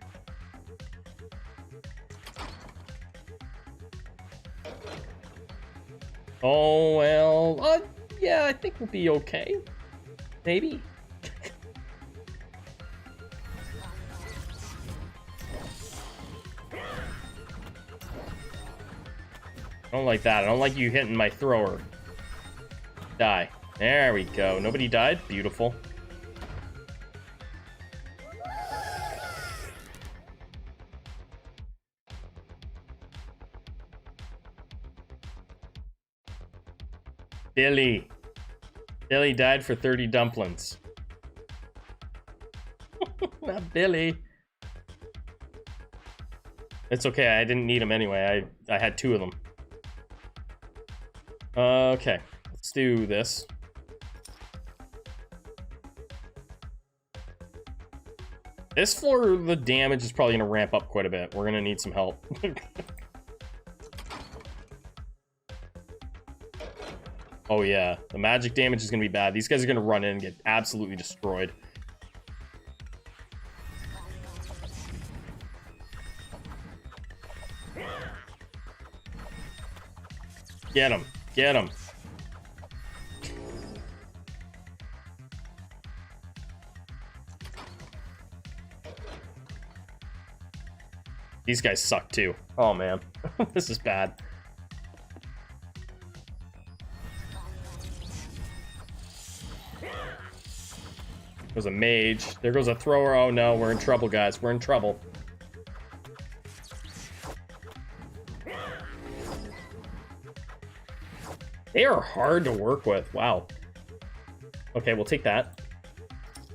Oh, well, yeah, I think we'll be okay. Maybe. I don't like that. I don't like you hitting my thrower. Die. There we go. Nobody died? Beautiful. Billy. Billy died for 30 dumplings. Not Billy. It's okay. I didn't need them anyway. I had 2 of them. Okay. Let's do this. This floor, the damage is probably going to ramp up quite a bit. We're going to need some help. Oh yeah, the magic damage is going to be bad. These guys are going to run in and get absolutely destroyed. Get him. Get him. These guys suck too. Oh man, this is bad. There's a mage. There goes a thrower. Oh no, we're in trouble, guys. We're in trouble. They are hard to work with. Wow. Okay, we'll take that.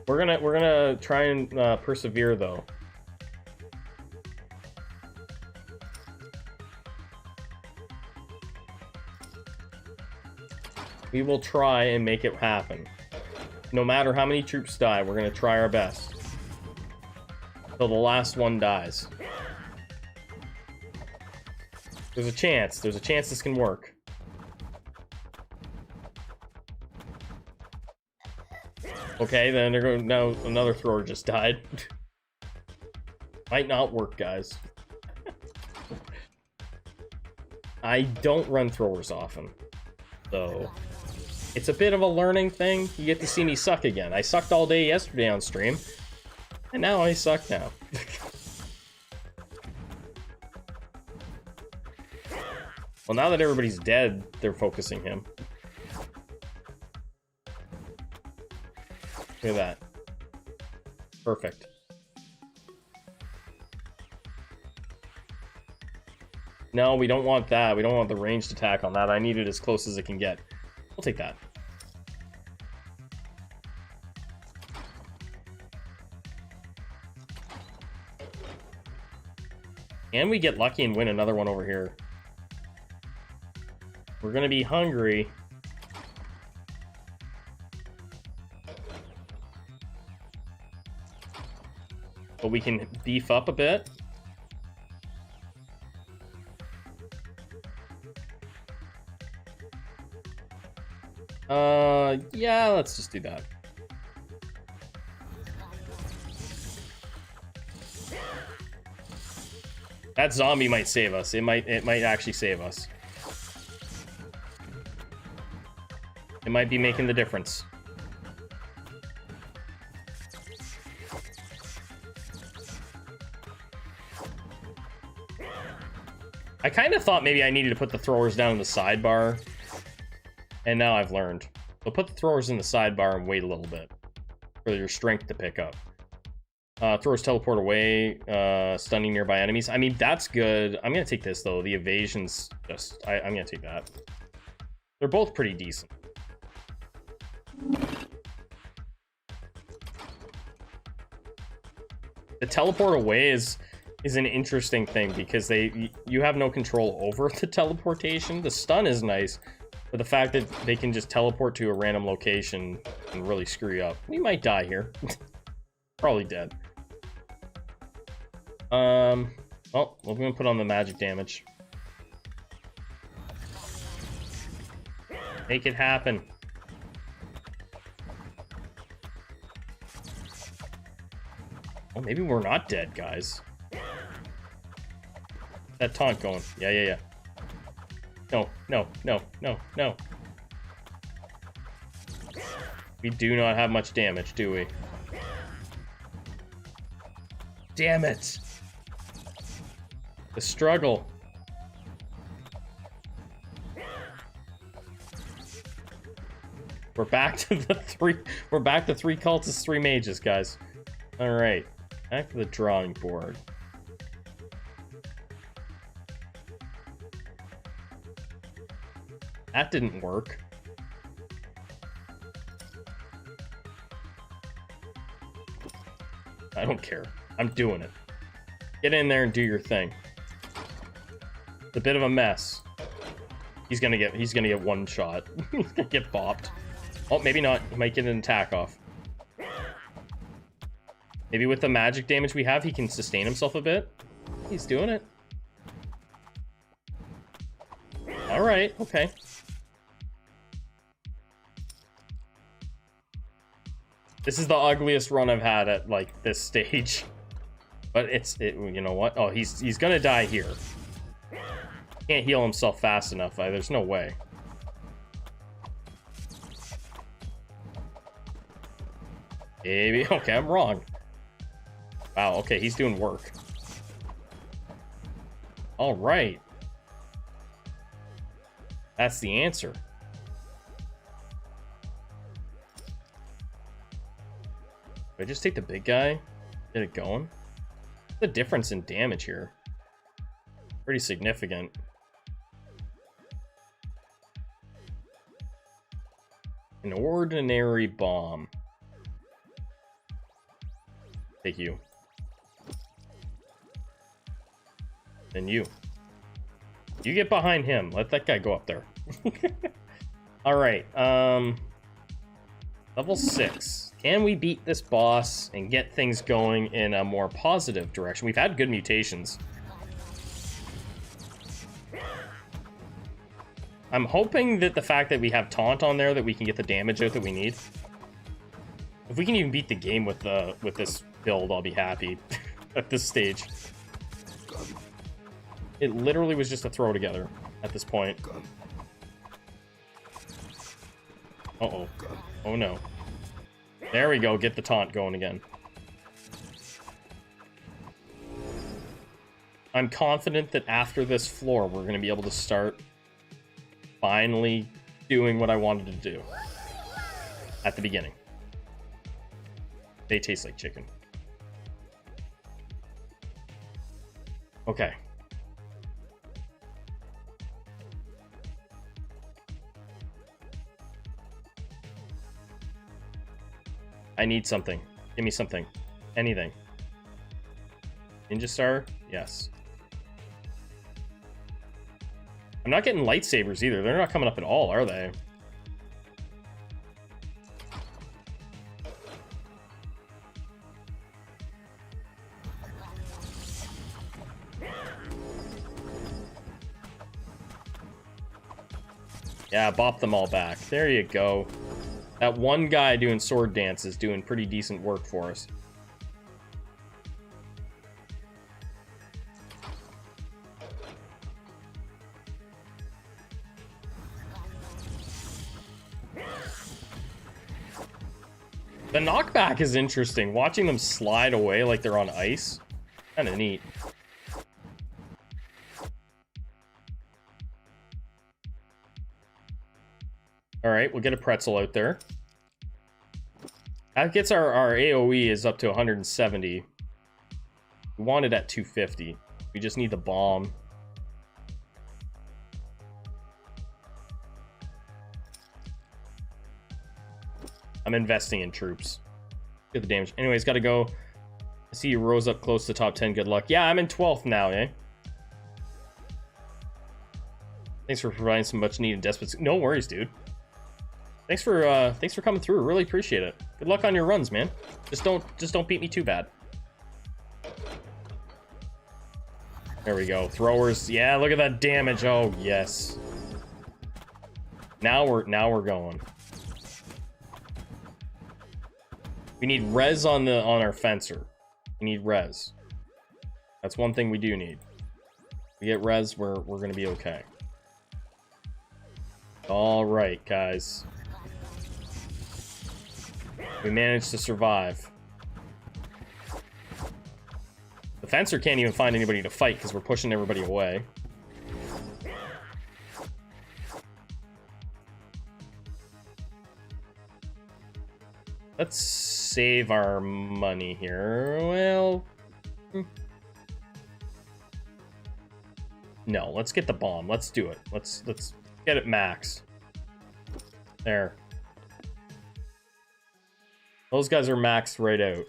We're gonna try and persevere though. We will try and make it happen. No matter how many troops die, we're gonna try our best. Till the last one dies. There's a chance. There's a chance this can work. Okay, then they're going now. Another thrower just died. Might not work, guys. I don't run throwers often, so it's a bit of a learning thing. You get to see me suck again. I sucked all day yesterday on stream, and now I suck now. Well, now that everybody's dead, they're focusing him. Look at that. Perfect. No, we don't want that. We don't want the ranged attack on that. I need it as close as it can get. We'll take that. And we get lucky and win another one over here. We're gonna be hungry. But we can beef up a bit. Yeah, let's just do that. That zombie might save us. It might actually save us. It might be making the difference. I kind of thought maybe I needed to put the throwers down in the sidebar. And now I've learned. So put the throwers in the sidebar and wait a little bit for your strength to pick up. Throwers teleport away, stunning nearby enemies. I mean, that's good. I'm going to take this, though. The evasion's just... I'm going to take that. They're both pretty decent. The teleport away is an interesting thing because you have no control over the teleportation. The stun is nice. But the fact that they can just teleport to a random location and really screw you up. We might die here. Probably dead. Well, we're gonna put on the magic damage. Make it happen. Well, maybe we're not dead, guys. That taunt going. Yeah. No. We do not have much damage, do we? Damn it! The struggle. We're back to the three. We're back to 3 cultists, 3 mages, guys. All right, back to the drawing board. That didn't work. I don't care. I'm doing it. Get in there and do your thing. It's a bit of a mess. He's gonna get one shot. He's gonna get bopped. Oh, maybe not. He might get an attack off. Maybe with the magic damage we have, he can sustain himself a bit. He's doing it. All right. Okay. This is the ugliest run I've had at, like, this stage. But you know what? Oh, he's gonna die here. Can't heal himself fast enough. There's no way. Maybe. Okay, I'm wrong. Wow, okay, he's doing work. All right. That's the answer. I just take the big guy, get it going. The difference in damage here, pretty significant. An ordinary bomb. Take you. Then you. You get behind him. Let that guy go up there. All right. Level 6. Can we beat this boss and get things going in a more positive direction? We've had good mutations. I'm hoping that the fact that we have taunt on there, that we can get the damage out that we need. If we can even beat the game with this build, I'll be happy at this stage. It literally was just a throw together at this point. Uh-oh. Oh no. There we go, get the taunt going again. I'm confident that after this floor, we're going to be able to start finally doing what I wanted to do at the beginning. They taste like chicken. Okay. I need something. Give me something. Anything. Ninja Star? Yes. I'm not getting lightsabers either. They're not coming up at all, are they? Yeah, bop them all back. There you go. That one guy doing sword dance is doing pretty decent work for us. The knockback is interesting. Watching them slide away like they're on ice. Kind of neat. Alright, we'll get a pretzel out there. That gets our AoE is up to 170. We want it at 250. We just need the bomb. I'm investing in troops. Get the damage. Anyways, gotta go. I see you rose up close to top 10. Good luck. Yeah, I'm in 12th now, eh? Thanks for providing some much needed despots. No worries, dude. Thanks for coming through. Really appreciate it. Good luck on your runs, man. Just don't beat me too bad. There we go. Throwers. Yeah, look at that damage. Oh, yes. Now we're going. We need res on our fencer. We need res. That's one thing we do need. We get res, we're gonna be okay. All right, guys. We managed to survive. The fencer can't even find anybody to fight because we're pushing everybody away. Let's save our money here. Well, no, let's get the bomb. Let's do it. Let's get it max. There. Those guys are maxed right out.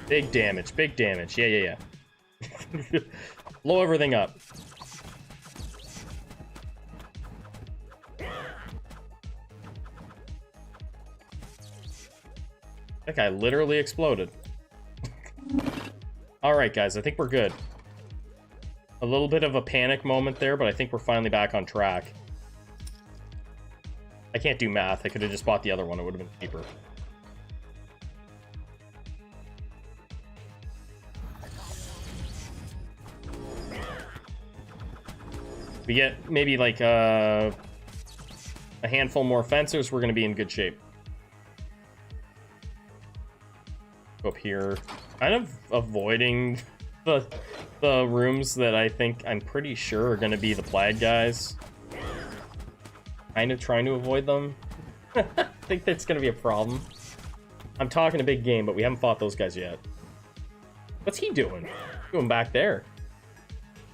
Big damage, big damage. Yeah. Blow everything up. That guy literally exploded. Alright, guys, I think we're good. A little bit of a panic moment there, but I think we're finally back on track. I can't do math. I could have just bought the other one. It would have been cheaper. We get maybe like a handful more fencers, we're going to be in good shape. Go up here. Kind of avoiding the rooms that I'm pretty sure are going to be the plaid guys. Kind of trying to avoid them. I think that's going to be a problem. I'm talking a big game, but we haven't fought those guys yet. What's he doing? Going back there.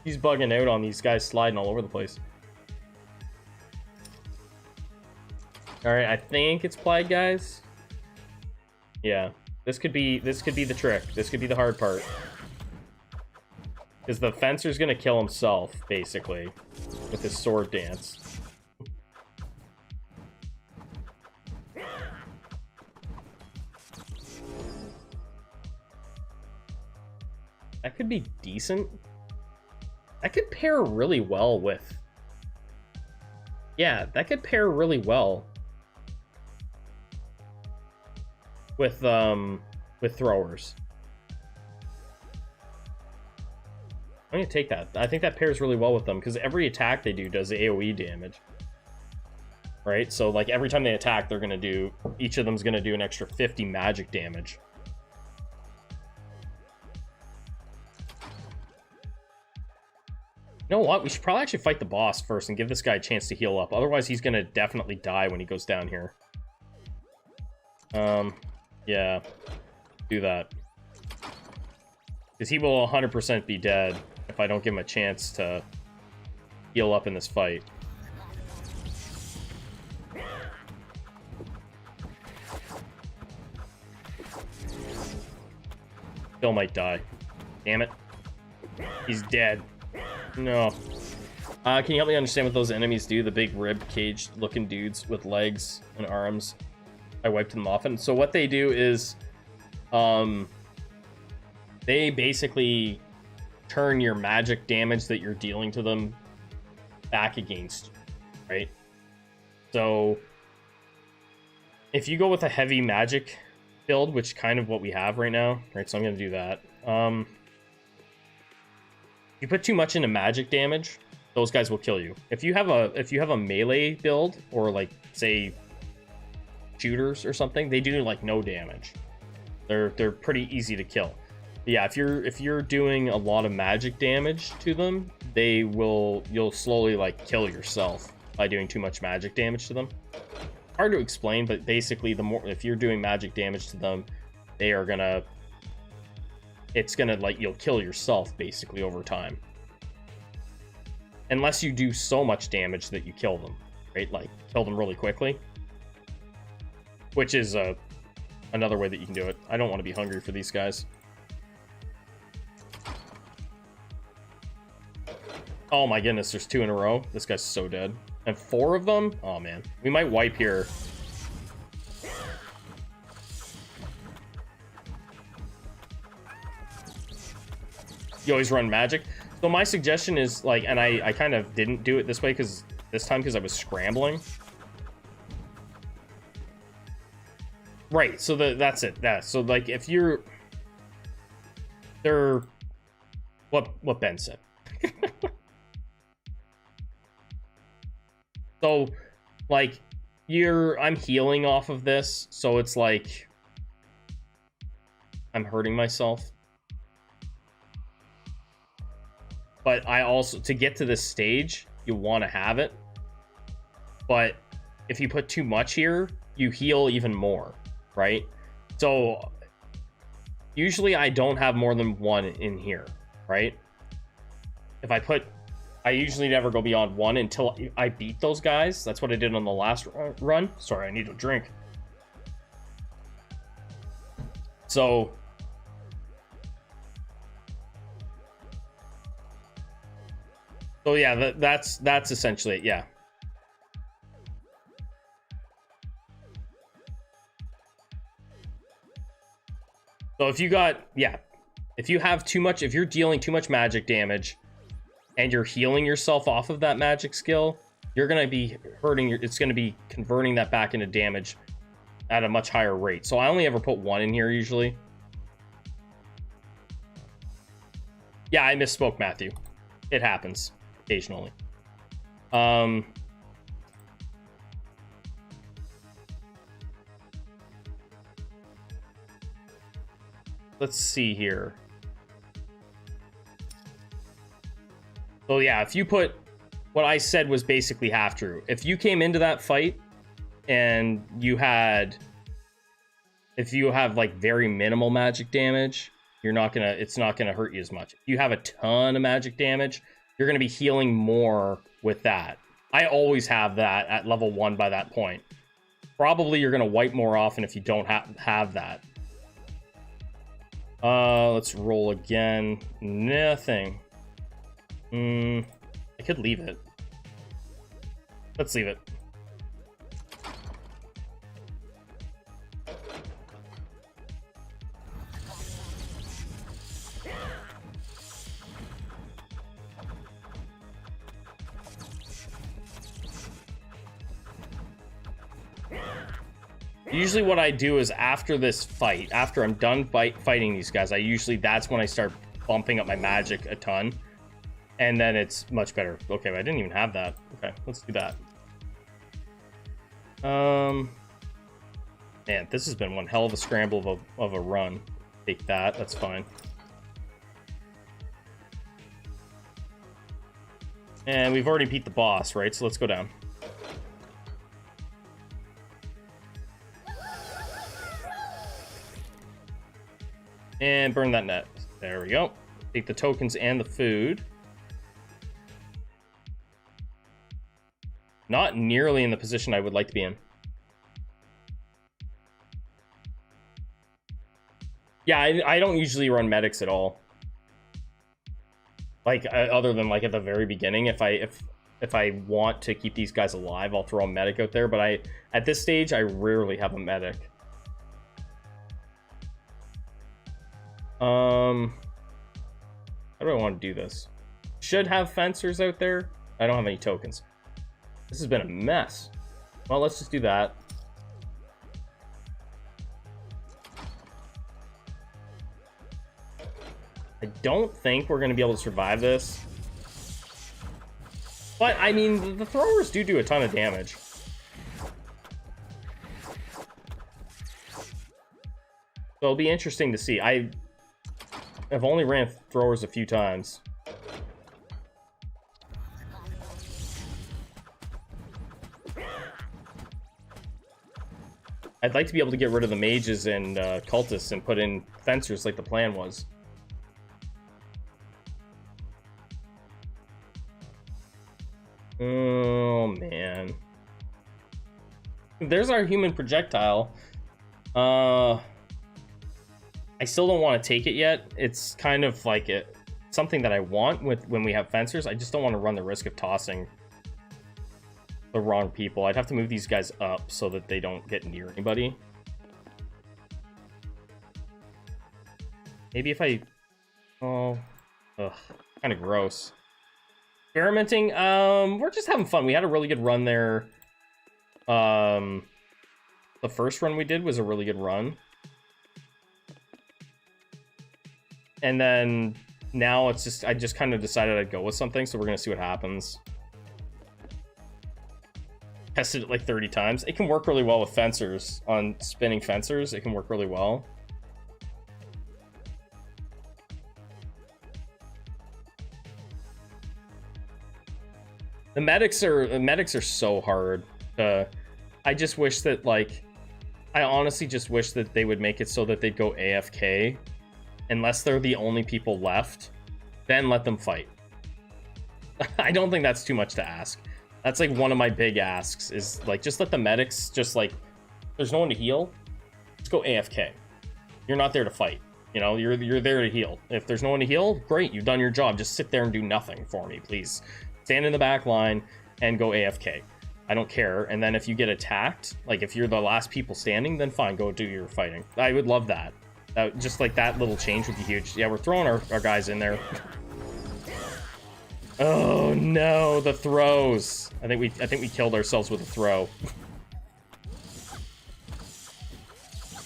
He's bugging out on these guys sliding all over the place. Alright, I think it's plaid guys. Yeah. This could be the trick. This could be the hard part. Because the fencer's gonna kill himself, basically, with his sword dance. That could be decent. That could pair really well with... Yeah, that could pair really well with throwers. I'm gonna take that. I think that pairs really well with them because every attack they do does AoE damage. Right? So like every time they attack, they're gonna do, each of them's gonna do an extra 50 magic damage. You know what? We should probably actually fight the boss first and give this guy a chance to heal up. Otherwise, he's gonna definitely die when he goes down here. Yeah. Do that. Because he will 100% be dead if I don't give him a chance to heal up in this fight. Still might die. Damn it. He's dead. No. Can you help me understand what those enemies do? The big rib cage looking dudes with legs and arms. I wiped them off. And so what they do is they basically turn your magic damage that you're dealing to them back against you, right? So if you go with a heavy magic build, which kind of what we have right now, right? So I'm going to do that. You put too much into magic damage, those guys will kill you. If you have a melee build or like say shooters or something, they do like no damage. They're pretty easy to kill. But yeah, if you're doing a lot of magic damage to them, you'll slowly like kill yourself by doing too much magic damage to them. Hard to explain, but basically if you're doing magic damage to them, it's gonna like you'll kill yourself basically over time. Unless you do so much damage that you kill them, right? Like kill them really quickly. Which is another way that you can do it. I don't want to be hungry for these guys. Oh my goodness, there's 2 in a row. This guy's so dead. And 4 of them? Oh man. We might wipe here. You always run magic. So my suggestion is like, and I kind of didn't do it this way because I was scrambling. Right, so that's it. So like if they're what Ben said. So like I'm healing off of this, so it's like I'm hurting myself. But I also, to get to this stage, you want to have it. But if you put too much here, you heal even more, right? So usually I don't have more than 1 in here, right? I usually never go beyond 1 until I beat those guys. That's what I did on the last run. Sorry, I need a drink. So yeah, that's essentially it, yeah. So if you're dealing too much magic damage and you're healing yourself off of that magic skill, you're going to be it's going to be converting that back into damage at a much higher rate. So I only ever put 1 in here usually. Yeah, I misspoke, Matthew. It happens occasionally. Let's see here. So yeah, if you put, what I said was basically half true. If you came into that fight and if you have like very minimal magic damage, it's not gonna hurt you as much. If you have a ton of magic damage, you're gonna be healing more with that. I always have that at level 1 by that point. Probably you're gonna wipe more often if you don't have that. Let's roll again. Nothing. I could leave it. Let's leave it. Usually what I do is after this fight, after I'm done fighting these guys, that's when I start bumping up my magic a ton. And then it's much better. Okay, I didn't even have that. Okay, let's do that. Man, this has been one hell of a scramble of a run. Take that, that's fine. And we've already beat the boss, right? So let's go down. And burn that net. There we go. Take the tokens and the food. Not nearly in the position I would like to be in. Yeah, I don't usually run medics at all. Like, other than like at the very beginning, if I want to keep these guys alive, I'll throw a medic out there. But at this stage, I rarely have a medic. How do I want to do this? Should have fencers out there. I don't have any tokens. This has been a mess. Well, let's just do that. I don't think we're going to be able to survive this. But, I mean, the throwers do a ton of damage. So it'll be interesting to see. I've only ran throwers a few times. I'd like to be able to get rid of the mages and cultists and put in fencers like the plan was. Oh, man. There's our human projectile. I still don't want to take it yet. It's kind of like something that I want when we have fencers. I just don't want to run the risk of tossing the wrong people. I'd have to move these guys up so that they don't get near anybody. Maybe if I... Oh... Ugh. Kind of gross. Experimenting, we're just having fun. We had a really good run there. The first run we did was a really good run. And then now it's just, I just kind of decided I'd go with something, so we're gonna see what happens. Tested it like 30 times. It can work really well with fencers. On spinning fencers, it can work really well. The medics are so hard. I just wish that, like, I honestly just wish that they would make it so that they'd go AFK unless they're the only people left, then let them fight. I don't think that's too much to ask. That's like one of my big asks, is like, just let the medics, just like, there's no one to heal, just go AFK. You're not there to fight, you know, you're there to heal. If there's no one to heal, great, you've done your job. Just sit there and do nothing for me, please. Stand in the back line and go AFK. I don't care. And then if you get attacked, like if you're the last people standing, then fine, go do your fighting. I would love that. Just like that little change would be huge. Yeah, we're throwing our guys in there. Oh no, the throws. I think we killed ourselves with a throw.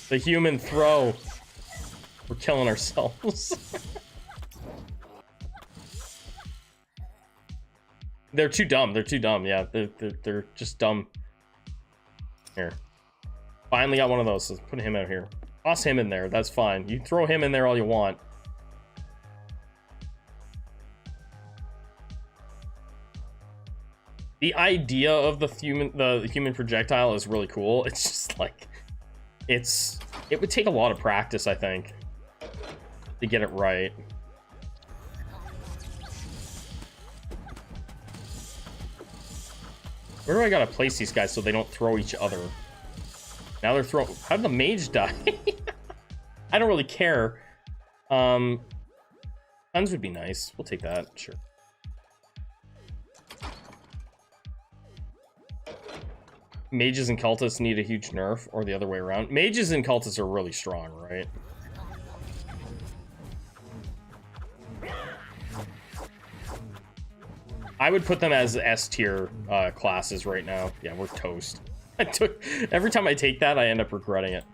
The human throw. We're killing ourselves. They're too dumb. They're too dumb. Yeah, they're just dumb. Here. Finally got one of those. Let's put him out here. Toss him in there. That's fine. You throw him in there all you want. The idea of the human projectile is really cool. It's just like, it would take a lot of practice, I think, to get it right. Where do I gotta place these guys so they don't throw each other? Now they're throwing... How did the mage die? I don't really care. Guns would be nice. We'll take that, sure. Mages and cultists need a huge nerf, or the other way around. Mages and cultists are really strong, right? I would put them as S tier classes right now. Yeah, we're toast. Every time I take that, I end up regretting it.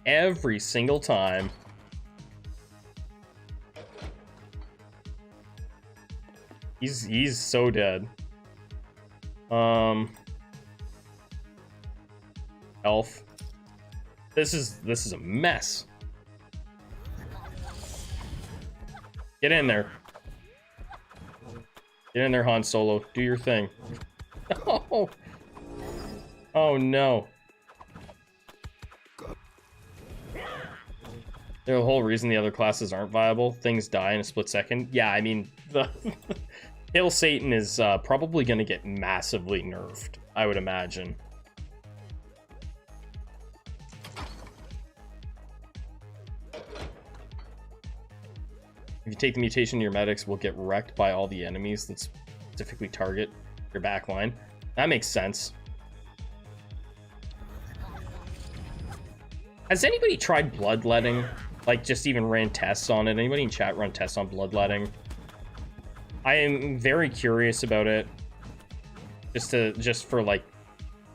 Every single time. He's so dead. Elf. This is a mess. Get in there. Get in there, Han Solo. Do your thing. Oh. Oh no. The whole reason the other classes aren't viable, things die in a split second. Yeah, I mean, the Hail Satan is probably going to get massively nerfed, I would imagine. If you take the mutation, your medics will get wrecked by all the enemies that specifically target your backline. That makes sense. Has anybody tried bloodletting? Like, just even ran tests on it? Anybody in chat run tests on bloodletting? I am very curious about it. Just for like,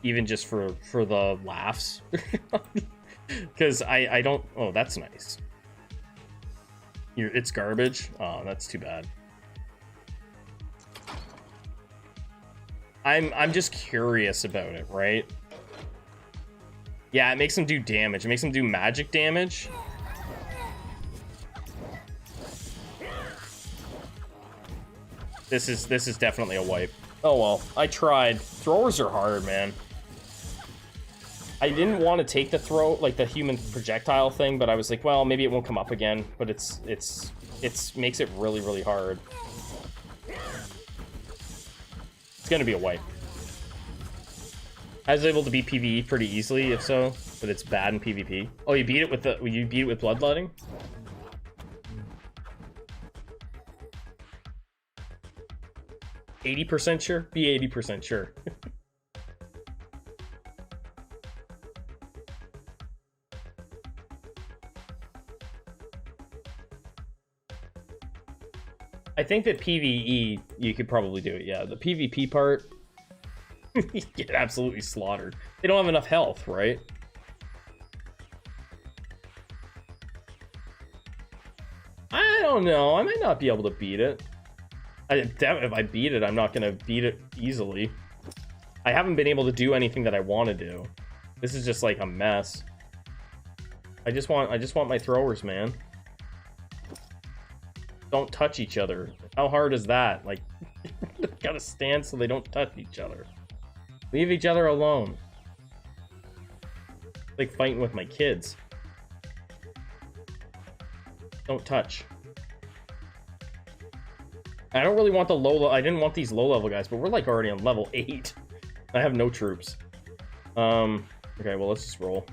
even just for the laughs. Because I don't... Oh, that's nice. It's garbage? Oh, that's too bad. I'm just curious about it, right? Yeah, it makes them do damage. It makes them do magic damage. This is definitely a wipe. Oh well, I tried. Throwers are hard, man. I didn't want to take the throw, like the human projectile thing, but I was like, well, maybe it won't come up again. But it's makes it really, really hard. It's gonna be a wipe. I was able to beat PvE pretty easily, if so, but it's bad in PvP. Oh, you beat it with bloodletting? %80 sure? Be 80% sure. I think that PvE, you could probably do it, yeah. The PvP part, you get absolutely slaughtered. They don't have enough health, right? I don't know. I might not be able to beat it. If I beat it, I'm not going to beat it easily. I haven't been able to do anything that I want to do. This is just like a mess. I just want my throwers, man. Don't touch each other. How hard is that? Like, gotta stand so they don't touch each other. Leave each other alone. It's like fighting with my kids. Don't touch. I don't really want the I didn't want these low level guys, but we're like already on level 8. I have no troops. Okay, well, let's just roll.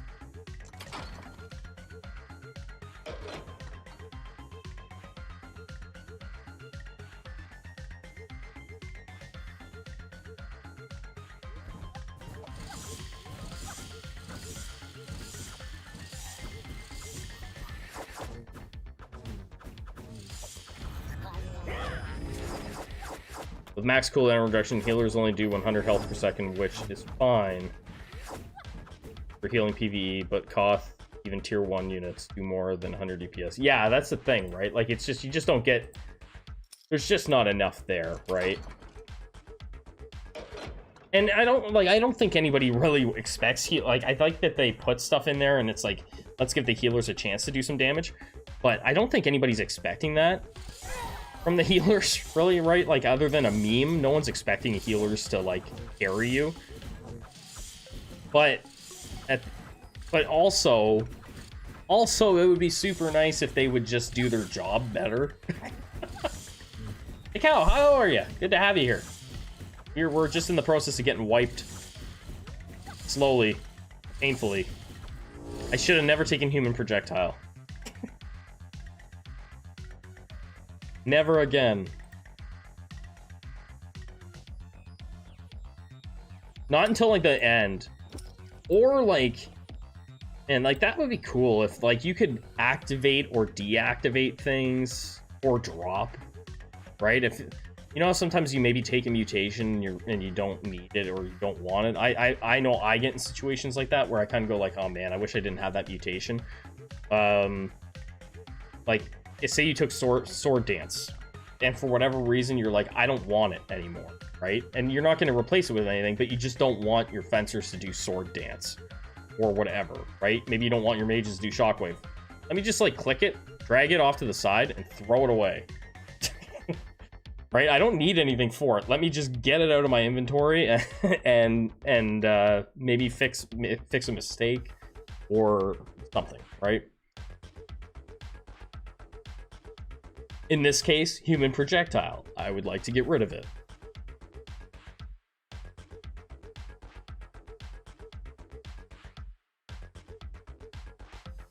With max cooldown reduction, healers only do 100 health per second, which is fine for healing PvE, but Koth, even tier 1 units, do more than 100 DPS. Yeah, that's the thing, right? Like, it's just, you just don't get... There's just not enough there, right? And I don't think anybody really expects like, I like that they put stuff in there and it's like, let's give the healers a chance to do some damage, but I don't think anybody's expecting that from the healers, really, right? Like, other than a meme, no one's expecting healers to, like, carry you. But also, it would be super nice if they would just do their job better. Hey, Cow, how are you? Good to have you here. We're just in the process of getting wiped. Slowly. Painfully. I should have never taken human projectile. Never again. Not until, like, the end. Or, like... And, like, that would be cool if, like, you could activate or deactivate things. Or drop. Right? You know, sometimes you maybe take a mutation and you don't need it or you don't want it. I know I get in situations like that where I kind of go like, oh man, I wish I didn't have that mutation. Like, say you took sword dance, and for whatever reason you're like, I don't want it anymore, right? And you're not going to replace it with anything, but you just don't want your fencers to do sword dance or whatever, right? Maybe you don't want your mages to do shockwave. Let me just like click it, drag it off to the side, and throw it away. Right? I don't need anything for it. Let me just get it out of my inventory and maybe fix a mistake or something, right? In this case, human projectile. I would like to get rid of it.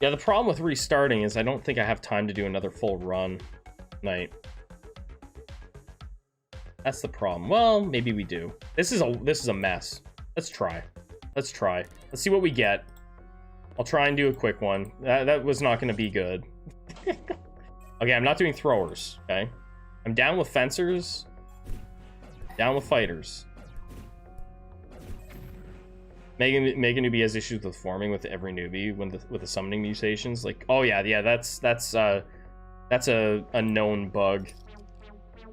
Yeah, the problem with restarting is I don't think I have time to do another full run tonight. That's the problem. Well, maybe we do. This is a mess. Let's try. Let's see what we get. I'll try and do a quick one. That was not going to be good. Okay, I'm not doing throwers, okay? I'm down with fencers. Down with fighters. Mega newbie has issues with forming with every newbie with the summoning mutations. Like, oh yeah, that's a known bug.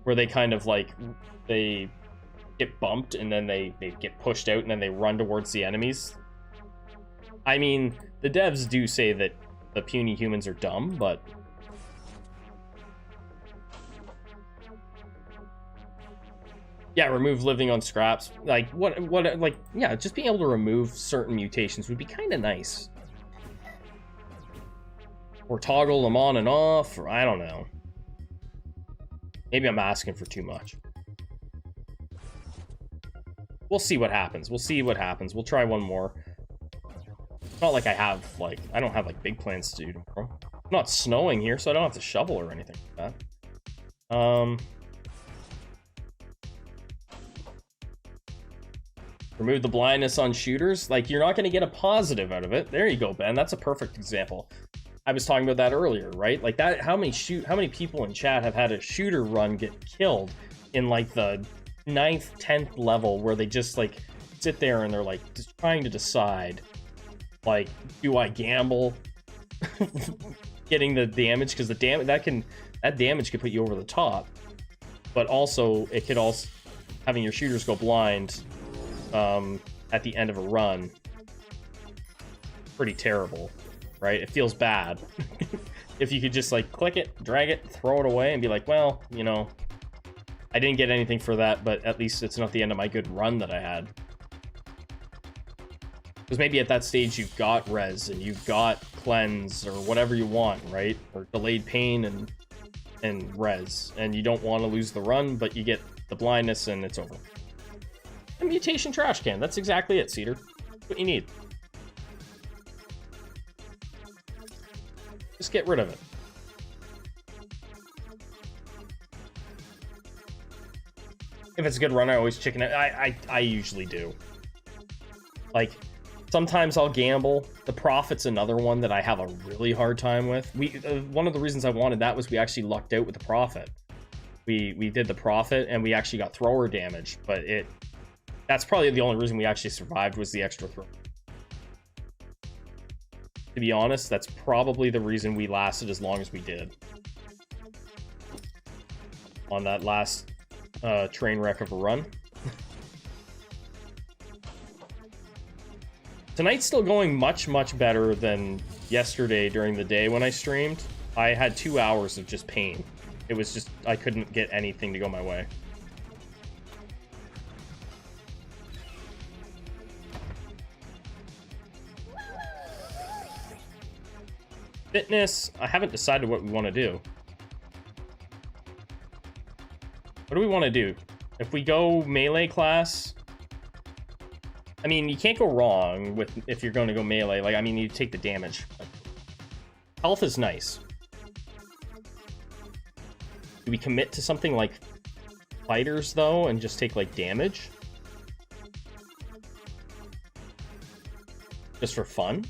Where they kind of like, they get bumped and then they get pushed out and then they run towards the enemies. I mean, the devs do say that the puny humans are dumb, but... Yeah, remove living on scraps. Like, like, yeah, just being able to remove certain mutations would be kind of nice. Or toggle them on and off, or I don't know. Maybe I'm asking for too much. We'll see what happens. We'll try one more. It's not like I don't have like big plans to do tomorrow. It's not snowing here, so I don't have to shovel or anything like that. Remove the blindness on shooters. Like, you're not going to get a positive out of it. There you go, Ben. That's a perfect example. I was talking about that earlier, right? Like that, how many people in chat have had a shooter run get killed in like the 9th, 10th level where they just like sit there and they're like just trying to decide, like, do I gamble getting the damage? Because the that damage could put you over the top, but also it could also having your shooters go blind at the end of a run, pretty terrible. Right? It feels bad. If you could just like click it, drag it, throw it away and be like, well, you know, I didn't get anything for that, but at least it's not the end of my good run that I had. Because maybe at that stage you've got res and you've got cleanse or whatever you want, right? Or delayed pain and res, and you don't want to lose the run, but you get the blindness and it's over. A mutation trash can. That's exactly it, Cedar. That's what you need. Just get rid of it. If it's a good run, I always chicken it. I usually do. Like, sometimes I'll gamble. The Prophet's another one that I have a really hard time with. One of the reasons I wanted that was we actually lucked out with the Prophet. We did the Prophet and we actually got thrower damage, but that's probably the only reason we actually survived was the extra throw. To be honest, that's probably the reason we lasted as long as we did. On that last train wreck of a run. Tonight's still going much, much better than yesterday during the day when I streamed. I had 2 hours of just pain. It was just, I couldn't get anything to go my way. Fitness, I haven't decided what we want to do. What do we want to do? If we go melee class, I mean, you can't go wrong with if you're going to go melee. Like, I mean, you take the damage. Health is nice. Do we commit to something like fighters, though, and just take, like, damage? Just for fun?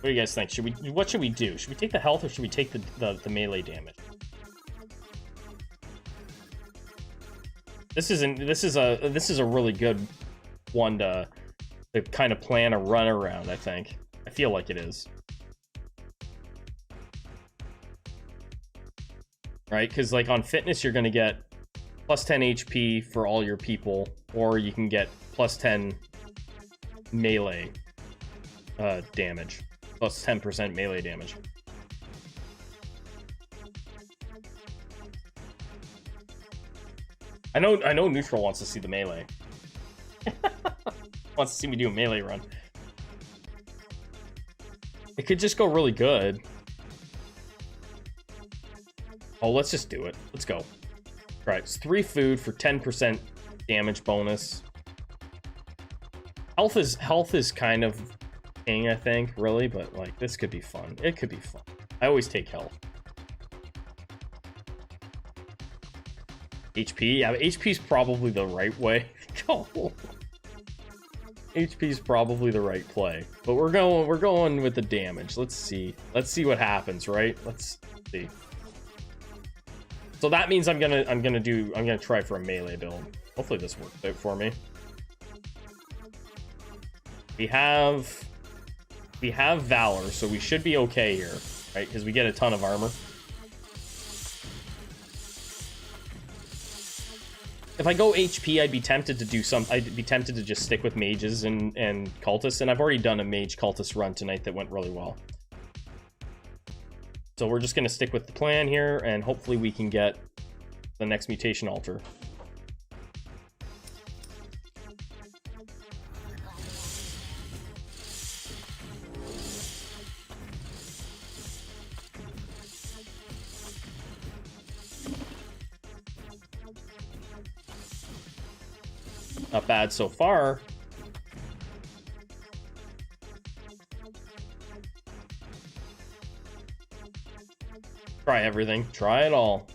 What do you guys think? What should we do? Should we take the health or should we take the melee damage? This is a really good one to kind of plan a run around, I think. I feel like it is. Right? Because like on fitness you're gonna get plus 10 HP for all your people, or you can get plus 10 melee damage. Plus 10% melee damage. I know neutral wants to see the melee. Wants to see me do a melee run. It could just go really good. Oh, let's just do it. Let's go. All right, it's 3 food for 10% damage bonus. Health is kind of king, I think, really, but like this could be fun. It could be fun. I always take health. HP, yeah, HP's probably the right way. HP's probably the right play, but we're going with the damage. Let's see what happens, right? Let's see. So that means I'm gonna try for a melee build. Hopefully this works out for me. We have Valor, so we should be okay here, right? Because we get a ton of armor. If I go HP, I'd be tempted to just stick with mages and cultists, and I've already done a mage cultist run tonight that went really well. So we're just gonna stick with the plan here, and hopefully we can get the next mutation altar. Not bad so far. Try everything. Try it all.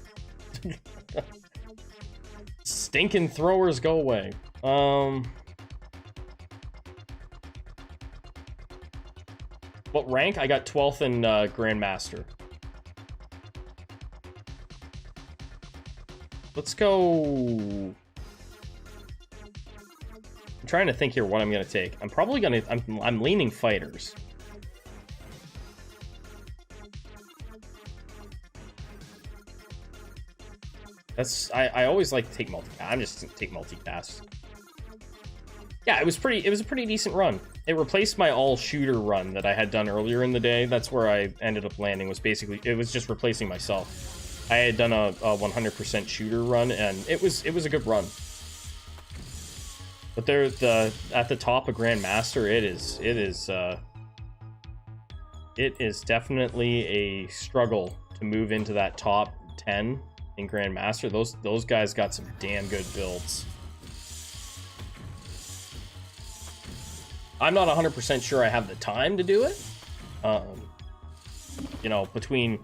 Stinking throwers go away. What rank? I got 12th in Grandmaster. Let's go. I'm trying to think here what I'm gonna take. I'm probably gonna. I'm leaning fighters. I always like to take multicast. I'm just gonna take multicast. Yeah, it was a pretty decent run. It replaced my all shooter run that I had done earlier in the day. That's where I ended up landing. It was just replacing myself. I had done a 100% shooter run, and it was a good run. But at the top of Grandmaster, it is definitely a struggle to move into that top 10 in Grandmaster. Those guys got some damn good builds. I'm not 100% sure I have the time to do it. You know, between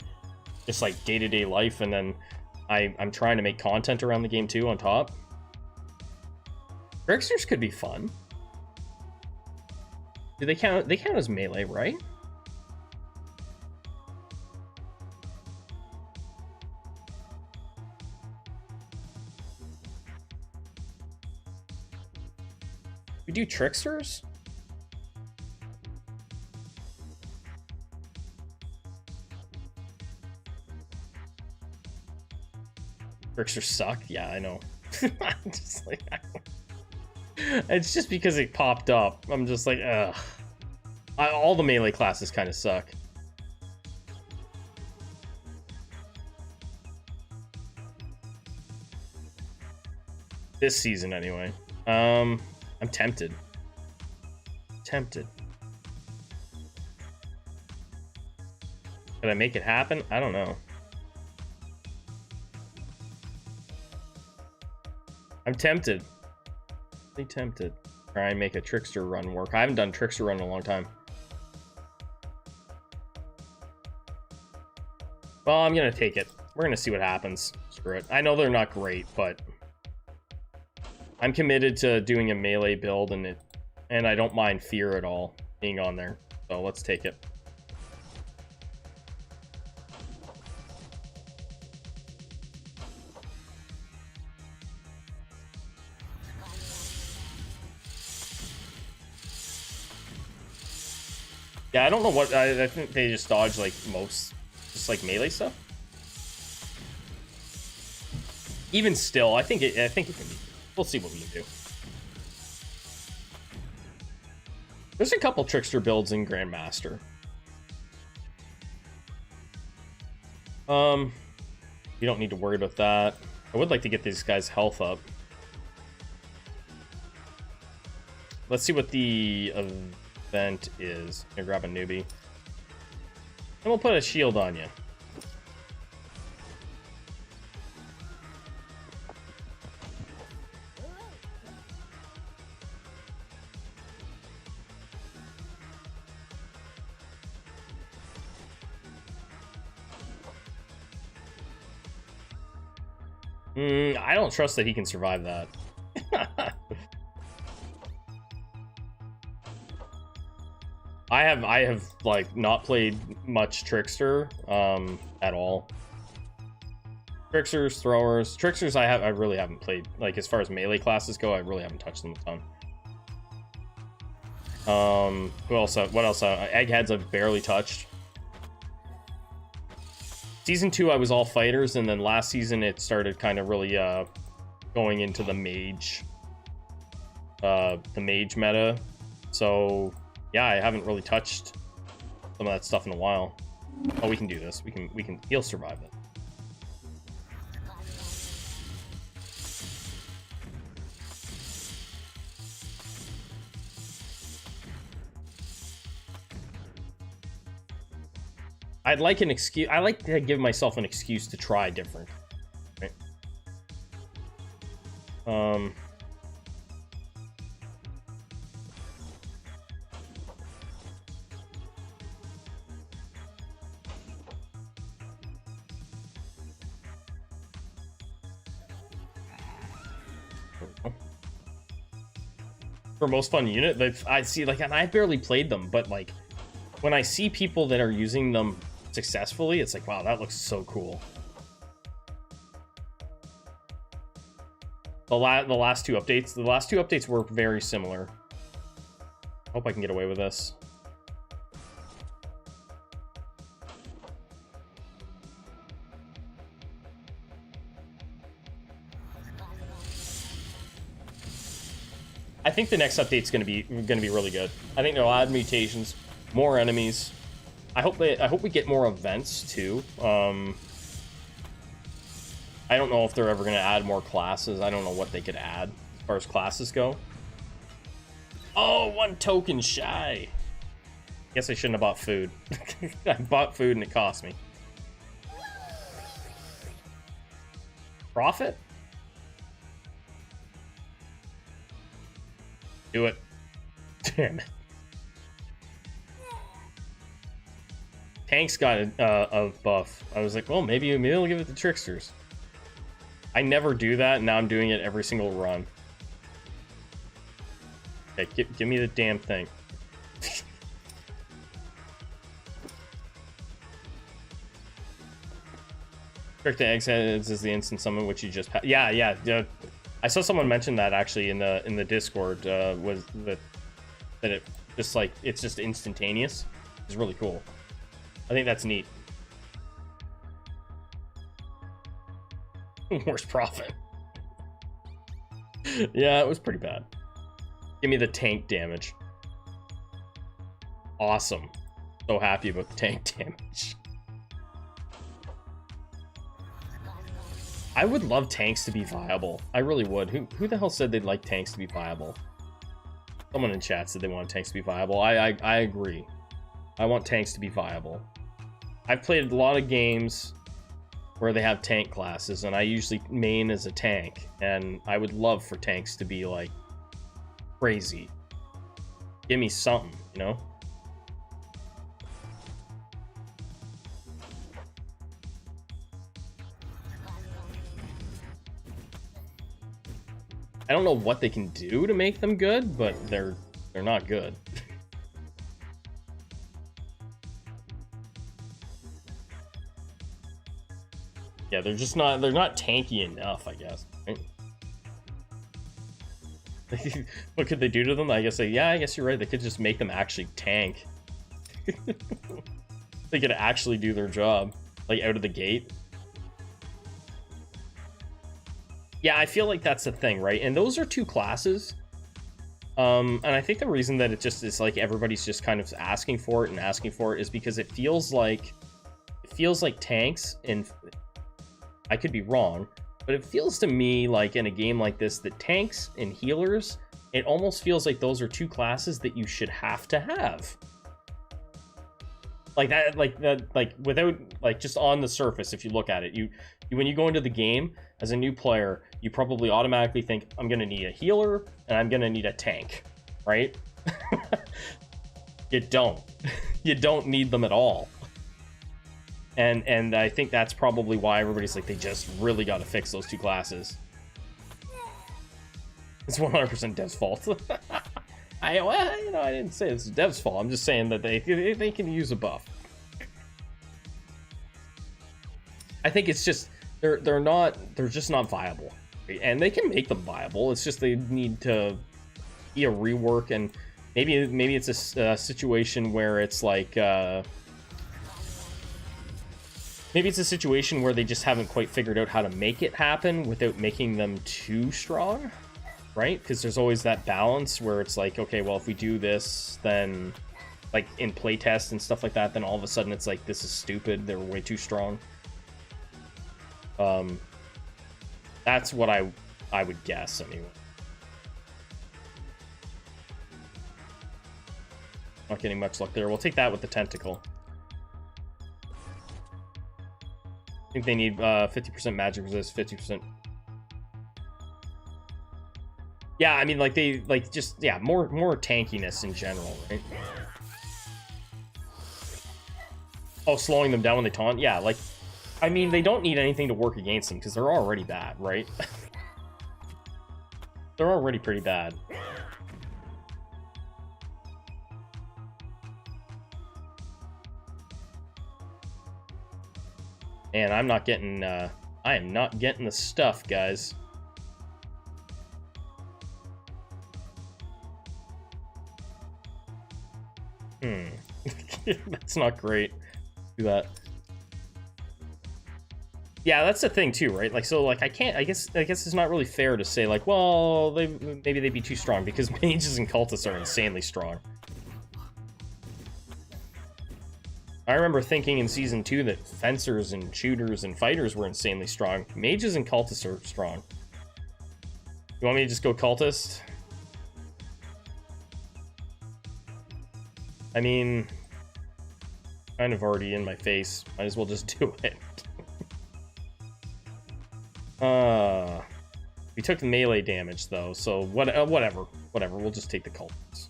just like day-to-day life, and then I'm trying to make content around the game too on top. Tricksters could be fun. Do they count? They count as melee, right? We do tricksters? Tricksters suck? Yeah, I know. I'm just like, it's just because it popped up. I'm just like, ugh. All the melee classes kind of suck. This season, anyway. I'm tempted. Tempted. Could I make it happen? I don't know. I'm tempted. Really tempted. Try and make a trickster run work. I haven't done trickster run in a long time. Well, I'm gonna take it. We're gonna see what happens. Screw it. I know they're not great, but I'm committed to doing a melee build, and I don't mind fear at all being on there. So let's take it. Yeah, I don't know what, I think they just dodge like most, just like melee stuff. Even still, I think it can be. We'll see what we can do. There's a couple trickster builds in Grandmaster. You don't need to worry about that. I would like to get these guys' health up. Let's see what the event is. I'm gonna grab a newbie. And we'll put a shield on you. I don't trust that he can survive that. I have like not played much trickster at all. Tricksters, throwers, tricksters I really haven't played, like as far as melee classes go. I really haven't touched them a ton. What else eggheads I've barely touched. Season 2 I was all fighters, and then last season it started kind of really going into the mage meta. So yeah, I haven't really touched some of that stuff in a while. Oh, we can do this. He'll survive it. I'd like an excuse. I like to give myself an excuse to try different. Right? For most fun unit, I see, like, and I barely played them, but like when I see people that are using them successfully, it's like, wow, that looks so cool. The last two updates were very similar. Hope I can get away with this. I think the next update's gonna be really good. I think they'll add mutations, more enemies. I hope we get more events too. I don't know if they're ever gonna add more classes. I don't know what they could add as far as classes go. Oh, 1 token shy. Guess I shouldn't have bought food. I bought food and it cost me. Profit? Do it. Damn it. Tank's got a buff. I was like, well, maybe I'll give it to Tricksters. I never do that, and now I'm doing it every single run. Okay, give me the damn thing. Trick to Eggheads is the instant summon, which you just... Yeah. I saw someone mention that actually in the Discord, was that it just like, it's just instantaneous. It's really cool. I think that's neat. Worst profit. Yeah, it was pretty bad. Give me the tank damage. Awesome. So happy about the tank damage. I would love tanks to be viable. I really would. Who the hell said they'd like tanks to be viable? Someone in chat said they want tanks to be viable. I agree. I want tanks to be viable. I've played a lot of games where they have tank classes, and I usually main as a tank, and I would love for tanks to be like crazy. Give me something, you know? I don't know what they can do to make them good, but they're not good. Yeah, they're not tanky enough, I guess. Right? What could they do to them? I guess I guess you're right. They could just make them actually tank. They could actually do their job, like, out of the gate. Yeah, I feel like that's the thing, right? And those are two classes. And I think the reason that it just is like everybody's just kind of asking for it is because it feels like tanks, and I could be wrong, but it feels to me like in a game like this that tanks and healers, it almost feels like those are two classes that you should have to have. Like that, like without, like, just on the surface, if you look at it, when you go into the game as a new player, you probably automatically think, I'm gonna need a healer and I'm gonna need a tank, right? You don't. You don't need them at all. And I think that's probably why everybody's like, they just really got to fix those two classes. It's 100% Dev's fault. I didn't say it's Dev's fault. I'm just saying that they can use a buff. I think it's just they're just not viable, and they can make them viable. It's just they need to be a rework, and maybe it's a situation where it's like maybe it's a situation where they just haven't quite figured out how to make it happen without making them too strong. Right? Because there's always that balance where it's like, okay, well, if we do this, then, like, in playtest and stuff like that, then all of a sudden it's like, this is stupid, they're way too strong. That's what I would guess, anyway. Not getting much luck there. We'll take that with the tentacle. I think they need 50% magic resist, 50%... Yeah, I mean, like, they, like, just, yeah, more tankiness in general, right? Oh, slowing them down when they taunt? Yeah, like, I mean, they don't need anything to work against them, because they're already bad, right? They're already pretty bad. And I'm not getting, I am not getting the stuff, guys. That's not great. Do that. Yeah, that's the thing too, right? Like, so, like, I guess it's not really fair to say, like, well, maybe they'd be too strong, because mages and cultists are insanely strong. I remember thinking in Season 2 that fencers and shooters and fighters were insanely strong. Mages and cultists are strong. You want me to just go cultist? I mean, kind of already in my face. Might as well just do it. We took the melee damage, though, so whatever. We'll just take the cultists.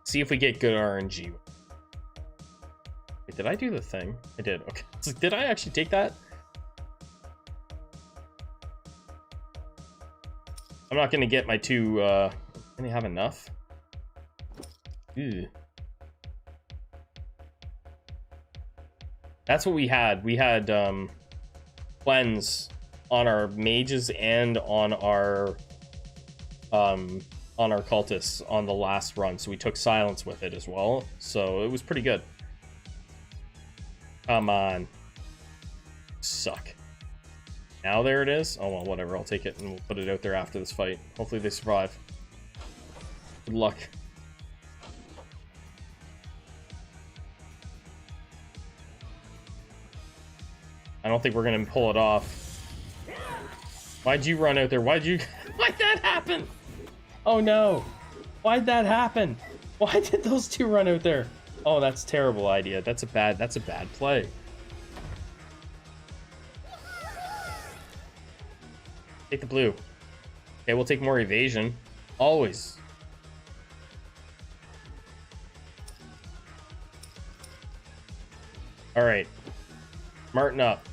See if we get good RNG. Wait, did I do the thing? I did. Okay. So did I actually take that? I'm not gonna get my two. Can they have enough? Ew. That's what we had. We had cleanse on our mages and on our cultists on the last run, so we took silence with it as well, so it was pretty good. Come on. Suck. Now there it is. Oh well, whatever, I'll take it and we'll put it out there after this fight. Hopefully they survive. Good luck. I don't think we're gonna pull it off. Why'd you run out there? Why'd that happen? Oh no! Why'd that happen? Why did those two run out there? Oh, that's a terrible idea. That's a bad play. Take the blue. Okay, we'll take more evasion. Always. Alright. Martin up.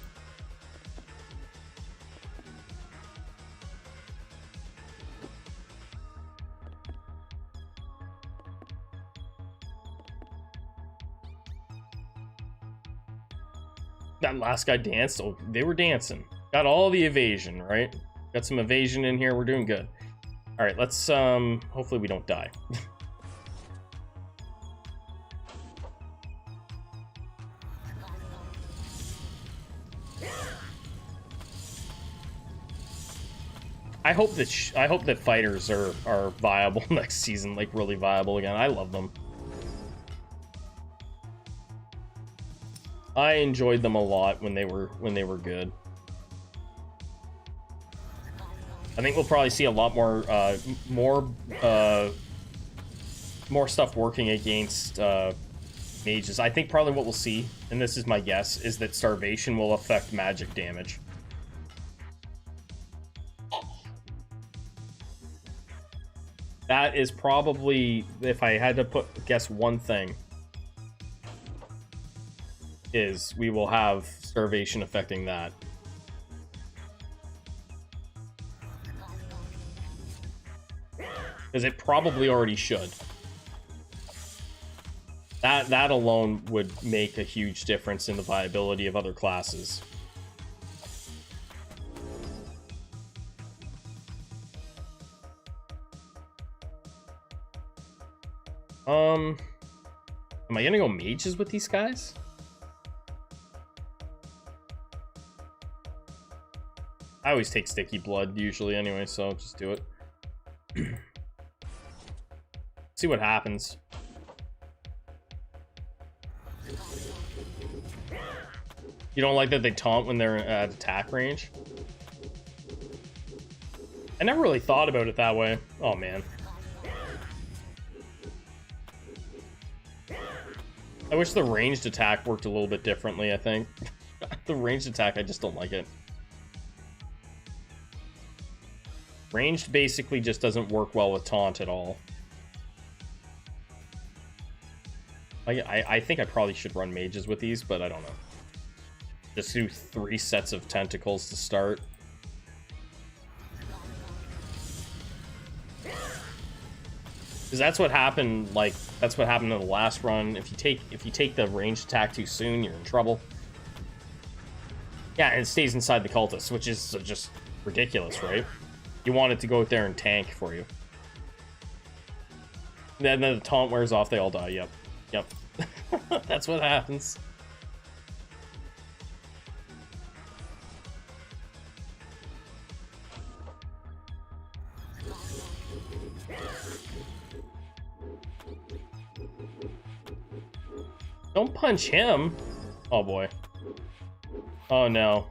That last guy danced. Oh, they were dancing. Got all the evasion, right? Got some evasion in here. We're doing good. All right, let's hopefully we don't die. I hope that fighters are viable next season, like really viable again. I love them. I enjoyed them a lot when they were good. I think we'll probably see a lot more stuff working against mages. I think probably what we'll see, and this is my guess, is that starvation will affect magic damage. That is probably, if I had to guess one thing, is we will have starvation affecting that. Because it probably already should. That alone would make a huge difference in the viability of other classes. Am I gonna go mages with these guys? I always take sticky blood usually anyway, so just do it. See what happens. You don't like that they taunt when they're at attack range? I never really thought about it that way. Oh man. I wish the ranged attack worked a little bit differently, I think. The ranged attack, I just don't like it. Ranged basically just doesn't work well with taunt at all. I think I probably should run mages with these, but I don't know. Just do 3 sets of tentacles to start. Because that's what happened, like, that's what happened in the last run. If you take the ranged attack too soon, you're in trouble. Yeah, and it stays inside the cultist, which is just ridiculous, right? You want it to go out there and tank for you. Then the taunt wears off, they all die, yep. Yep. That's what happens. Don't punch him. Oh boy. Oh no.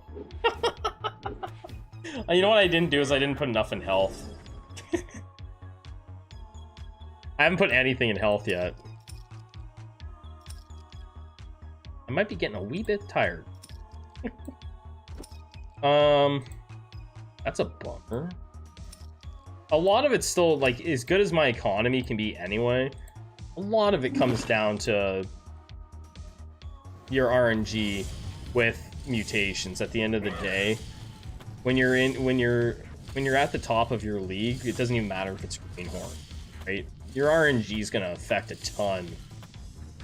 You know what I didn't do is I didn't put enough in health. I haven't put anything in health yet. I might be getting a wee bit tired. That's a bummer. A lot of it's still, like, as good as my economy can be anyway, a lot of it comes down to your RNG with mutations at the end of the day. When you're at the top of your league, it doesn't even matter if it's greenhorn, right? Your RNG is gonna affect a ton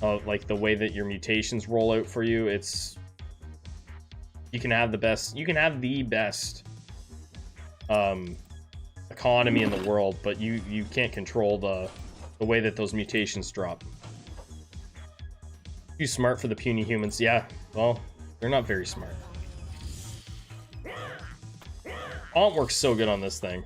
of, like, the way that your mutations roll out for you. It's, you can have the best economy in the world, but you can't control the way that those mutations drop. Too smart for the puny humans. Yeah, well, they're not very smart. Alt works so good on this thing.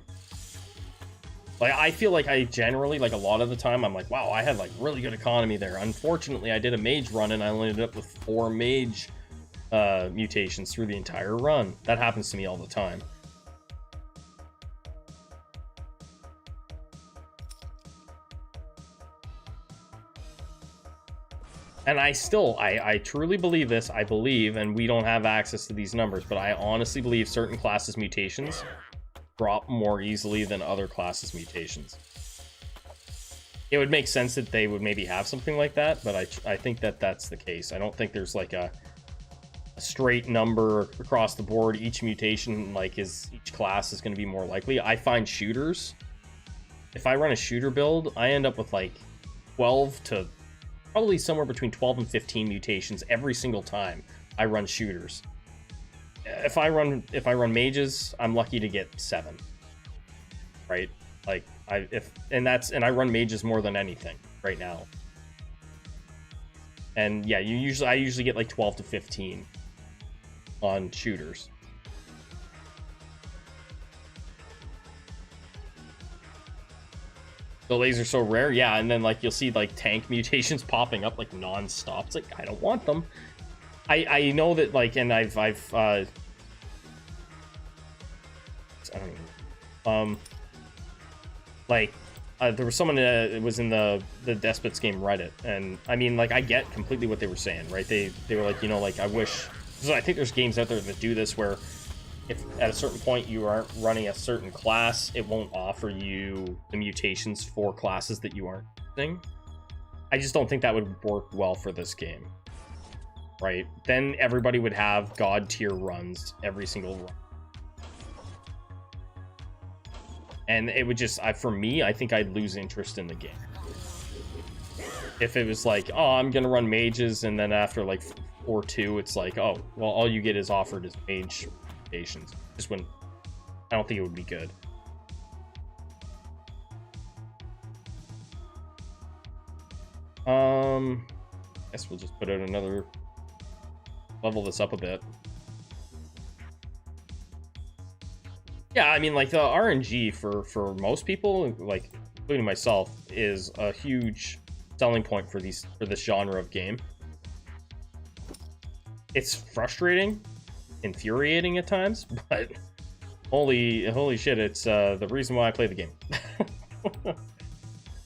Like, I feel like I generally, like, a lot of the time, I'm like, wow, I had, like, really good economy there. Unfortunately, I did a mage run, and I only ended up with 4 mage mutations through the entire run. That happens to me all the time. And I truly believe this. I believe, and we don't have access to these numbers, but I honestly believe certain classes' mutations drop more easily than other classes' mutations. It would make sense that they would maybe have something like that, but I think that that's the case. I don't think there's, like, a straight number across the board. Each mutation, like, each class is going to be more likely. I find shooters, if I run a shooter build, I end up with, like, 12 to probably somewhere between 12 and 15 mutations every single time I run shooters. If I run mages, I'm lucky to get 7. Right? Like, I run mages more than anything right now. And yeah, I usually get like 12 to 15 on shooters. The laser's so rare, yeah, and then like you'll see like tank mutations popping up like non-stop. It's like I don't want them. I know that like, and I've I don't even like there was someone that was in the Despots game Reddit, and I mean like I get completely what they were saying, right? They were like, you know, like I wish. So I think there's games out there that do this where if at a certain point you aren't running a certain class, it won't offer you the mutations for classes that you aren't using. I just don't think that would work well for this game, right? Then everybody would have god tier runs every single run. And it would just, for me, I think I'd lose interest in the game. If it was like, oh, I'm going to run mages, and then after like 4-2, it's like, oh, well, all you get is offered is mage mutations. Just when, I don't think it would be good. I guess we'll just put out another, level this up a bit. Yeah, I mean, like, the RNG for most people, like, including myself, is a huge selling point for this genre of game. It's frustrating, infuriating at times, but holy shit, it's the reason why I play the game.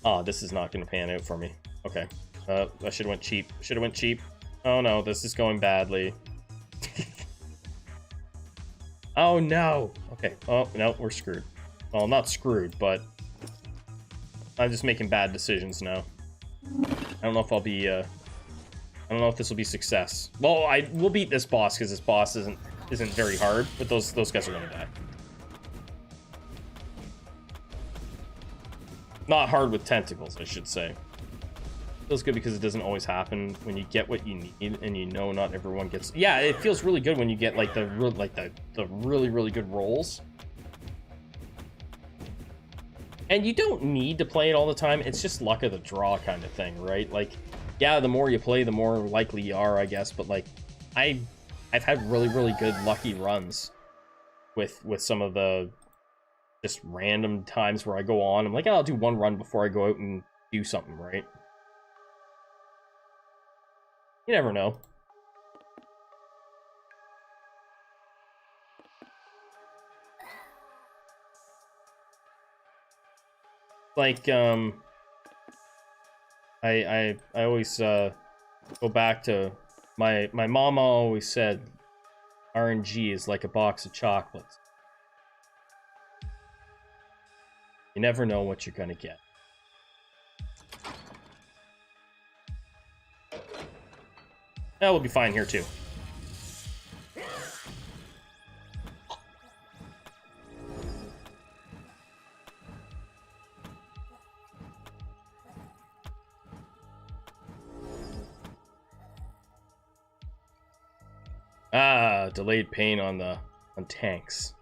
Oh, this is not going to pan out for me. Okay, I should have went cheap. Should have went cheap. Oh no, this is going badly. Oh no. Okay. Oh no, we're screwed. Well, not screwed, but I'm just making bad decisions now. I don't know if I'll be. I don't know if this will be success. Well, we'll beat this boss because this boss isn't very hard, but those guys are gonna die. Not hard with tentacles, I should say. Feels good because it doesn't always happen when you get what you need, and you know not everyone gets. Yeah, it feels really good when you get like the really good rolls. And you don't need to play it all the time. It's just luck of the draw kind of thing, right? Like, yeah, the more you play, the more likely you are, I guess. But like, I've had really good lucky runs with some of the just random times where I go on. I'm like, oh, I'll do one run before I go out and do something, right? You never know. Like, I always go back to my mama always said RNG is like a box of chocolates. You never know what you're gonna get. Yeah, we'll be fine here too. Ah, delayed pain on tanks.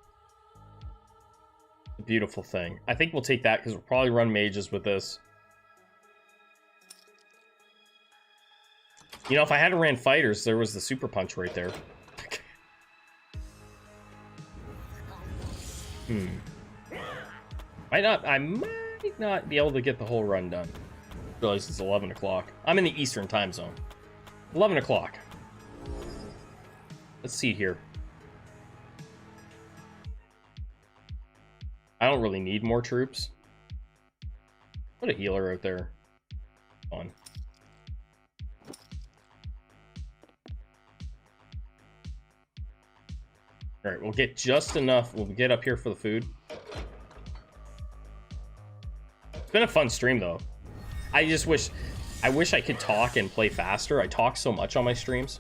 A beautiful thing. I think we'll take that because we'll probably run mages with this. You know, if I hadn't ran fighters, there was the super punch right there. I might not be able to get the whole run done. I realize it's 11 o'clock. I'm in the Eastern time zone. 11 o'clock. Let's see here. I don't really need more troops. Put a healer out there. On. All right, we'll get just enough. We'll get up here for the food. It's been a fun stream, though. I wish I could talk and play faster. I talk so much on my streams.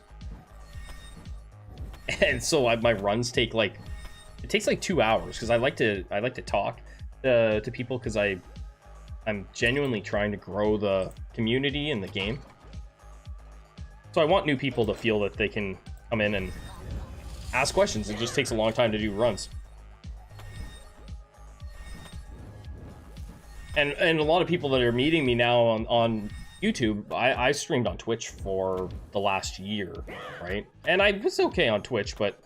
And so my runs take like, it takes like 2 hours because I like to talk to people because I'm genuinely trying to grow the community in the game. So I want new people to feel that they can come in and ask questions. It just takes a long time to do runs. And a lot of people that are meeting me now on YouTube, I streamed on Twitch for the last year, right? And I was okay on Twitch, but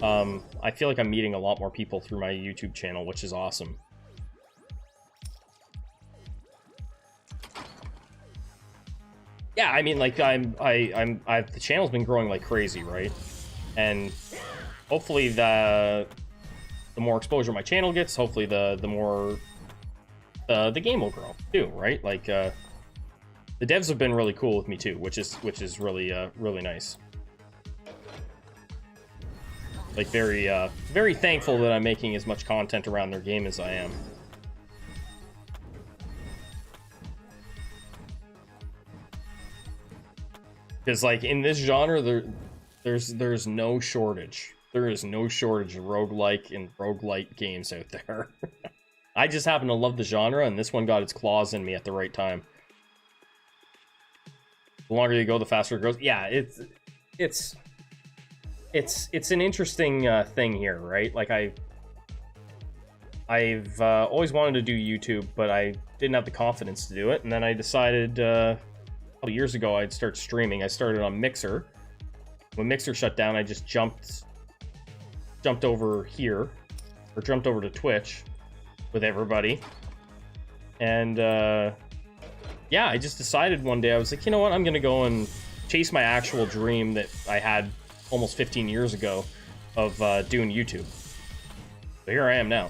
I feel like I'm meeting a lot more people through my YouTube channel, which is awesome. Yeah, I mean, like the channel's been growing like crazy, right? And hopefully the more exposure my channel gets, hopefully the more the game will grow too, right? Like the devs have been really cool with me too, which is really really nice. Like very thankful that I'm making as much content around their game as I am. Because like in this genre, there's no shortage. There is no shortage of roguelike and roguelite games out there. I just happen to love the genre, and this one got its claws in me at the right time. The longer you go, the faster it goes. Yeah, it's an interesting thing here, right? Like I've always wanted to do YouTube, but I didn't have the confidence to do it, and then I decided a couple years ago I'd start streaming. I started on Mixer. When Mixer shut down, I just jumped over here, or jumped over to Twitch with everybody, and yeah, I just decided one day, I was like, you know what, I'm gonna go and chase my actual dream that I had almost 15 years ago of doing YouTube. So here I am now.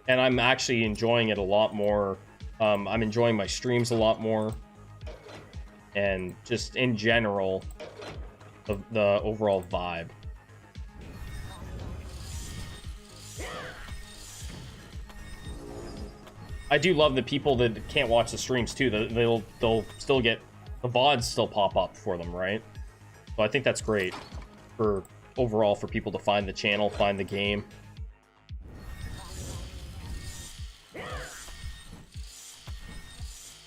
And I'm actually enjoying it a lot more. I'm enjoying my streams a lot more. And just in general, the overall vibe. I do love the people that can't watch the streams too. They'll still get the VODs still pop up for them, right? So I think that's great for overall for people to find the channel, find the game.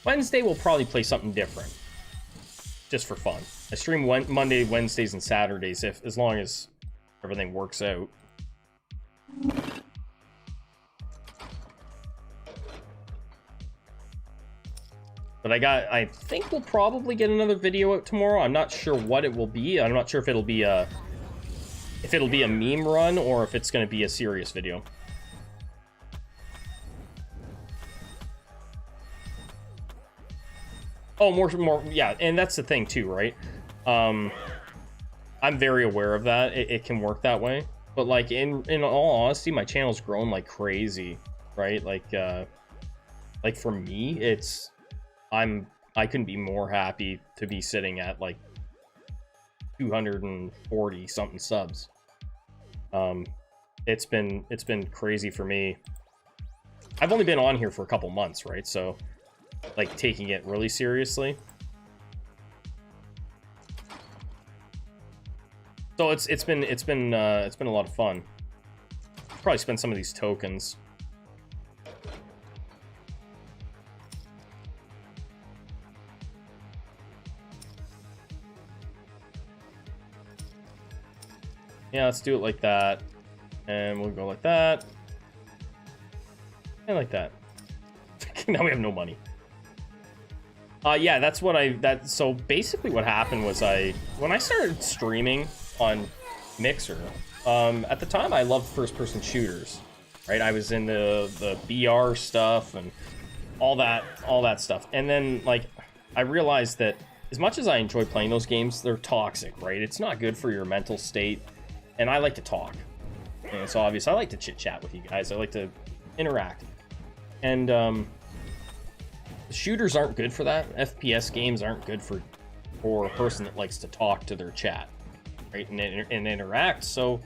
Wednesday we'll probably play something different, just for fun. I stream Monday, Wednesdays, and Saturdays as long as everything works out. But I think we'll probably get another video out tomorrow. I'm not sure what it will be. I'm not sure if it'll be a meme run or if it's going to be a serious video. Oh, more, yeah, and that's the thing too, right? I'm very aware of that. It can work that way, but like in all honesty, my channel's grown like crazy, right? Like for me, I couldn't be more happy to be sitting at like 240 something subs. It's been crazy for me. I've only been on here for a couple months, right? So like taking it really seriously. So it's been a lot of fun. Probably spend some of these tokens. Yeah, let's do it like that. And we'll go like that. And like that. Now we have no money. Yeah, that's what so basically what happened was when I started streaming on Mixer, at the time I loved first-person shooters, right? I was in the BR stuff and all that stuff. And then, like, I realized that as much as I enjoy playing those games, they're toxic, right? It's not good for your mental state. And I like to talk. And it's obvious. I like to chit-chat with you guys. I like to interact. And shooters aren't good for that. FPS games aren't good for a person that likes to talk to their chat, right? And interact. So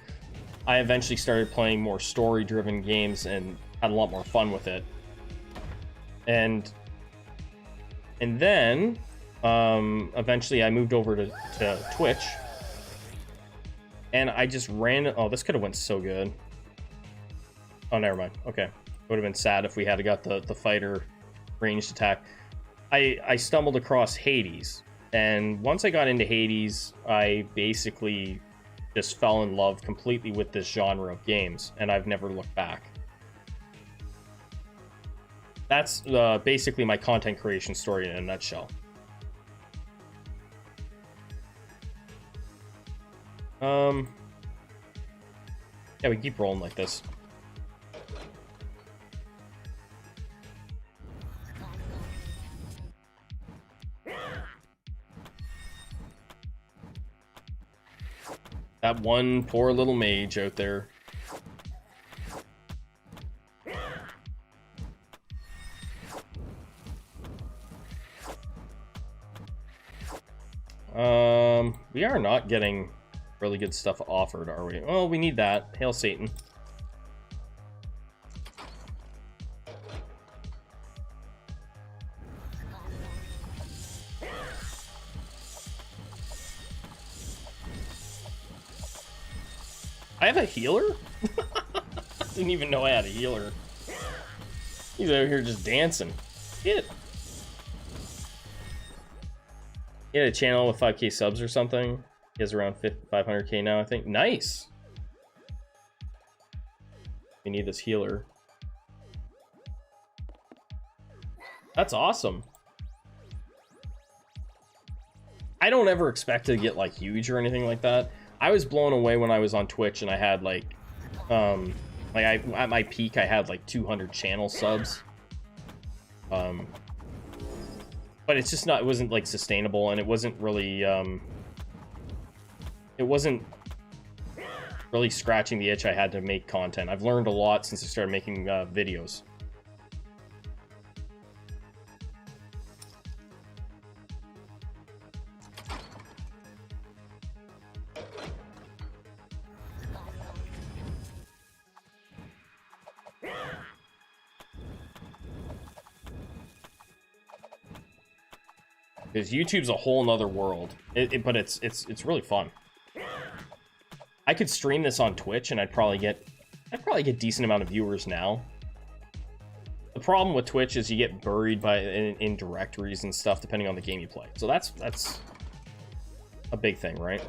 I eventually started playing more story-driven games and had a lot more fun with it. And then eventually I moved over to Twitch. And I just ran... Oh, this could have went so good. Oh, never mind. Okay. It would have been sad if we had got the fighter ranged attack. I stumbled across Hades. And once I got into Hades, I basically just fell in love completely with this genre of games. And I've never looked back. That's basically my content creation story in a nutshell. Yeah, we keep rolling like this. That one poor little mage out there. We are not getting really good stuff offered, are we? Oh, we need that. Hail Satan. I have a healer? Didn't even know I had a healer. He's out here just dancing. Get. He had a channel with 5k subs or something. He has around 500k now, I think. Nice. We need this healer. That's awesome. I don't ever expect to get like huge or anything like that. I was blown away when I was on Twitch and I had like at my peak I had like 200 channel subs. But it's just not, it wasn't like sustainable, and it wasn't really scratching the itch I had to make content. I've learned a lot since I started making videos. Because YouTube's a whole nother world, but it's really fun. I could stream this on Twitch, and I'd probably get decent amount of viewers now. The problem with Twitch is you get buried in directories and stuff depending on the game you play. So that's a big thing, right?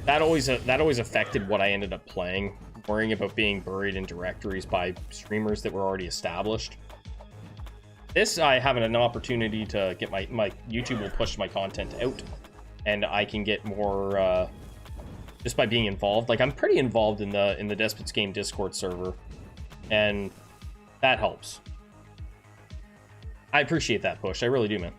That always affected what I ended up playing, worrying about being buried in directories by streamers that were already established. This, I have an opportunity to get my YouTube will push my content out, and I can get more just by being involved. Like, I'm pretty involved in the Despots Game Discord server, and that helps. I appreciate that push. I really do, man.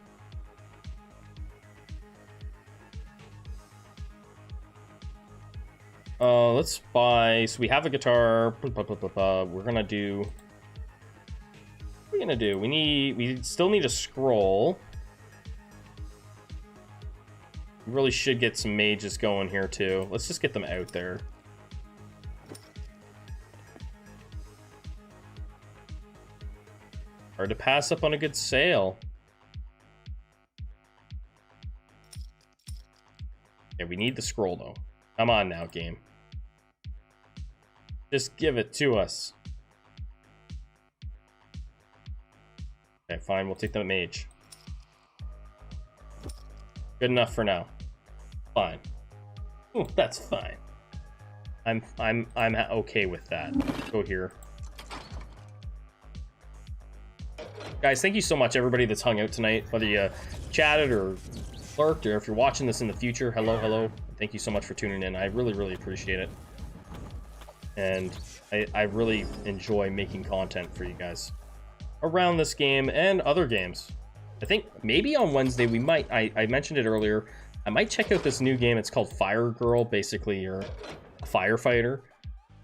Let's buy. So we have a guitar. We're gonna do. What are we gonna do? We still need a scroll. We really should get some mages going here too. Let's just get them out there. Hard to pass up on a good sale. Yeah, we need the scroll though. Come on now, game. Just give it to us. Okay, fine. We'll take the mage. Good enough for now. Fine. Ooh, that's fine. I'm okay with that. Go here. Guys, thank you so much, everybody that's hung out tonight. Whether you chatted or lurked, or if you're watching this in the future, hello. Thank you so much for tuning in. I really appreciate it. And I really enjoy making content for you guys around this game and other games. I think maybe on Wednesday we might, I mentioned it earlier, I might check out this new game. It's called Fire Girl. Basically, you're a firefighter.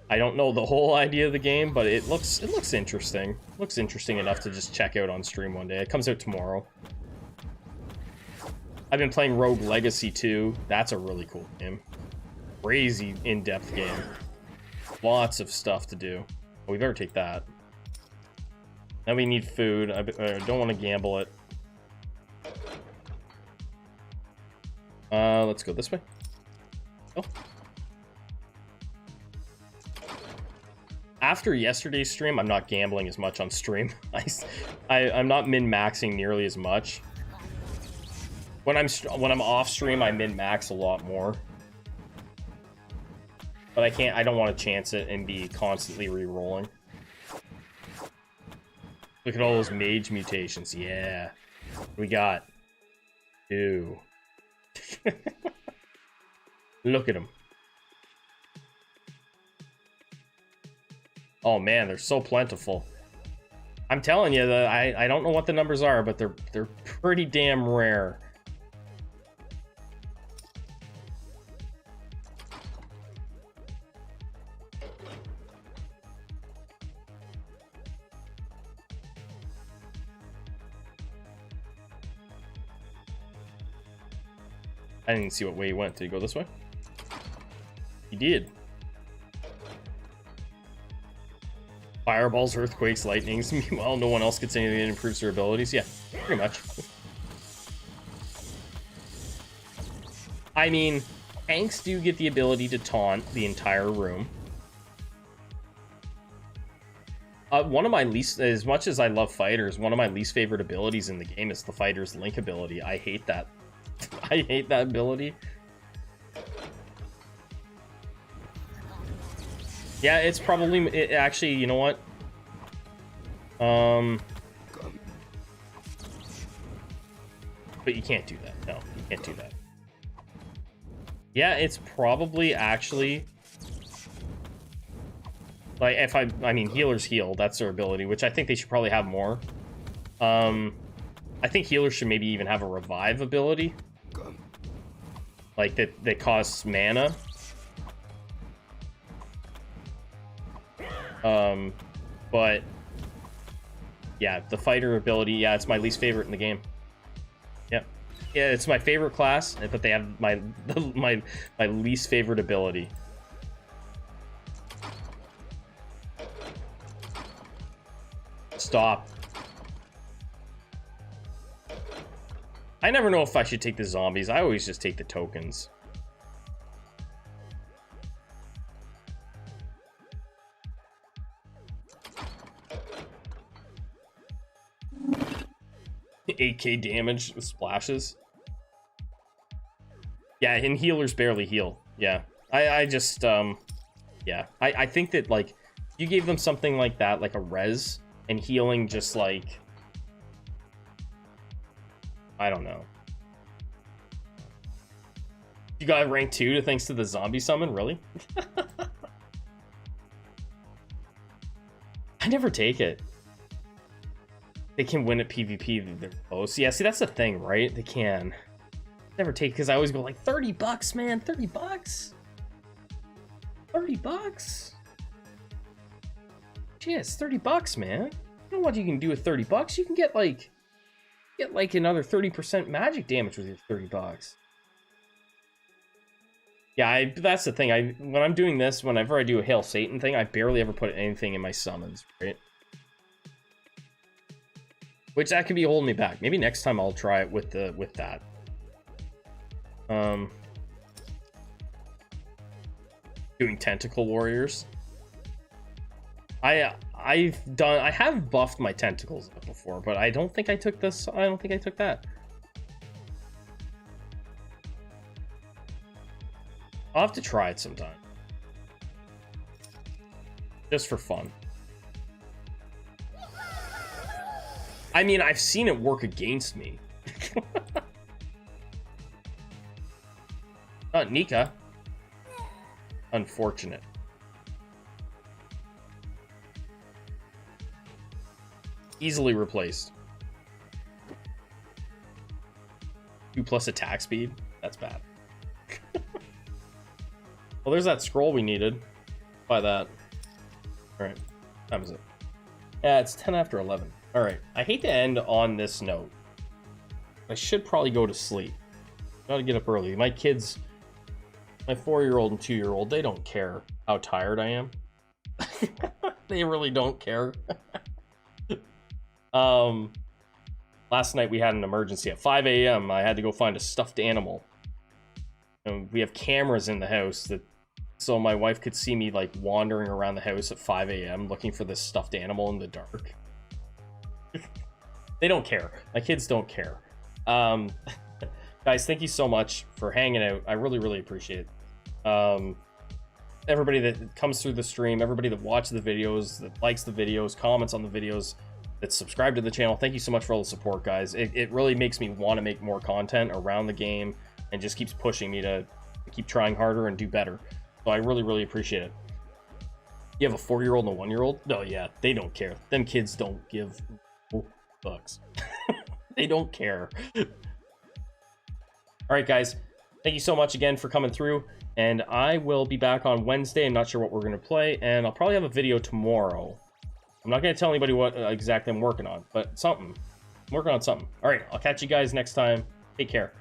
I don't know the whole idea of the game, but it looks interesting. It looks interesting enough to just check out on stream one day. It comes out tomorrow. I've been playing Rogue Legacy 2. That's a really cool game. Crazy in-depth game. Lots of stuff to do. Oh, we better take that. Now we need food. I don't want to gamble it. Let's go this way. Oh. After yesterday's stream, I'm not gambling as much on stream. I'm not min-maxing nearly as much. When I'm off stream, I min-max a lot more. But I don't want to chance it and be constantly re-rolling. Look at all those mage mutations. Yeah. We got 2. Look at them. Oh man, they're so plentiful. I'm telling you that I don't know what the numbers are, but they're pretty damn rare. I didn't see what way he went. Did he go this way? He did. Fireballs, earthquakes, lightnings. Meanwhile, no one else gets anything that improves their abilities. Yeah, pretty much. I mean, tanks do get the ability to taunt the entire room. One of my least, as much as I love fighters, one of my least favorite abilities in the game is the fighter's link ability. I hate that. I hate that ability. Yeah, it's probably, actually, you know what? But you can't do that. No, you can't do that. Yeah, it's probably actually, like, if I mean, healers heal. That's their ability, which I think they should probably have more. I think healers should maybe even have a revive ability. Like, that costs mana. But yeah, the fighter ability, yeah, it's my least favorite in the game. Yeah, it's my favorite class, but they have my least favorite ability. Stop. I never know if I should take the zombies. I always just take the tokens. $8K damage with splashes. Yeah, and healers barely heal. Yeah, I just yeah, I think that, like, you gave them something like that, like a res, and healing just, like, I don't know. You got rank 2 thanks to the zombie summon, really? I never take it. They can win at PvP. They're close. Yeah, see, that's the thing, right? They can. Never take, because I always go like, 30 bucks, man. 30 bucks? 30 bucks? Jeez, 30 bucks, man. You know what you can do with 30 bucks? You can get like another 30% magic damage with your 30 bucks. Yeah, that's the thing. When I'm doing this, whenever I do a Hail Satan thing, I barely ever put anything in my summons, right? Which that could be holding me back. Maybe next time I'll try it with that. Doing tentacle warriors. I have buffed my tentacles before, but I don't think I took this. I don't think I took that. I'll have to try it sometime. Just for fun. I mean, I've seen it work against me. Not Nika. Unfortunate. Easily replaced. 2+ attack speed? That's bad. Well, there's that scroll we needed. Buy that. Alright. What time is it? Yeah, it's 10 after 11. Alright. I hate to end on this note. I should probably go to sleep. Gotta get up early. My kids, my 4-year-old and 2-year-old, they don't care how tired I am. They really don't care. Last night we had an emergency at 5 a.m. I had to go find a stuffed animal. And we have cameras in the house so my wife could see me like wandering around the house at 5 a.m. looking for this stuffed animal in the dark. They don't care. My kids don't care. Guys, thank you so much for hanging out. I really, really appreciate it. Everybody that comes through the stream, everybody that watches the videos, that likes the videos, comments on the videos, that's subscribed to the channel, thank you so much for all the support, guys. It really makes me want to make more content around the game and just keeps pushing me to keep trying harder and do better. So I really, really appreciate it. You have a 4-year-old and a 1-year-old? No, yeah, they don't care. Them kids don't give fucks. They don't care. All right, guys. Thank you so much again for coming through. And I will be back on Wednesday. I'm not sure what we're going to play. And I'll probably have a video tomorrow. I'm not going to tell anybody what exactly I'm working on. But something. I'm working on something. All right. I'll catch you guys next time. Take care.